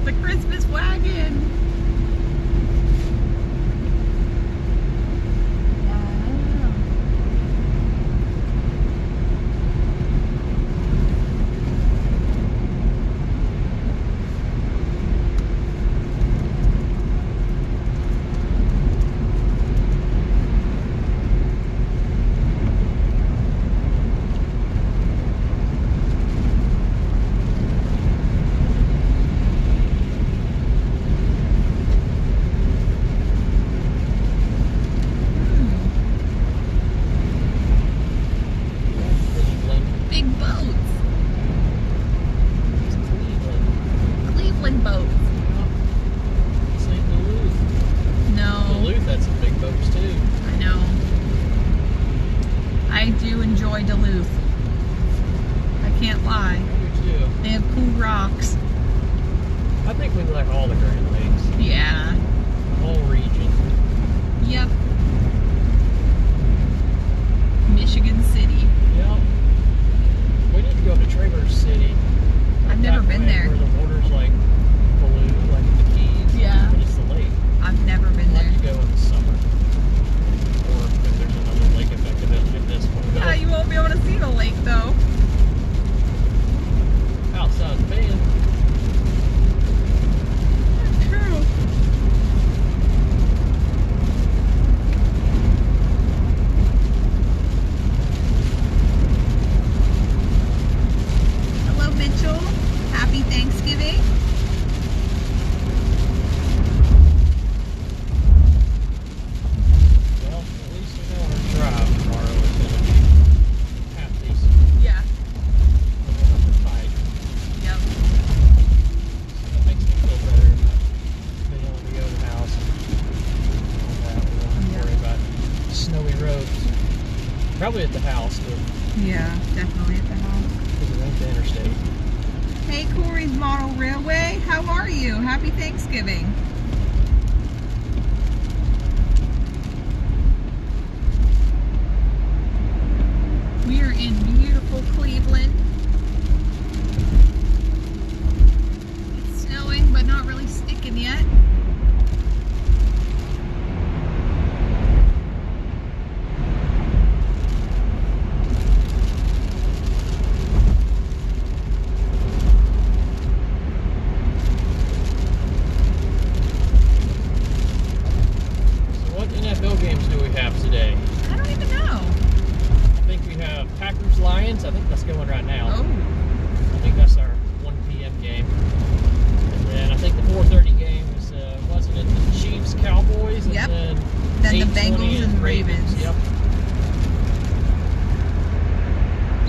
the Christmas wagon. Duluth. I can't lie.
Me too.
They have cool rocks.
I think we like all the Great Lakes.
Yeah.
The whole region.
Yep. Michigan City.
Yep. We need to go to Traverse City.
I've never been there.
Where the water's like blue, like in the Keys.
Yeah.
But it's the lake.
I've never been there.
I'd like to go in the summer. Or if there's another lake effect event at this point.
Yeah, you won't be able to see the lake though.
Outside the band.
True. Hello, Mitchell. Happy Thanksgiving.
Well, at least we know our drive tomorrow is going to be half decent.
Yeah.
We won't have to fight.
Yep.
So that makes me feel better about being able to go to the house and all that. We won't have to worry about snowy roads. Probably at the house, but
Yeah, definitely at the house.
because it ain't the interstate.
Hey, Corey's Model Railway. How are you? Happy Thanksgiving. We are in beautiful Cleveland. It's snowing, but not really sticking yet.
So what NFL games do we have today?
I don't even know.
I think we have Packers Lions. I think that's going right now.
Oh,
I think that's our 1 p.m. game. And then I think the 4:30 game is wasn't it the Chiefs Cowboys and
Yep.
then
then the
8:20
Bengals and Ravens.
Yep.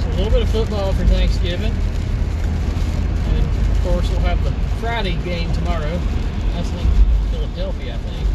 So a little bit of football for Thanksgiving. And of course we'll have the Friday game tomorrow. That's in Philadelphia, I think.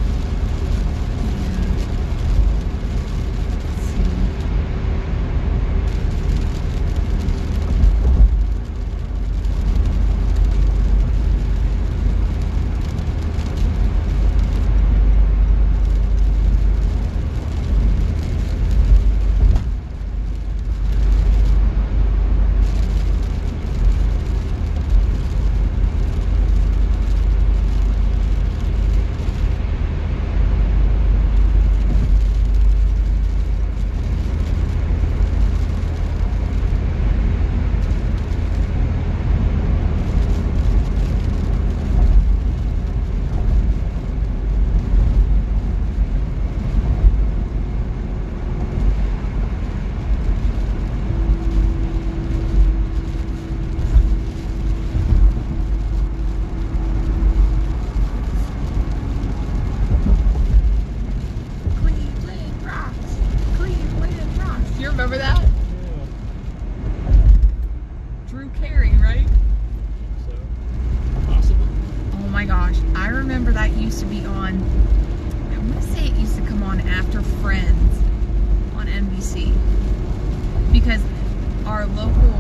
Cleveland rocks. Cleveland rocks. You remember that?
Yeah.
Drew Carey, right?
So possible.
Oh my gosh, I remember that used to be on, I want to say it used to come on after Friends on NBC. Because our local,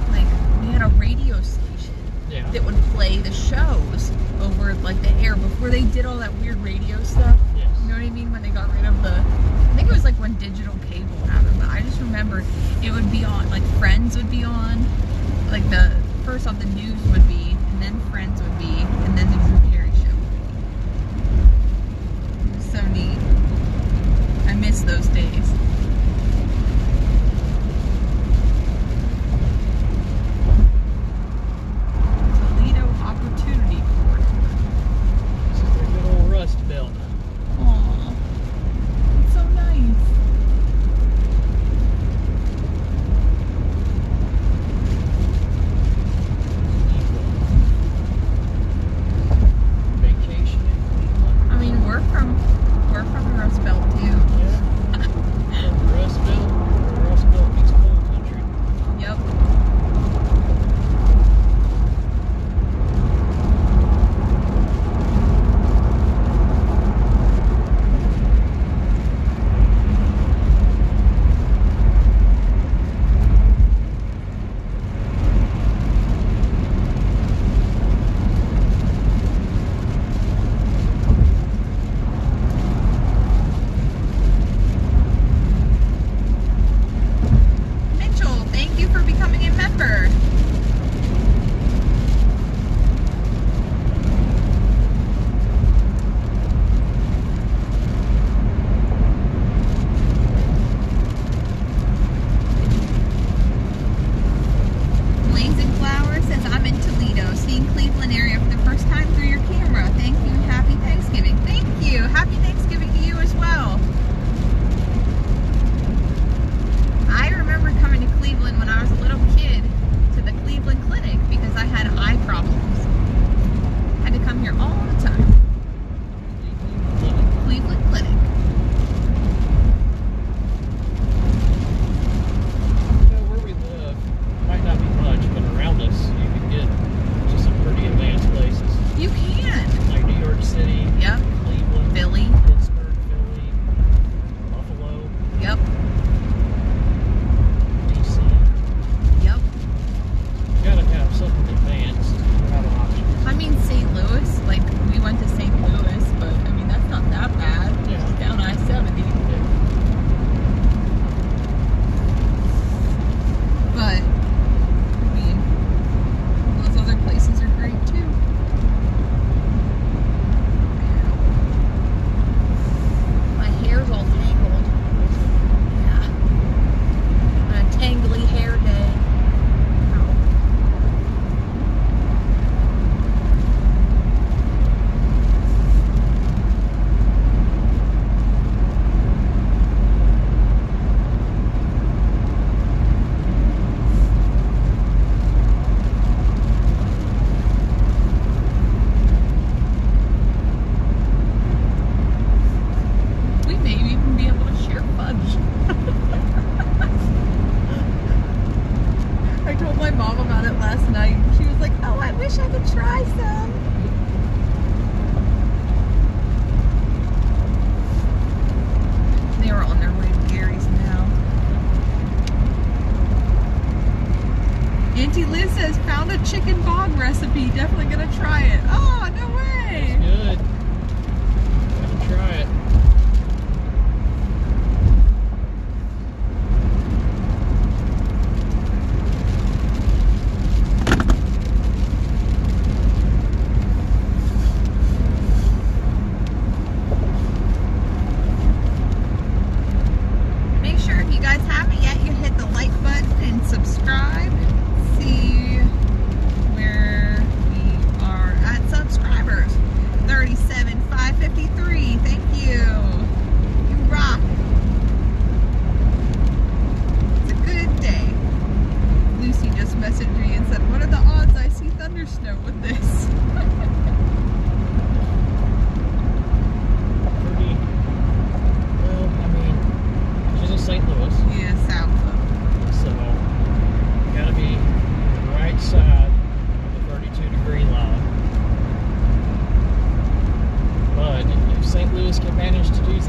like, we had a radio station
Yeah.
that would play the shows over, like, the air before they did all that weird radio stuff.
Yes.
You know what I mean? When they got rid of the, I think it was like when digital cable happened, but I just remember it would be on, like Friends would be on, like the, first off the news would be, and then Friends would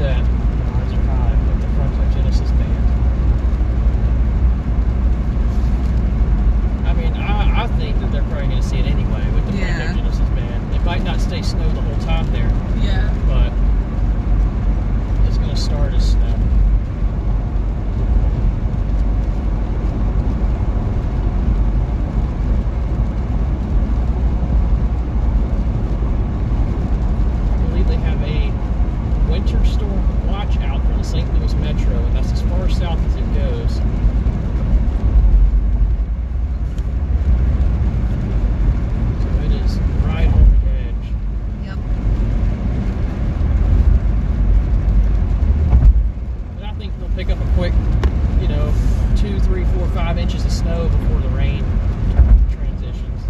set. Odds are high with the Frontal Genesis band. I mean, I think that they're probably going to see it anyway with the Frontal Genesis band. It might not stay snow the whole time there.
Yeah.
But it's going to start as snow. I believe they have a winter storm watch out for the St. Louis Metro, and that's as far south as it goes. So it is right on the edge.
Yep.
And I think they'll pick up a quick, 2, 3, 4, 5 inches of snow before the rain transitions.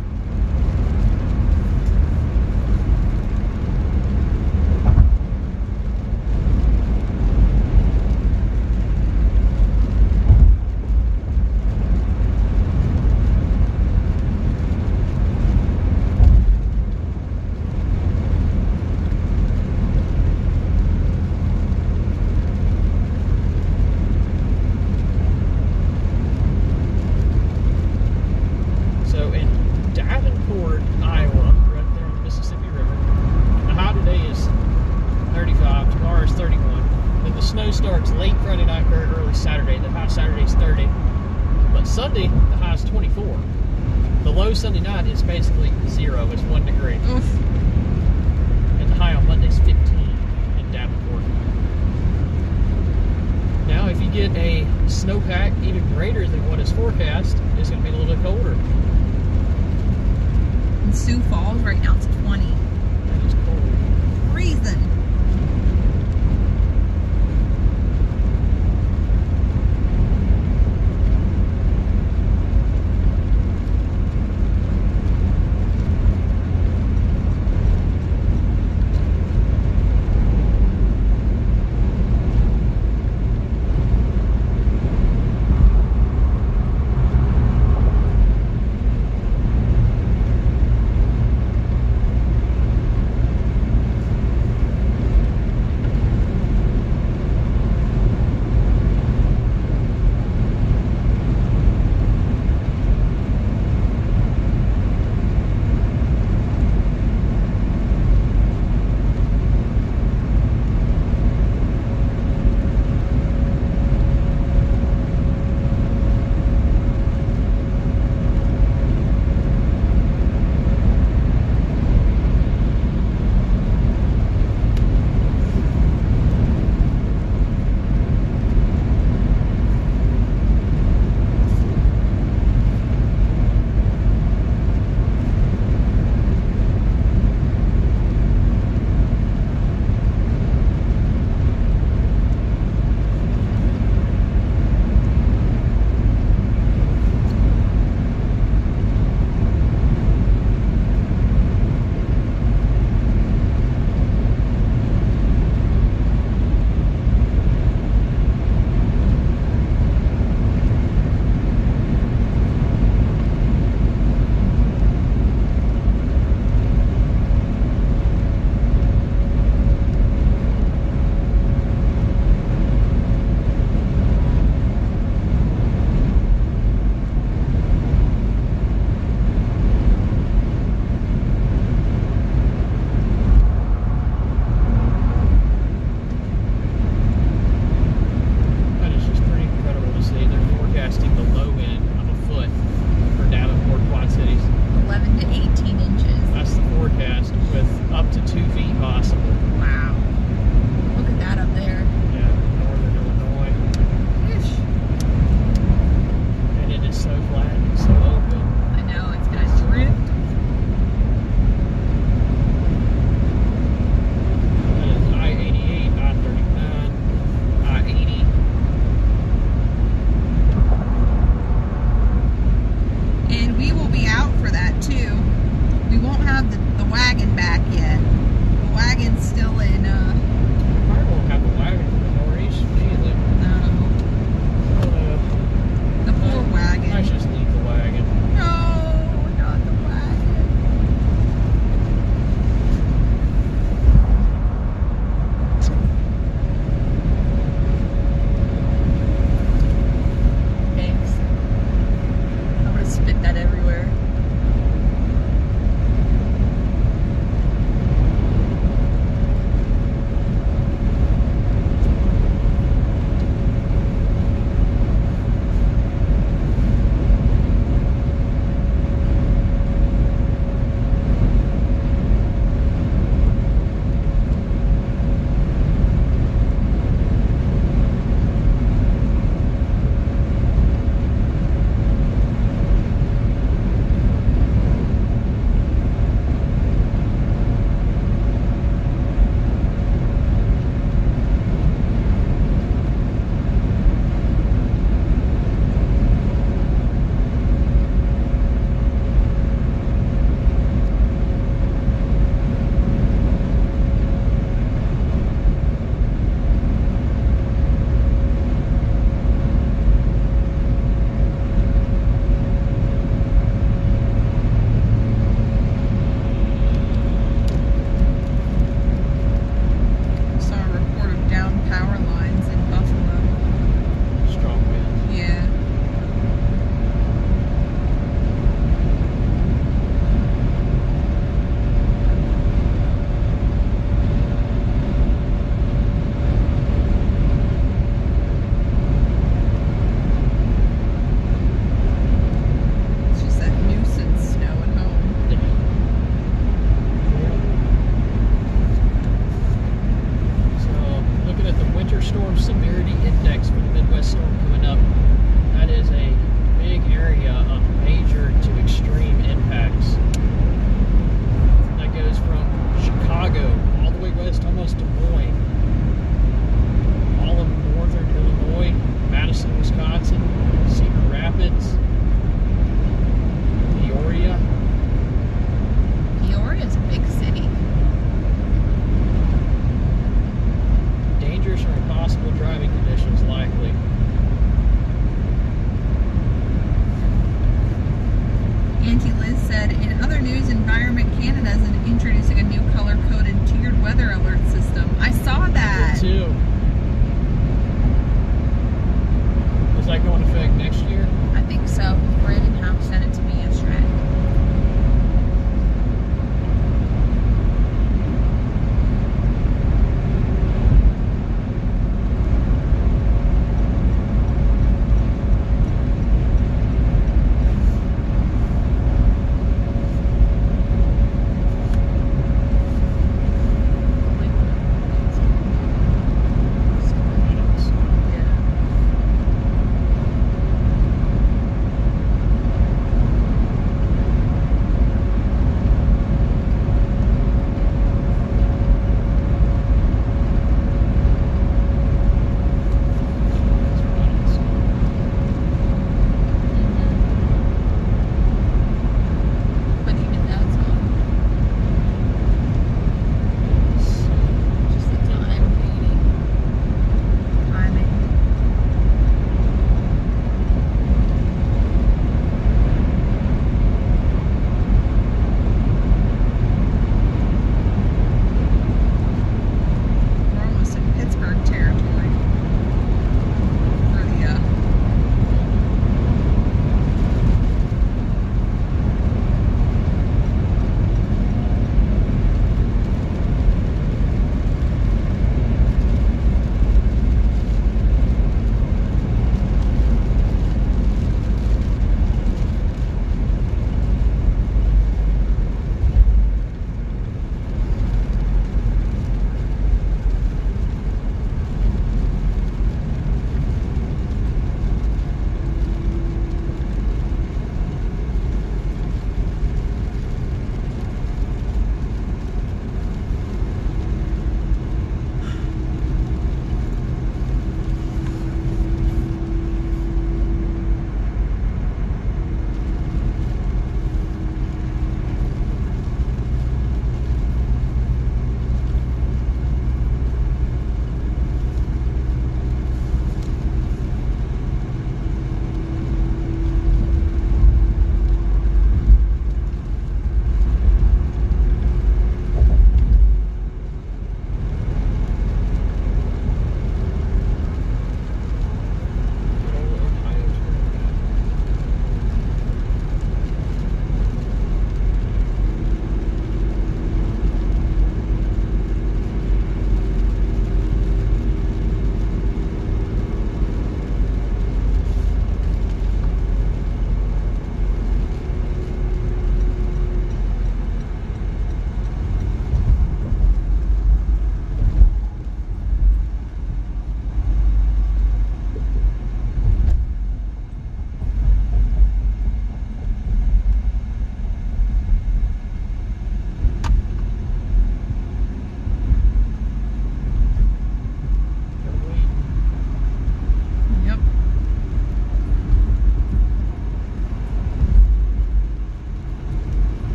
So in Davenport, Iowa, right there on the Mississippi River, the high today is 35, tomorrow is 31. Then the snow starts late Friday night, very early Saturday. The high Saturday is 30. But Sunday, the high is 24. The low Sunday night is basically 0. It's 1 degree.
Oof.
And the high on Monday is 15 in Davenport. Now, if you get a snowpack even greater than what is forecast, it's going to be a little bit colder.
In Sioux Falls right now it's 20.
That is cold.
Freezing.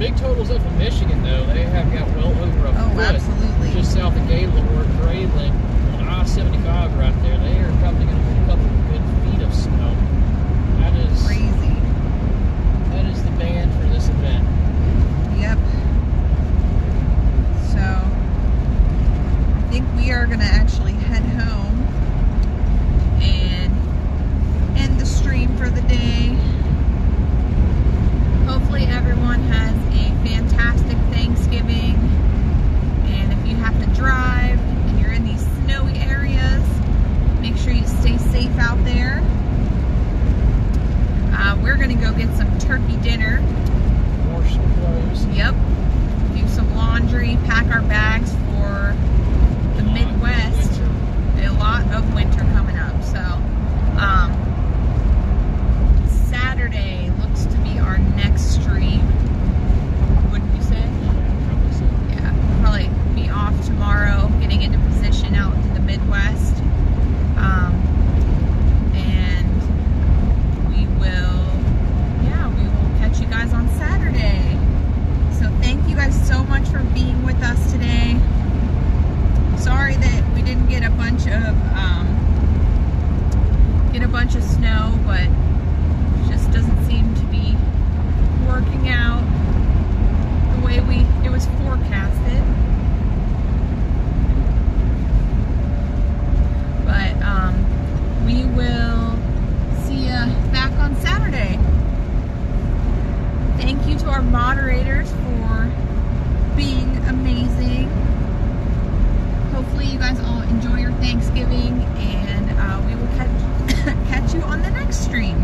big totals up in Michigan, though. They have got well over a
Oh,
foot.
absolutely.
Just south of Gaylord, Grayling, on I-75 right there. They are probably going to be a couple of good feet of snow. That is
Crazy.
That is the band for this event.
Yep. So, I think we are going to actually head home and end the stream for the day. Hopefully everyone has a fantastic Thanksgiving. And if you have to drive and you're in these snowy areas, make sure you stay safe out there. We're going to go get some turkey dinner.
Wash some clothes.
Yep. Do some laundry, pack our bags for the Midwest. A lot of winter coming up. So, Saturday looks to be our next stream. Wouldn't you say?
Probably so.
Yeah. We'll probably be off tomorrow, getting into position out in the Midwest. And we will catch you guys on Saturday. So thank you guys so much for being with us today. Sorry that we didn't get a bunch of snow, but it just doesn't seem to be working out the way it was forecasted. But we will see you back on Saturday. Thank you to our moderators for being amazing. Hopefully you guys all enjoy your Thanksgiving, and we will catch you on the next stream.